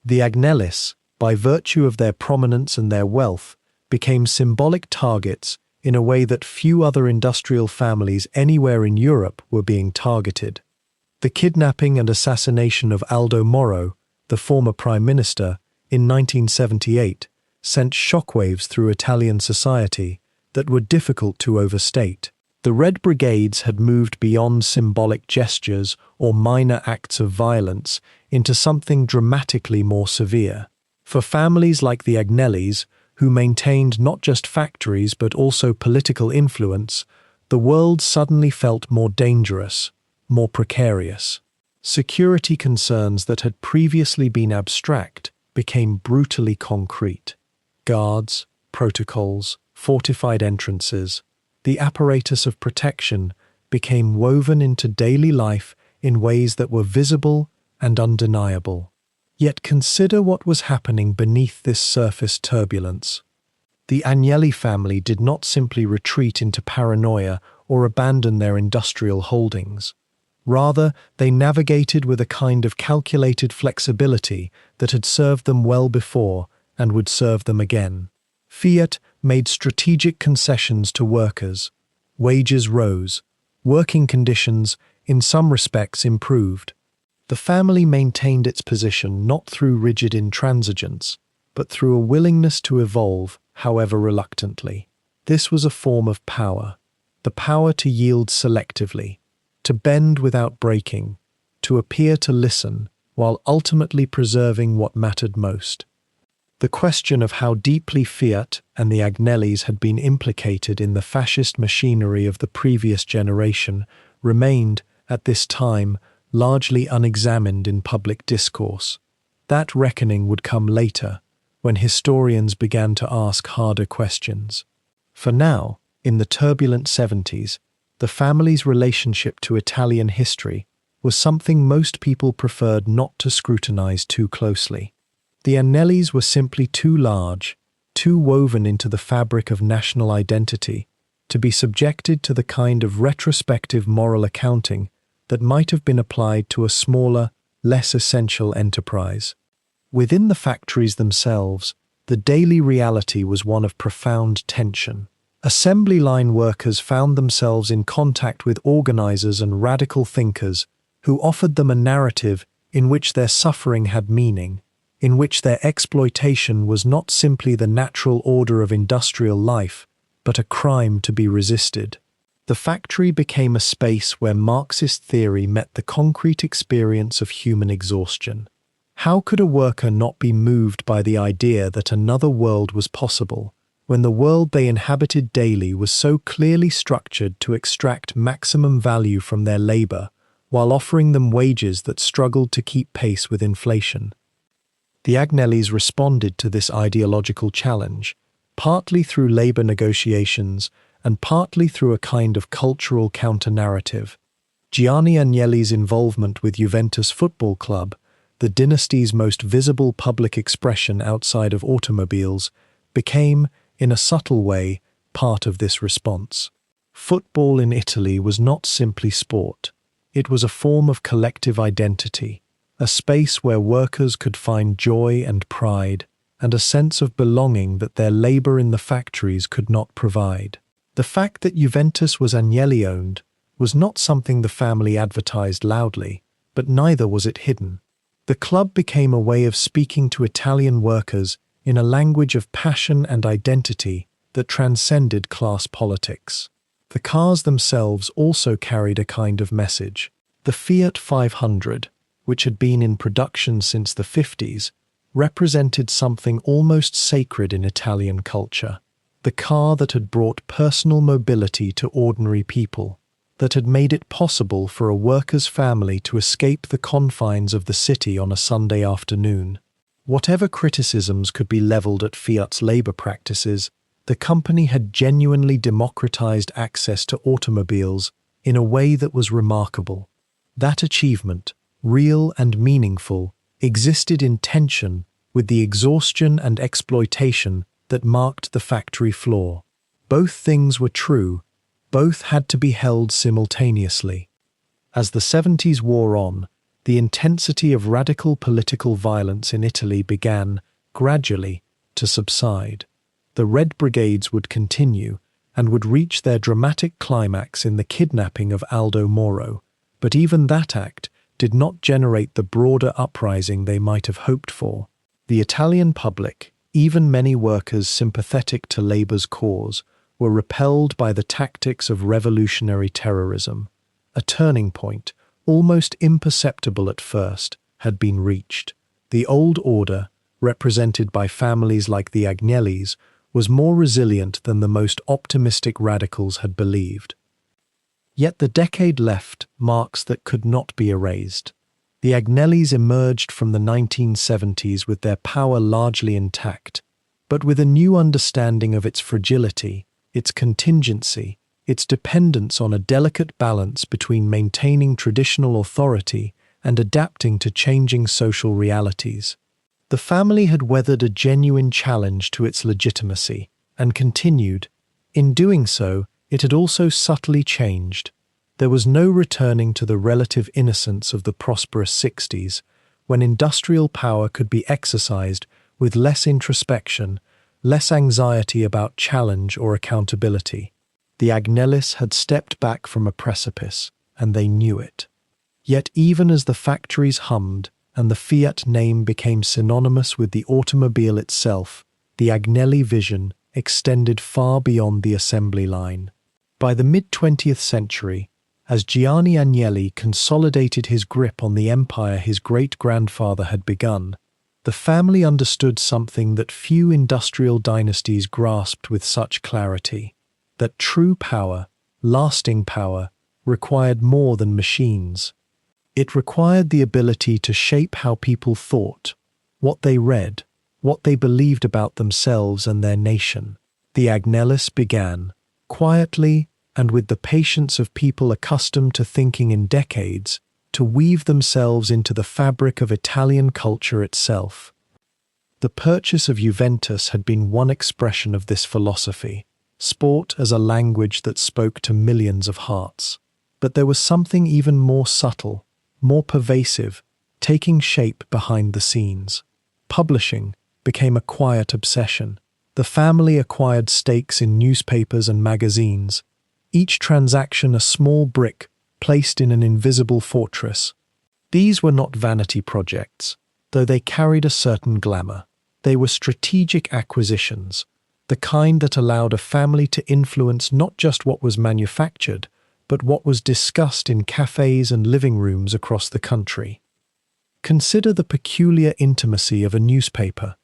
The Agnellis, by virtue of their prominence and their wealth, became symbolic targets in a way that few other industrial families anywhere in Europe were being targeted. The kidnapping and assassination of Aldo Moro, the former prime minister, in 1978, sent shockwaves through Italian society that were difficult to overstate. The Red Brigades had moved beyond symbolic gestures or minor acts of violence into something dramatically more severe. For families like the Agnellis, who maintained not just factories but also political influence, the world suddenly felt more dangerous, more precarious. Security concerns that had previously been abstract became brutally concrete. Guards, protocols, fortified entrances, the apparatus of protection became woven into daily life in ways that were visible and undeniable. Yet consider what was happening beneath this surface turbulence. The Agnelli family did not simply retreat into paranoia or abandon their industrial holdings. Rather, they navigated with a kind of calculated flexibility that had served them well before and would serve them again. Fiat made strategic concessions to workers. Wages rose. Working conditions, in some respects, improved. The family maintained its position not through rigid intransigence, but through a willingness to evolve, however reluctantly. This was a form of power, the power to yield selectively, to bend without breaking, to appear to listen, while ultimately preserving what mattered most. The question of how deeply Fiat and the Agnellis had been implicated in the fascist machinery of the previous generation remained, at this time, largely unexamined in public discourse. That reckoning would come later, when historians began to ask harder questions. For now, in the turbulent 70s, the family's relationship to Italian history was something most people preferred not to scrutinize too closely. The Agnellis were simply too large, too woven into the fabric of national identity, to be subjected to the kind of retrospective moral accounting that might have been applied to a smaller, less essential enterprise. Within the factories themselves, the daily reality was one of profound tension. Assembly line workers found themselves in contact with organizers and radical thinkers who offered them a narrative in which their suffering had meaning, in which their exploitation was not simply the natural order of industrial life, but a crime to be resisted. The factory became a space where Marxist theory met the concrete experience of human exhaustion. How could a worker not be moved by the idea that another world was possible, when the world they inhabited daily was so clearly structured to extract maximum value from their labor, while offering them wages that struggled to keep pace with inflation? The Agnellis responded to this ideological challenge, partly through labor negotiations and partly through a kind of cultural counter-narrative. Giovanni Agnelli's involvement with Juventus Football Club, the dynasty's most visible public expression outside of automobiles, became, in a subtle way, part of this response. Football in Italy was not simply sport. It was a form of collective identity, a space where workers could find joy and pride, and a sense of belonging that their labor in the factories could not provide. The fact that Juventus was Agnelli-owned was not something the family advertised loudly, but neither was it hidden. The club became a way of speaking to Italian workers in a language of passion and identity that transcended class politics. The cars themselves also carried a kind of message. The Fiat 500, which had been in production since the 50s, represented something almost sacred in Italian culture. The car that had brought personal mobility to ordinary people, that had made it possible for a worker's family to escape the confines of the city on a Sunday afternoon. Whatever criticisms could be leveled at Fiat's labor practices, the company had genuinely democratized access to automobiles in a way that was remarkable. That achievement, real and meaningful, existed in tension with the exhaustion and exploitation that marked the factory floor. Both things were true, both had to be held simultaneously. As the 70s wore on, the intensity of radical political violence in Italy began, gradually, to subside. The Red Brigades would continue and would reach their dramatic climax in the kidnapping of Aldo Moro, but even that act did not generate the broader uprising they might have hoped for. The Italian public, even many workers sympathetic to labor's cause, were repelled by the tactics of revolutionary terrorism. A turning point, almost imperceptible at first, had been reached. The old order, represented by families like the Agnellis, was more resilient than the most optimistic radicals had believed. Yet the decade left marks that could not be erased. The Agnellis emerged from the 1970s with their power largely intact, but with a new understanding of its fragility, its contingency, its dependence on a delicate balance between maintaining traditional authority and adapting to changing social realities. The family had weathered a genuine challenge to its legitimacy, and continued. In doing so, it had also subtly changed. There was no returning to the relative innocence of the prosperous 60s, when industrial power could be exercised with less introspection, less anxiety about challenge or accountability. The Agnellis had stepped back from a precipice, and they knew it. Yet even as the factories hummed and the Fiat name became synonymous with the automobile itself, the Agnelli vision extended far beyond the assembly line. By the mid-20th century, as Giovanni Agnelli consolidated his grip on the empire his great-grandfather had begun, the family understood something that few industrial dynasties grasped with such clarity: that true power, lasting power, required more than machines. It required the ability to shape how people thought, what they read, what they believed about themselves and their nation. The Agnellis began, quietly and with the patience of people accustomed to thinking in decades, to weave themselves into the fabric of Italian culture itself. The purchase of Juventus had been one expression of this philosophy, sport as a language that spoke to millions of hearts. But there was something even more subtle, more pervasive, taking shape behind the scenes. Publishing became a quiet obsession. The family acquired stakes in newspapers and magazines, each transaction a small brick placed in an invisible fortress. These were not vanity projects, though they carried a certain glamour. They were strategic acquisitions, the kind that allowed a family to influence not just what was manufactured, but what was discussed in cafes and living rooms across the country. Consider the peculiar intimacy of a newspaper.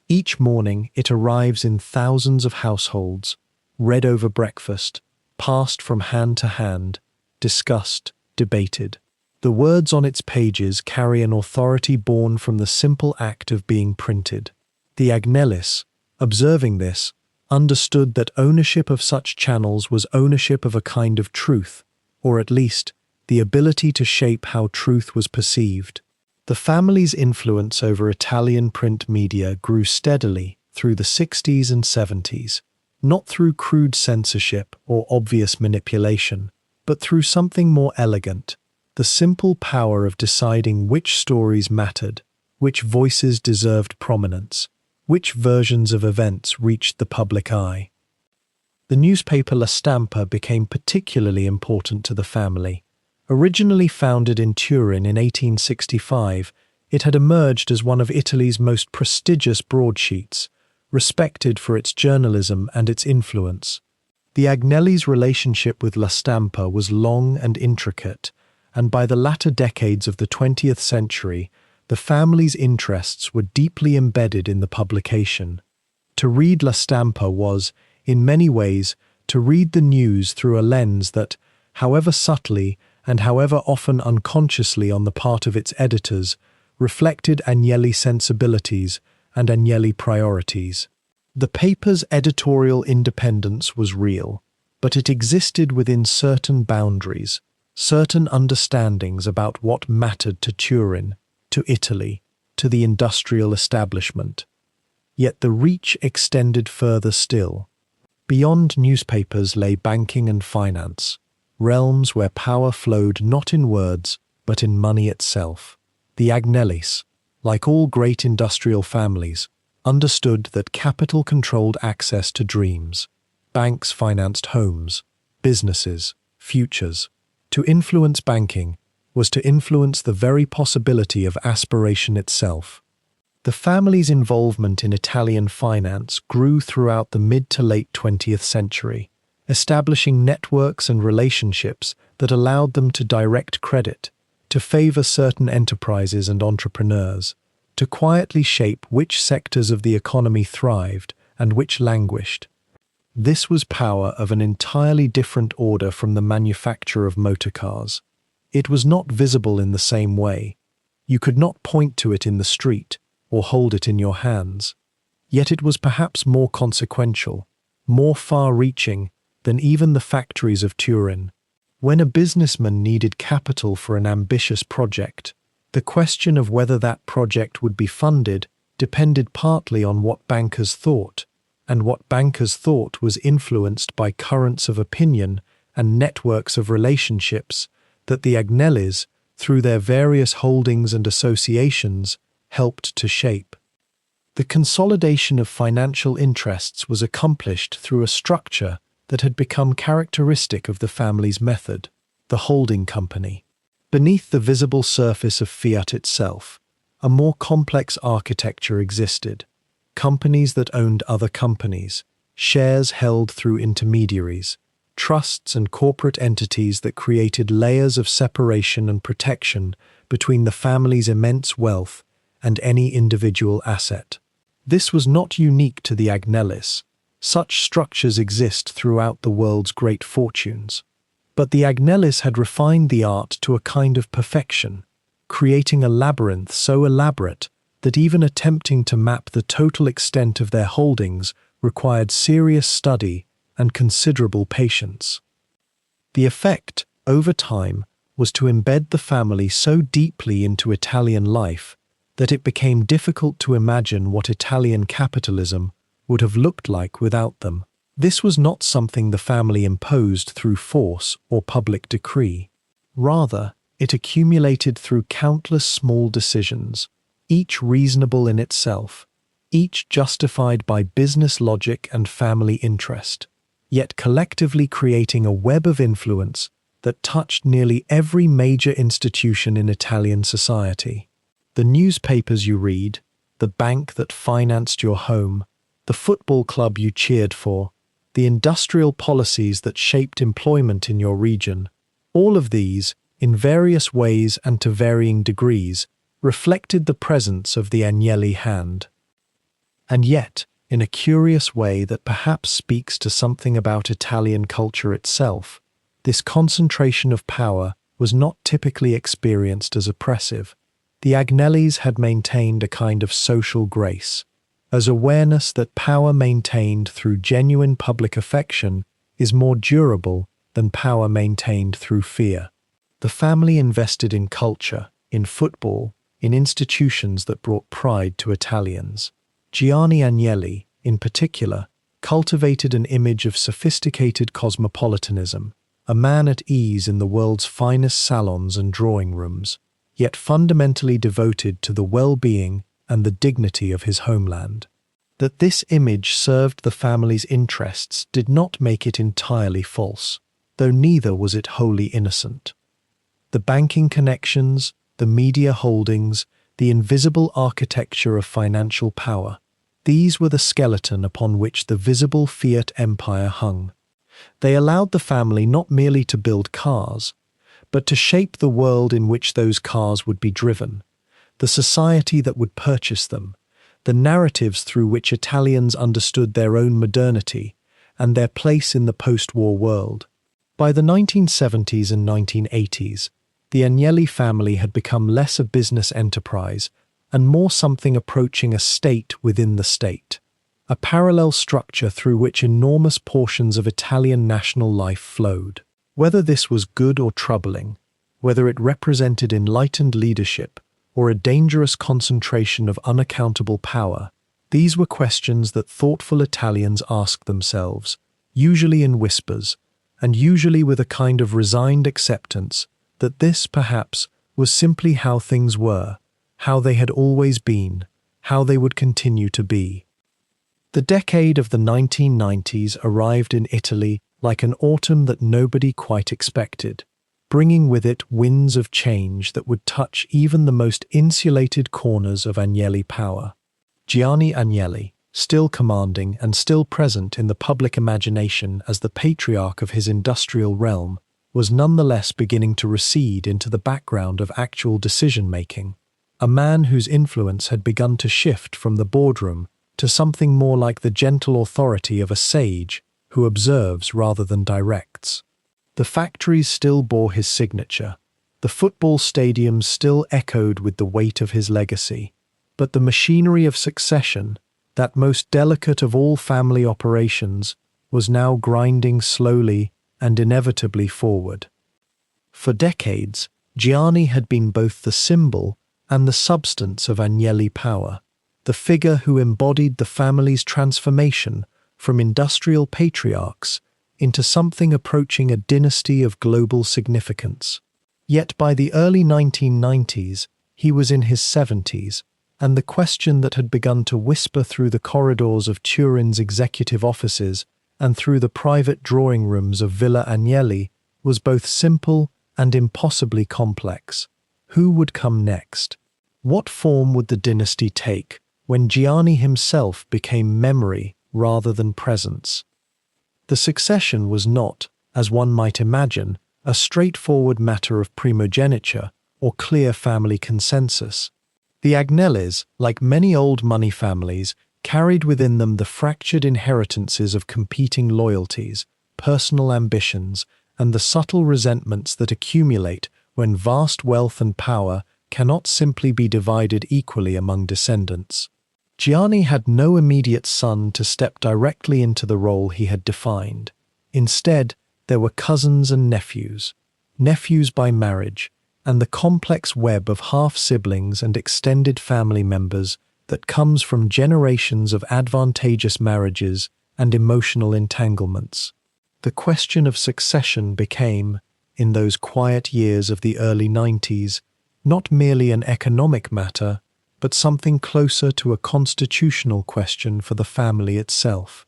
Each morning it arrives in thousands of households, read over breakfast, passed from hand to hand, discussed, debated. The words on its pages carry an authority born from the simple act of being printed. The Agnellis, observing this, understood that ownership of such channels was ownership of a kind of truth, or at least, the ability to shape how truth was perceived. The family's influence over Italian print media grew steadily through the 60s and 70s, not through crude censorship or obvious manipulation, but through something more elegant: the simple power of deciding which stories mattered, which voices deserved prominence, which versions of events reached the public eye. The newspaper La Stampa became particularly important to the family. Originally founded in Turin in 1865, it had emerged as one of Italy's most prestigious broadsheets, respected for its journalism and its influence. The Agnelli's relationship with La Stampa was long and intricate, and by the latter decades of the 20th century, the family's interests were deeply embedded in the publication. To read La Stampa was, in many ways, to read the news through a lens that, however subtly and however often unconsciously on the part of its editors, reflected Agnelli sensibilities and Agnelli priorities. The paper's editorial independence was real, but it existed within certain boundaries, certain understandings about what mattered to Turin, to Italy, to the industrial establishment. Yet the reach extended further still. Beyond newspapers lay banking and finance, realms where power flowed not in words, but in money itself. The Agnellis, like all great industrial families, understood that capital controlled access to dreams. Banks financed homes, businesses, futures. To influence banking was to influence the very possibility of aspiration itself. The family's involvement in Italian finance grew throughout the mid to late 20th century, establishing networks and relationships that allowed them to direct credit, to favor certain enterprises and entrepreneurs, to quietly shape which sectors of the economy thrived and which languished. This was power of an entirely different order from the manufacture of motor cars. It was not visible in the same way. You could not point to it in the street or hold it in your hands. Yet it was perhaps more consequential, more far-reaching than even the factories of Turin. When a businessman needed capital for an ambitious project, The question of whether that project would be funded depended partly on what bankers thought, and what bankers thought was influenced by currents of opinion and networks of relationships that the Agnellis, through their various holdings and associations, helped to shape. The consolidation of financial interests was accomplished through a structure that had become characteristic of the family's method, the holding company. Beneath the visible surface of Fiat itself, a more complex architecture existed. Companies that owned other companies, shares held through intermediaries, trusts and corporate entities that created layers of separation and protection between the family's immense wealth and any individual asset. This was not unique to the Agnellis. Such structures exist throughout the world's great fortunes. But the Agnellis had refined the art to a kind of perfection, creating a labyrinth so elaborate that even attempting to map the total extent of their holdings required serious study and considerable patience. The effect, over time, was to embed the family so deeply into Italian life that it became difficult to imagine what Italian capitalism would have looked like without them. This was not something the family imposed through force or public decree. Rather, it accumulated through countless small decisions, each reasonable in itself, each justified by business logic and family interest, yet collectively creating a web of influence that touched nearly every major institution in Italian society. The newspapers you read, the bank that financed your home, the football club you cheered for, the industrial policies that shaped employment in your region, all of these, in various ways and to varying degrees, reflected the presence of the Agnelli hand. And yet, in a curious way that perhaps speaks to something about Italian culture itself, this concentration of power was not typically experienced as oppressive. The Agnellis had maintained a kind of social grace, as awareness that power maintained through genuine public affection is more durable than power maintained through fear. The family invested in culture, in football, in institutions that brought pride to Italians. Giovanni Agnelli, in particular, cultivated an image of sophisticated cosmopolitanism, a man at ease in the world's finest salons and drawing rooms, yet fundamentally devoted to the well-being and the dignity of his homeland. That this image served the family's interests did not make it entirely false, though neither was it wholly innocent. The banking connections, the media holdings, the invisible architecture of financial power, these were the skeleton upon which the visible Fiat empire hung. They allowed the family not merely to build cars, but to shape the world in which those cars would be driven, the society that would purchase them, the narratives through which Italians understood their own modernity and their place in the post-war world. By the 1970s and 1980s, the Agnelli family had become less a business enterprise and more something approaching a state within the state, a parallel structure through which enormous portions of Italian national life flowed. Whether this was good or troubling, whether it represented enlightened leadership or a dangerous concentration of unaccountable power, these were questions that thoughtful Italians asked themselves, usually in whispers, and usually with a kind of resigned acceptance that this, perhaps, was simply how things were, how they had always been, how they would continue to be. The decade of the 1990s arrived in Italy like an autumn that nobody quite expected, bringing with it winds of change that would touch even the most insulated corners of Agnelli power. Giovanni Agnelli, still commanding and still present in the public imagination as the patriarch of his industrial realm, was nonetheless beginning to recede into the background of actual decision-making, a man whose influence had begun to shift from the boardroom to something more like the gentle authority of a sage who observes rather than directs. The factories still bore his signature, the football stadiums still echoed with the weight of his legacy, but the machinery of succession, that most delicate of all family operations, was now grinding slowly and inevitably forward. For decades, Giovanni had been both the symbol and the substance of Agnelli power, the figure who embodied the family's transformation from industrial patriarchs into something approaching a dynasty of global significance. Yet by the early 1990s, he was in his 70s, and the question that had begun to whisper through the corridors of Turin's executive offices and through the private drawing rooms of Villa Agnelli was both simple and impossibly complex. Who would come next? What form would the dynasty take when Giovanni himself became memory rather than presence? The succession was not, as one might imagine, a straightforward matter of primogeniture or clear family consensus. The Agnellis, like many old money families, carried within them the fractured inheritances of competing loyalties, personal ambitions, and the subtle resentments that accumulate when vast wealth and power cannot simply be divided equally among descendants. Giovanni had no immediate son to step directly into the role he had defined. Instead, there were cousins and nephews by marriage, and the complex web of half-siblings and extended family members that comes from generations of advantageous marriages and emotional entanglements. The question of succession became, in those quiet years of the early 90s, not merely an economic matter, but something closer to a constitutional question for the family itself.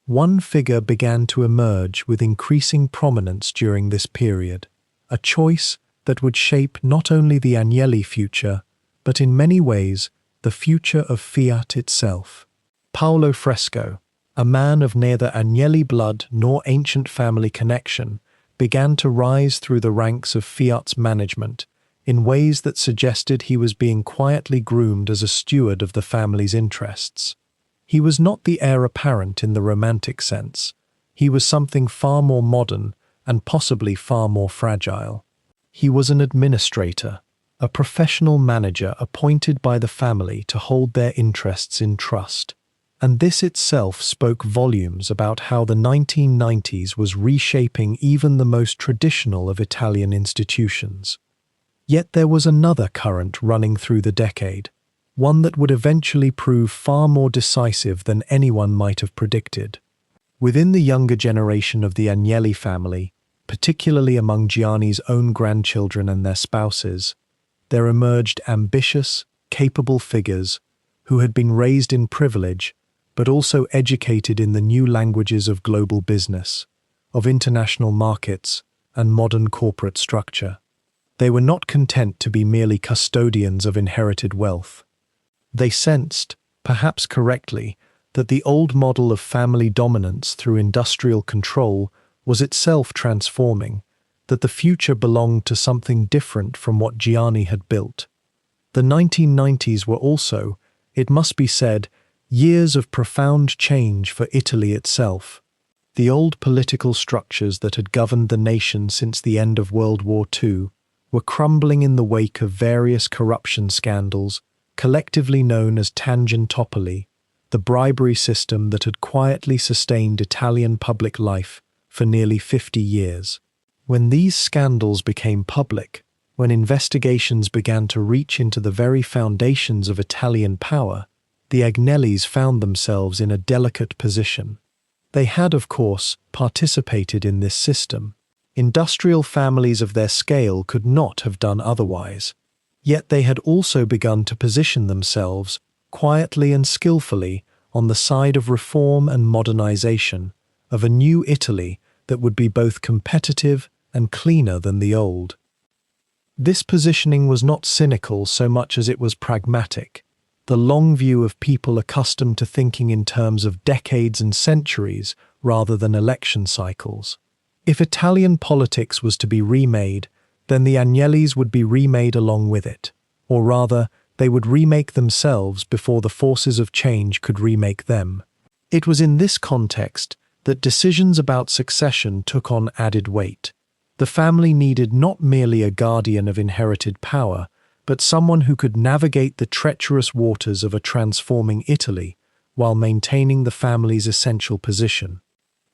One figure began to emerge with increasing prominence during this period, a choice that would shape not only the Agnelli future, but in many ways the future of Fiat itself. Paolo Fresco, a man of neither Agnelli blood nor ancient family connection, began to rise through the ranks of Fiat's management in ways that suggested he was being quietly groomed as a steward of the family's interests. He was not the heir apparent in the romantic sense. He was something far more modern and possibly far more fragile. He was an administrator, a professional manager appointed by the family to hold their interests in trust. And this itself spoke volumes about how the 1990s was reshaping even the most traditional of Italian institutions. Yet there was another current running through the decade, one that would eventually prove far more decisive than anyone might have predicted. Within the younger generation of the Agnelli family, particularly among Giovanni's own grandchildren and their spouses, there emerged ambitious, capable figures who had been raised in privilege but also educated in the new languages of global business, of international markets, and modern corporate structure. They were not content to be merely custodians of inherited wealth. They sensed, perhaps correctly, that the old model of family dominance through industrial control was itself transforming, that the future belonged to something different from what Giovanni had built. The 1990s were also, it must be said, years of profound change for Italy itself. The old political structures that had governed the nation since the end of World War II were crumbling in the wake of various corruption scandals, collectively known as Tangentopoli, the bribery system that had quietly sustained Italian public life for nearly 50 years. When these scandals became public, when investigations began to reach into the very foundations of Italian power, the Agnellis found themselves in a delicate position. They had, of course, participated in this system. Industrial families of their scale could not have done otherwise. Yet they had also begun to position themselves, quietly and skillfully, on the side of reform and modernization, of a new Italy that would be both competitive and cleaner than the old. This positioning was not cynical so much as it was pragmatic, the long view of people accustomed to thinking in terms of decades and centuries rather than election cycles. If Italian politics was to be remade, then the Agnellis would be remade along with it, or rather, they would remake themselves before the forces of change could remake them. It was in this context that decisions about succession took on added weight. The family needed not merely a guardian of inherited power, but someone who could navigate the treacherous waters of a transforming Italy while maintaining the family's essential position.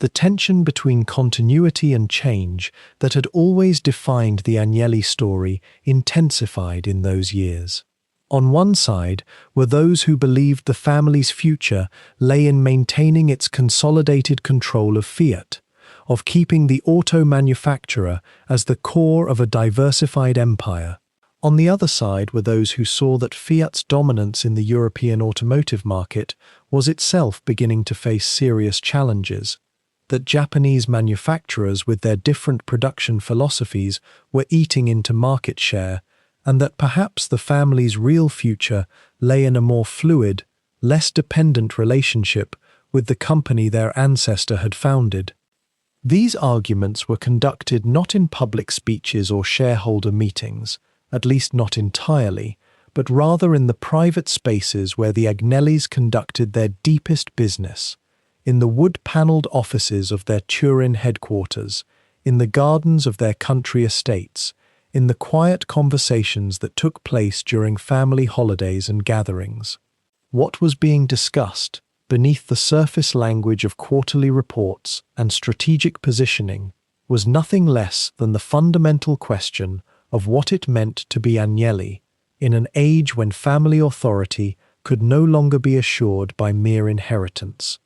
The tension between continuity and change that had always defined the Agnelli story intensified in those years. On one side were those who believed the family's future lay in maintaining its consolidated control of Fiat, of keeping the auto manufacturer as the core of a diversified empire. On the other side were those who saw that Fiat's dominance in the European automotive market was itself beginning to face serious challenges, that Japanese manufacturers with their different production philosophies were eating into market share, and that perhaps the family's real future lay in a more fluid, less dependent relationship with the company their ancestor had founded. These arguments were conducted not in public speeches or shareholder meetings, at least not entirely, but rather in the private spaces where the Agnellis conducted their deepest business, in the wood-panelled offices of their Turin headquarters, in the gardens of their country estates, in the quiet conversations that took place during family holidays and gatherings. What was being discussed, beneath the surface language of quarterly reports and strategic positioning, was nothing less than the fundamental question of what it meant to be Agnelli in an age when family authority could no longer be assured by mere inheritance.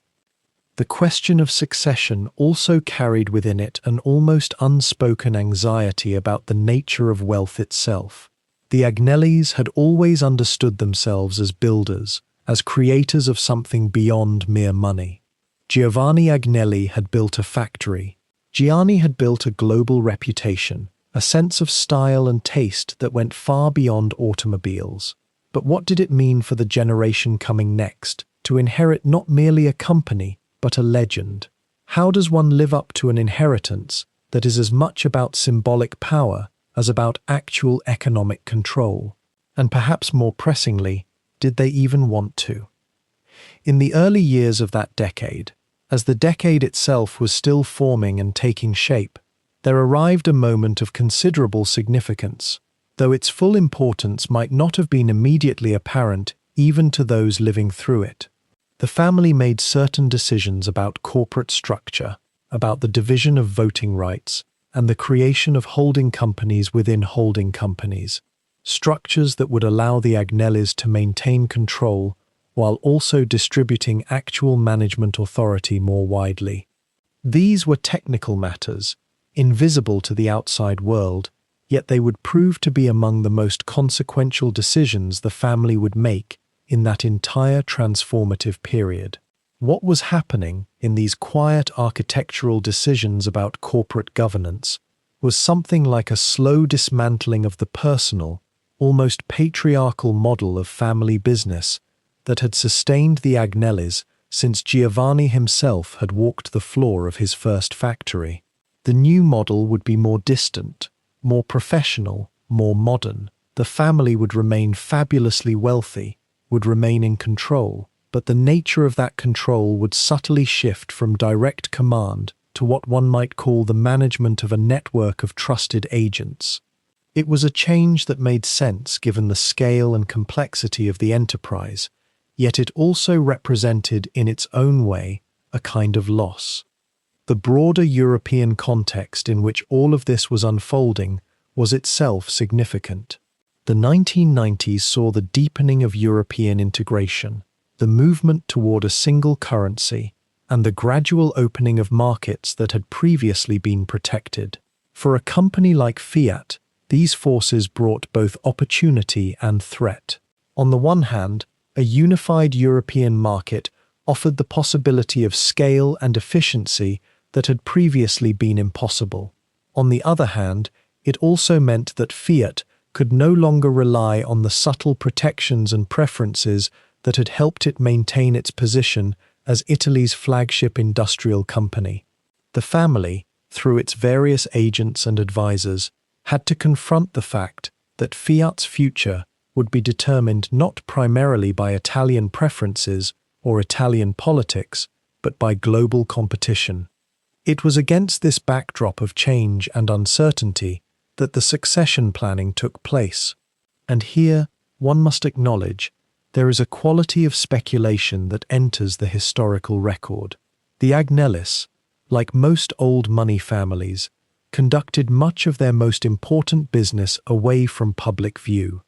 The question of succession also carried within it an almost unspoken anxiety about the nature of wealth itself. The Agnellis had always understood themselves as builders, as creators of something beyond mere money. Giovanni Agnelli had built a factory. Gianni had built a global reputation, a sense of style and taste that went far beyond automobiles. But what did it mean for the generation coming next, to inherit not merely a company, but a legend? How does one live up to an inheritance that is as much about symbolic power as about actual economic control? And perhaps more pressingly, did they even want to? In the early years of that decade, as the decade itself was still forming and taking shape, there arrived a moment of considerable significance, though its full importance might not have been immediately apparent even to those living through it. The family made certain decisions about corporate structure, about the division of voting rights, and the creation of holding companies within holding companies, structures that would allow the Agnellis to maintain control while also distributing actual management authority more widely. These were technical matters, invisible to the outside world, yet they would prove to be among the most consequential decisions the family would make in that entire transformative period. What was happening in these quiet architectural decisions about corporate governance was something like a slow dismantling of the personal, almost patriarchal model of family business that had sustained the Agnellis since Giovanni himself had walked the floor of his first factory. The new model would be more distant, more professional, more modern. The family would remain fabulously wealthy, would remain in control, but the nature of that control would subtly shift from direct command to what one might call the management of a network of trusted agents. It was a change that made sense given the scale and complexity of the enterprise, yet it also represented in its own way a kind of loss. The broader European context in which all of this was unfolding was itself significant. The 1990s saw the deepening of European integration, the movement toward a single currency, and the gradual opening of markets that had previously been protected. For a company like Fiat, these forces brought both opportunity and threat. On the one hand, a unified European market offered the possibility of scale and efficiency that had previously been impossible. On the other hand, it also meant that Fiat could no longer rely on the subtle protections and preferences that had helped it maintain its position as Italy's flagship industrial company. The family, through its various agents and advisors, had to confront the fact that Fiat's future would be determined not primarily by Italian preferences or Italian politics, but by global competition. It was against this backdrop of change and uncertainty that the succession planning took place. And here, one must acknowledge, there is a quality of speculation that enters the historical record. The Agnellis, like most old money families, conducted much of their most important business away from public view.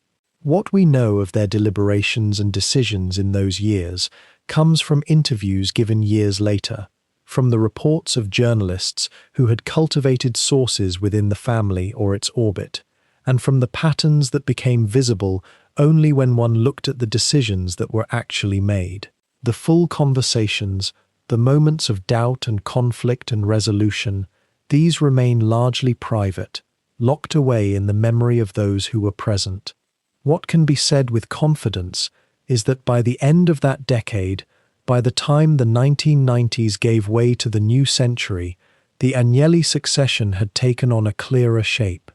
What we know of their deliberations and decisions in those years comes from interviews given years later, from the reports of journalists who had cultivated sources within the family or its orbit, and from the patterns that became visible only when one looked at the decisions that were actually made. The full conversations, the moments of doubt and conflict and resolution, these remain largely private, locked away in the memory of those who were present. What can be said with confidence is that by the end of that decade, by the time the 1990s gave way to the new century, the Agnelli succession had taken on a clearer shape.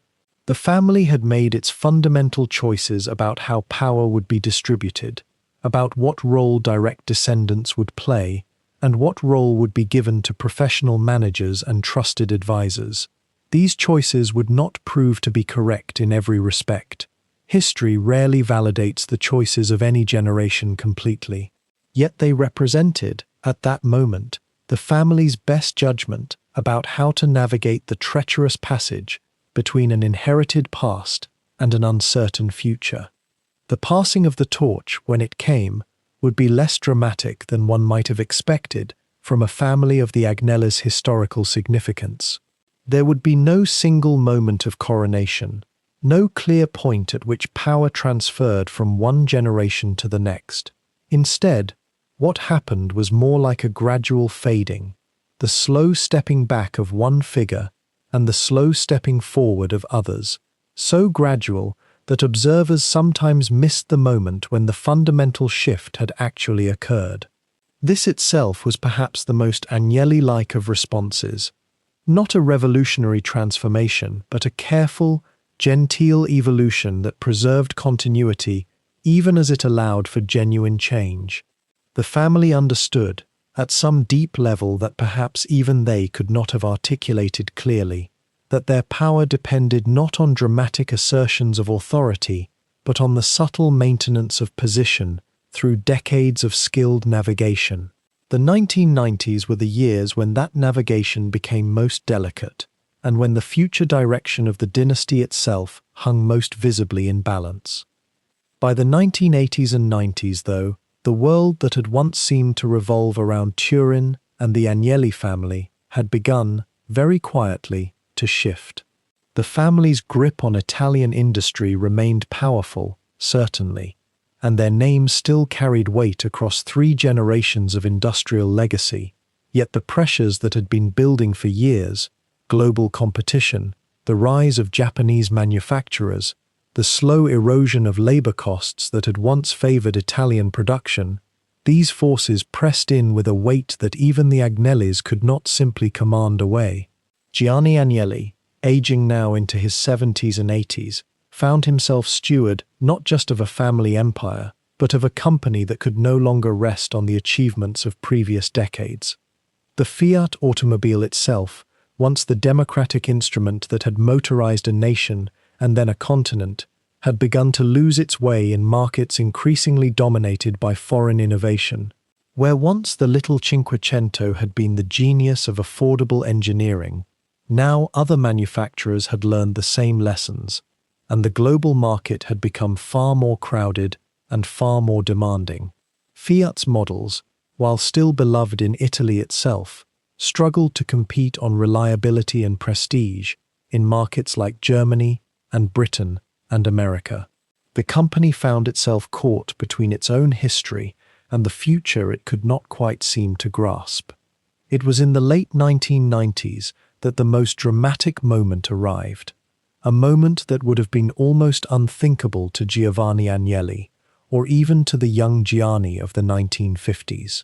The family had made its fundamental choices about how power would be distributed, about what role direct descendants would play, and what role would be given to professional managers and trusted advisors. These choices would not prove to be correct in every respect. History rarely validates the choices of any generation completely. Yet they represented, at that moment, the family's best judgment about how to navigate the treacherous passage between an inherited past and an uncertain future. The passing of the torch, when it came, would be less dramatic than one might have expected from a family of the Agnellis' historical significance. There would be no single moment of coronation, no clear point at which power transferred from one generation to the next. Instead, what happened was more like a gradual fading, the slow stepping back of one figure and the slow stepping forward of others, so gradual that observers sometimes missed the moment when the fundamental shift had actually occurred. This itself was perhaps the most Agnelli-like of responses, not a revolutionary transformation, but a careful, genteel evolution that preserved continuity even as it allowed for genuine change. The family understood, at some deep level that perhaps even they could not have articulated clearly, that their power depended not on dramatic assertions of authority, but on the subtle maintenance of position through decades of skilled navigation. The 1990s were the years when that navigation became most delicate, and when the future direction of the dynasty itself hung most visibly in balance. By the 1980s and 90s, though, the world that had once seemed to revolve around Turin and the Agnelli family had begun, very quietly, to shift. The family's grip on Italian industry remained powerful, certainly, and their name still carried weight across 3 generations of industrial legacy, yet the pressures that had been building for years, global competition, the rise of Japanese manufacturers, the slow erosion of labor costs that had once favored Italian production, these forces pressed in with a weight that even the Agnellis could not simply command away. Giovanni Agnelli, aging now into his 70s and 80s, found himself steward not just of a family empire, but of a company that could no longer rest on the achievements of previous decades. The Fiat automobile itself, once the democratic instrument that had motorized a nation and then a continent, had begun to lose its way in markets increasingly dominated by foreign innovation. Where once the little Cinquecento had been the genius of affordable engineering, now other manufacturers had learned the same lessons, and the global market had become far more crowded and far more demanding. Fiat's models, while still beloved in Italy itself, struggled to compete on reliability and prestige in markets like Germany and Britain and America. The company found itself caught between its own history and the future it could not quite seem to grasp. It was in the late 1990s that the most dramatic moment arrived, a moment that would have been almost unthinkable to Giovanni Agnelli, or even to the young Gianni of the 1950s.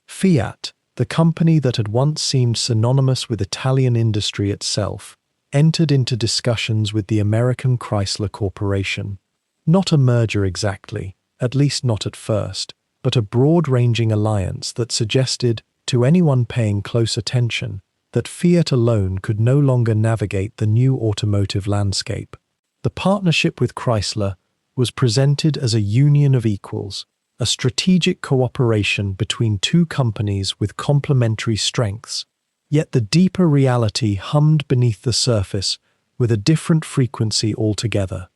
Fiat, the company that had once seemed synonymous with Italian industry itself, entered into discussions with the American Chrysler Corporation. Not a merger exactly, at least not at first, but a broad-ranging alliance that suggested, to anyone paying close attention, that Fiat alone could no longer navigate the new automotive landscape. The partnership with Chrysler was presented as a union of equals, a strategic cooperation between 2 companies with complementary strengths. Yet the deeper reality hummed beneath the surface with a different frequency altogether.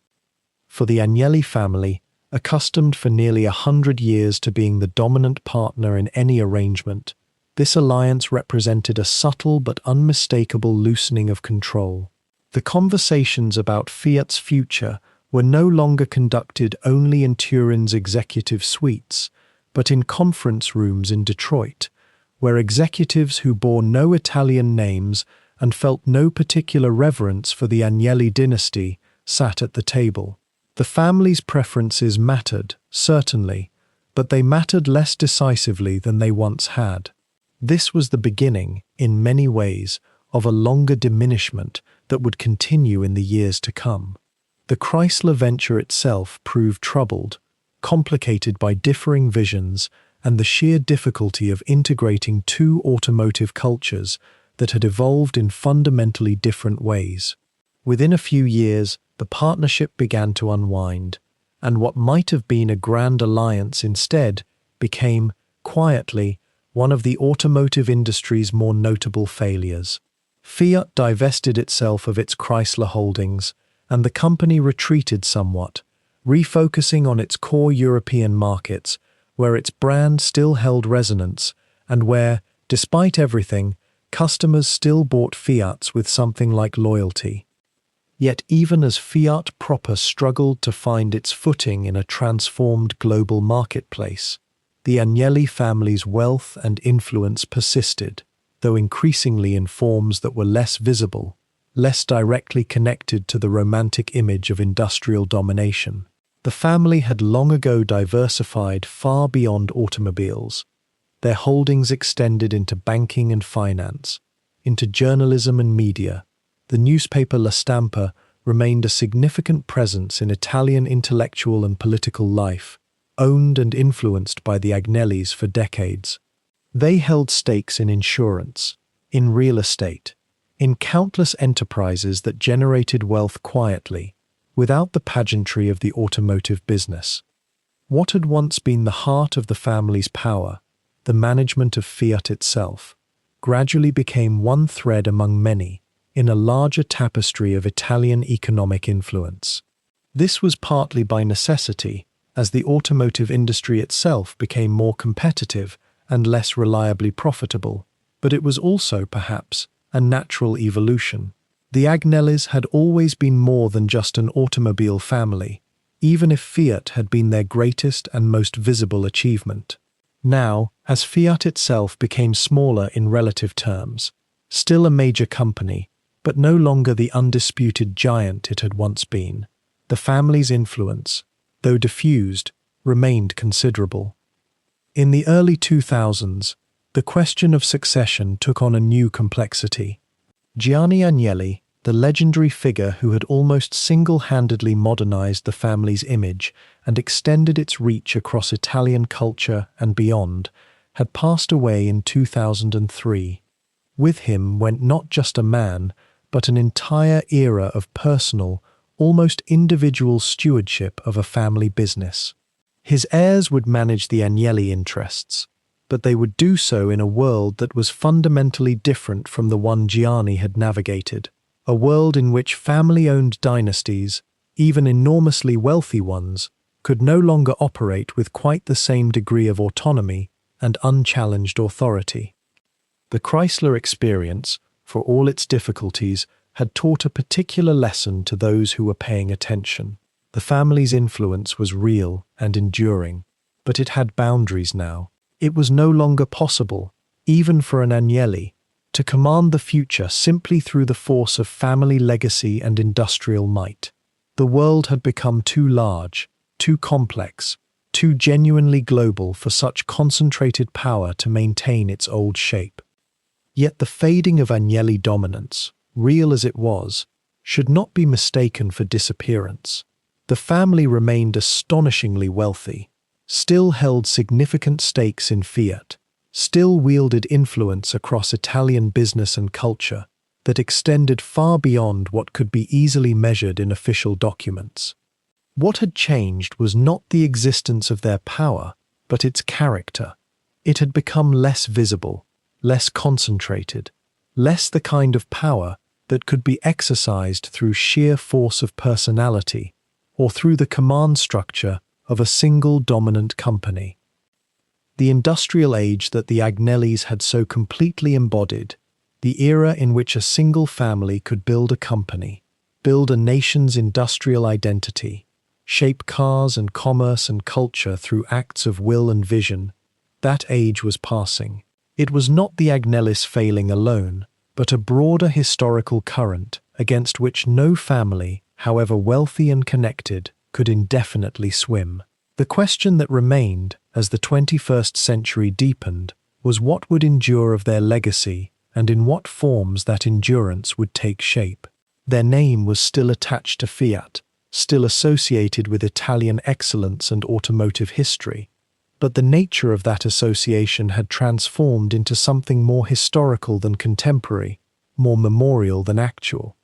For the Agnelli family, accustomed for nearly 100 years to being the dominant partner in any arrangement, this alliance represented a subtle but unmistakable loosening of control. The conversations about Fiat's future were no longer conducted only in Turin's executive suites, but in conference rooms in Detroit, where executives who bore no Italian names and felt no particular reverence for the Agnelli dynasty sat at the table. The family's preferences mattered, certainly, but they mattered less decisively than they once had. This was the beginning, in many ways, of a longer diminishment that would continue in the years to come. The Chrysler venture itself proved troubled, complicated by differing visions and the sheer difficulty of integrating two automotive cultures that had evolved in fundamentally different ways. Within a few years, the partnership began to unwind, and what might have been a grand alliance instead became, quietly, one of the automotive industry's more notable failures. Fiat divested itself of its Chrysler holdings, and the company retreated somewhat, refocusing on its core European markets, where its brand still held resonance and where, despite everything, customers still bought Fiats with something like loyalty. Yet even as Fiat proper struggled to find its footing in a transformed global marketplace, the Agnelli family's wealth and influence persisted, though increasingly in forms that were less visible, less directly connected to the romantic image of industrial domination. The family had long ago diversified far beyond automobiles. Their holdings extended into banking and finance, into journalism and media. The newspaper La Stampa remained a significant presence in Italian intellectual and political life, owned and influenced by the Agnellis for decades. They held stakes in insurance, in real estate, in countless enterprises that generated wealth quietly, without the pageantry of the automotive business. What had once been the heart of the family's power, the management of Fiat itself, gradually became one thread among many in a larger tapestry of Italian economic influence. This was partly by necessity, as the automotive industry itself became more competitive and less reliably profitable, but it was also, perhaps, a natural evolution. The Agnellis had always been more than just an automobile family, even if Fiat had been their greatest and most visible achievement. Now, as Fiat itself became smaller in relative terms, still a major company, but no longer the undisputed giant it had once been, the family's influence, though diffused, remained considerable. In the early 2000s, the question of succession took on a new complexity. Giovanni Agnelli, the legendary figure who had almost single-handedly modernized the family's image and extended its reach across Italian culture and beyond, had passed away in 2003. With him went not just a man, but an entire era of personal, almost individual stewardship of a family business. His heirs would manage the Agnelli interests, but they would do so in a world that was fundamentally different from the one Gianni had navigated, a world in which family-owned dynasties, even enormously wealthy ones, could no longer operate with quite the same degree of autonomy and unchallenged authority. The Chrysler experience, for all its difficulties, had taught a particular lesson to those who were paying attention. The family's influence was real and enduring, but it had boundaries now. It was no longer possible, even for an Agnelli, to command the future simply through the force of family legacy and industrial might. The world had become too large, too complex, too genuinely global for such concentrated power to maintain its old shape. Yet the fading of Agnelli dominance, real as it was, should not be mistaken for disappearance. The family remained astonishingly wealthy, still held significant stakes in Fiat, still wielded influence across Italian business and culture that extended far beyond what could be easily measured in official documents. What had changed was not the existence of their power, but its character. It had become less visible, less concentrated, less the kind of power that could be exercised through sheer force of personality or through the command structure of a single dominant company. The industrial age that the Agnellis had so completely embodied, the era in which a single family could build a company, build a nation's industrial identity, shape cars and commerce and culture through acts of will and vision, that age was passing. It was not the Agnellis failing alone, but a broader historical current against which no family, however wealthy and connected, could indefinitely swim. The question that remained, as the 21st century deepened, was what would endure of their legacy and in what forms that endurance would take shape. Their name was still attached to Fiat, still associated with Italian excellence and automotive history, but the nature of that association had transformed into something more historical than contemporary, more memorial than actual.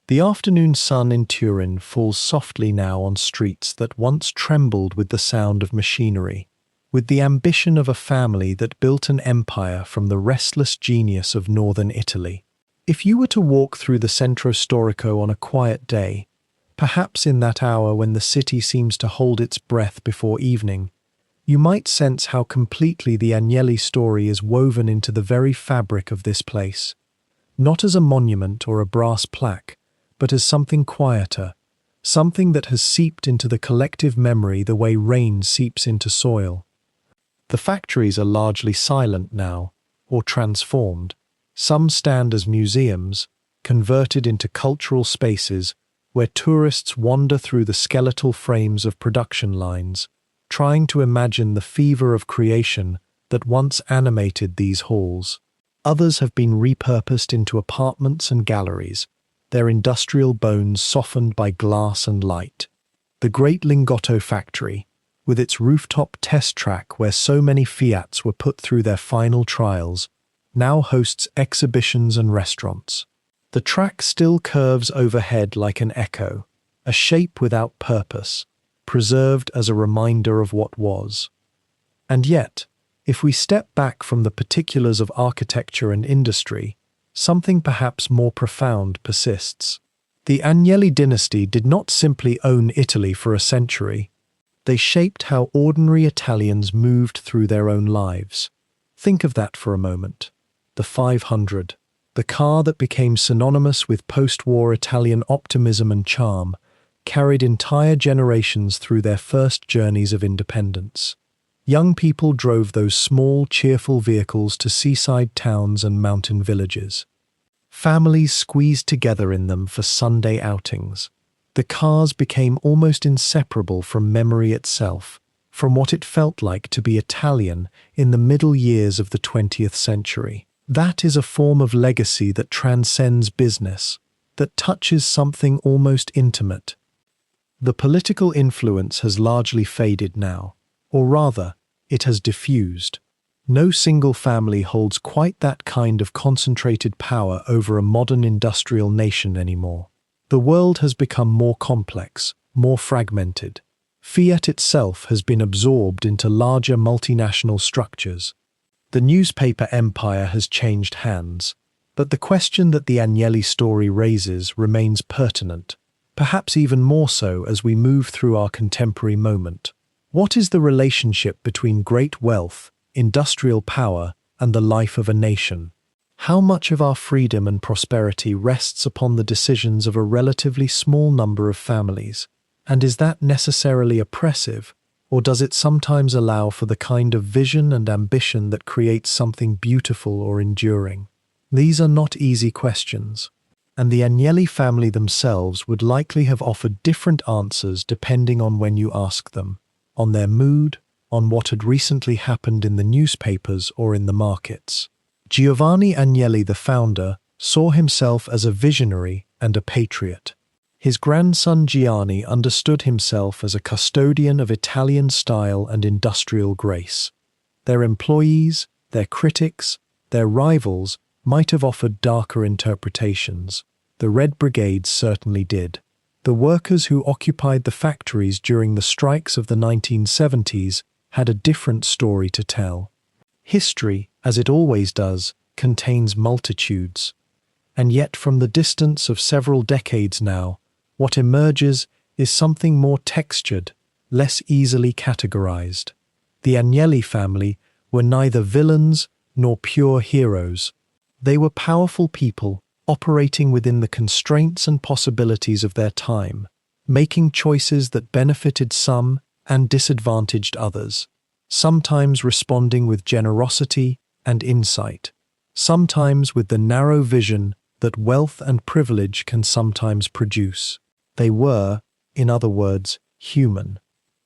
The afternoon sun in Turin falls softly now on streets that once trembled with the sound of machinery, with the ambition of a family that built an empire from the restless genius of northern Italy. If you were to walk through the Centro Storico on a quiet day, perhaps in that hour when the city seems to hold its breath before evening, you might sense how completely the Agnelli story is woven into the very fabric of this place, not as a monument or a brass plaque, but as something quieter, something that has seeped into the collective memory the way rain seeps into soil. The factories are largely silent now, or transformed. Some stand as museums, converted into cultural spaces where tourists wander through the skeletal frames of production lines, trying to imagine the fever of creation that once animated these halls. Others have been repurposed into apartments and galleries, their industrial bones softened by glass and light. The great Lingotto factory, with its rooftop test track where so many Fiats were put through their final trials, now hosts exhibitions and restaurants. The track still curves overhead like an echo, a shape without purpose, preserved as a reminder of what was. And yet, if we step back from the particulars of architecture and industry, something perhaps more profound persists. The Agnelli dynasty did not simply own Italy for a century. They shaped how ordinary Italians moved through their own lives. Think of that for a moment. The 500, the car that became synonymous with post-war Italian optimism and charm, carried entire generations through their first journeys of independence. Young people drove those small, cheerful vehicles to seaside towns and mountain villages. Families squeezed together in them for Sunday outings. The cars became almost inseparable from memory itself, from what it felt like to be Italian in the middle years of the 20th century. That is a form of legacy that transcends business, that touches something almost intimate. The political influence has largely faded now, or rather, it has diffused. No single family holds quite that kind of concentrated power over a modern industrial nation anymore. The world has become more complex, more fragmented. Fiat itself has been absorbed into larger multinational structures. The newspaper empire has changed hands, but the question that the Agnelli story raises remains pertinent, perhaps even more so as we move through our contemporary moment. What is the relationship between great wealth, industrial power, and the life of a nation? How much of our freedom and prosperity rests upon the decisions of a relatively small number of families? And is that necessarily oppressive, or does it sometimes allow for the kind of vision and ambition that creates something beautiful or enduring? These are not easy questions, and the Agnelli family themselves would likely have offered different answers depending on when you ask them, on their mood, on what had recently happened in the newspapers or in the markets. Giovanni Agnelli, the founder, saw himself as a visionary and a patriot. His grandson Gianni understood himself as a custodian of Italian style and industrial grace. Their employees, their critics, their rivals might have offered darker interpretations. The Red Brigade certainly did. The workers who occupied the factories during the strikes of the 1970s had a different story to tell. History, as it always does, contains multitudes. And yet from the distance of several decades now, what emerges is something more textured, less easily categorized. The Agnelli family were neither villains nor pure heroes. They were powerful people operating within the constraints and possibilities of their time, making choices that benefited some and disadvantaged others, sometimes responding with generosity and insight, sometimes with the narrow vision that wealth and privilege can sometimes produce. They were, in other words, human,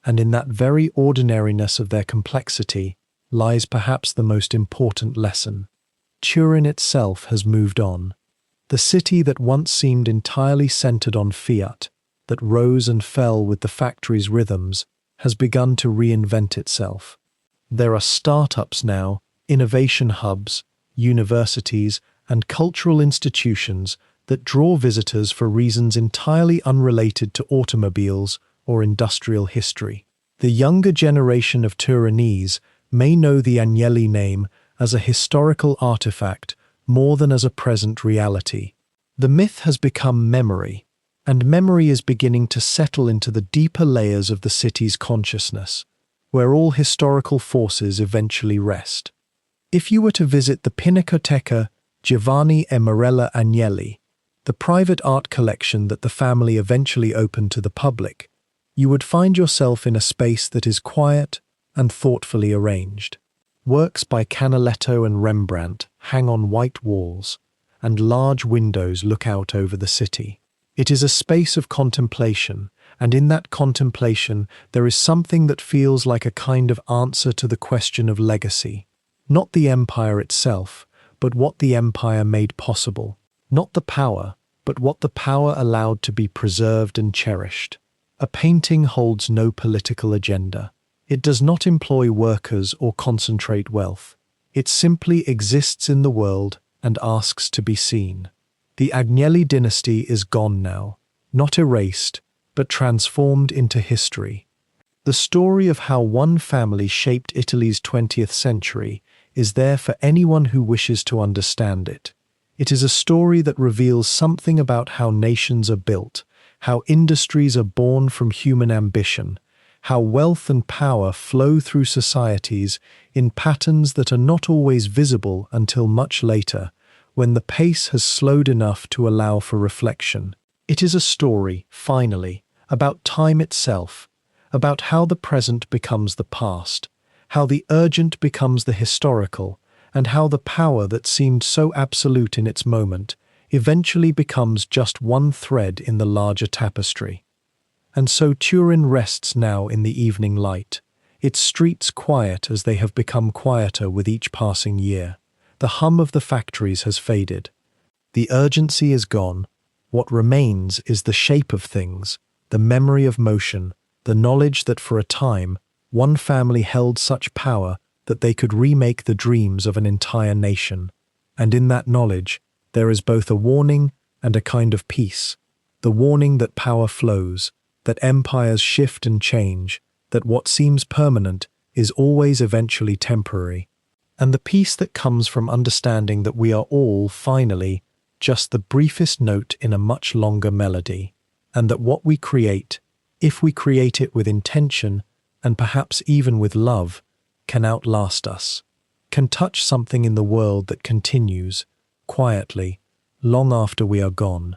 and in that very ordinariness of their complexity lies perhaps the most important lesson. Turin itself has moved on. The city that once seemed entirely centered on Fiat, that rose and fell with the factory's rhythms, has begun to reinvent itself. There are startups now, innovation hubs, universities, and cultural institutions that draw visitors for reasons entirely unrelated to automobiles or industrial history. The younger generation of Turinese may know the Agnelli name as a historical artifact more than as a present reality. The myth has become memory, and memory is beginning to settle into the deeper layers of the city's consciousness, where all historical forces eventually rest. If you were to visit the Pinacoteca Giovanni Agnelli, the private art collection that the family eventually opened to the public, you would find yourself in a space that is quiet and thoughtfully arranged. Works by Canaletto and Rembrandt hang on white walls, and large windows look out over the city. It is a space of contemplation, and in that contemplation there is something that feels like a kind of answer to the question of legacy. Not the empire itself, but what the empire made possible. Not the power, but what the power allowed to be preserved and cherished. A painting holds no political agenda. It does not employ workers or concentrate wealth. It simply exists in the world and asks to be seen. The Agnelli dynasty is gone now, not erased, but transformed into history. The story of how one family shaped Italy's 20th century is there for anyone who wishes to understand it. It is a story that reveals something about how nations are built, how industries are born from human ambition, how wealth and power flow through societies in patterns that are not always visible until much later, when the pace has slowed enough to allow for reflection. It is a story, finally, about time itself, about how the present becomes the past, how the urgent becomes the historical, and how the power that seemed so absolute in its moment eventually becomes just one thread in the larger tapestry. And so Turin rests now in the evening light, its streets quiet as they have become quieter with each passing year. The hum of the factories has faded. The urgency is gone. What remains is the shape of things, the memory of motion, the knowledge that for a time, one family held such power that they could remake the dreams of an entire nation. And in that knowledge, there is both a warning and a kind of peace. The warning that power flows, that empires shift and change, that what seems permanent is always eventually temporary. And the peace that comes from understanding that we are all, finally, just the briefest note in a much longer melody, and that what we create, if we create it with intention, and perhaps even with love, can outlast us, can touch something in the world that continues, quietly, long after we are gone.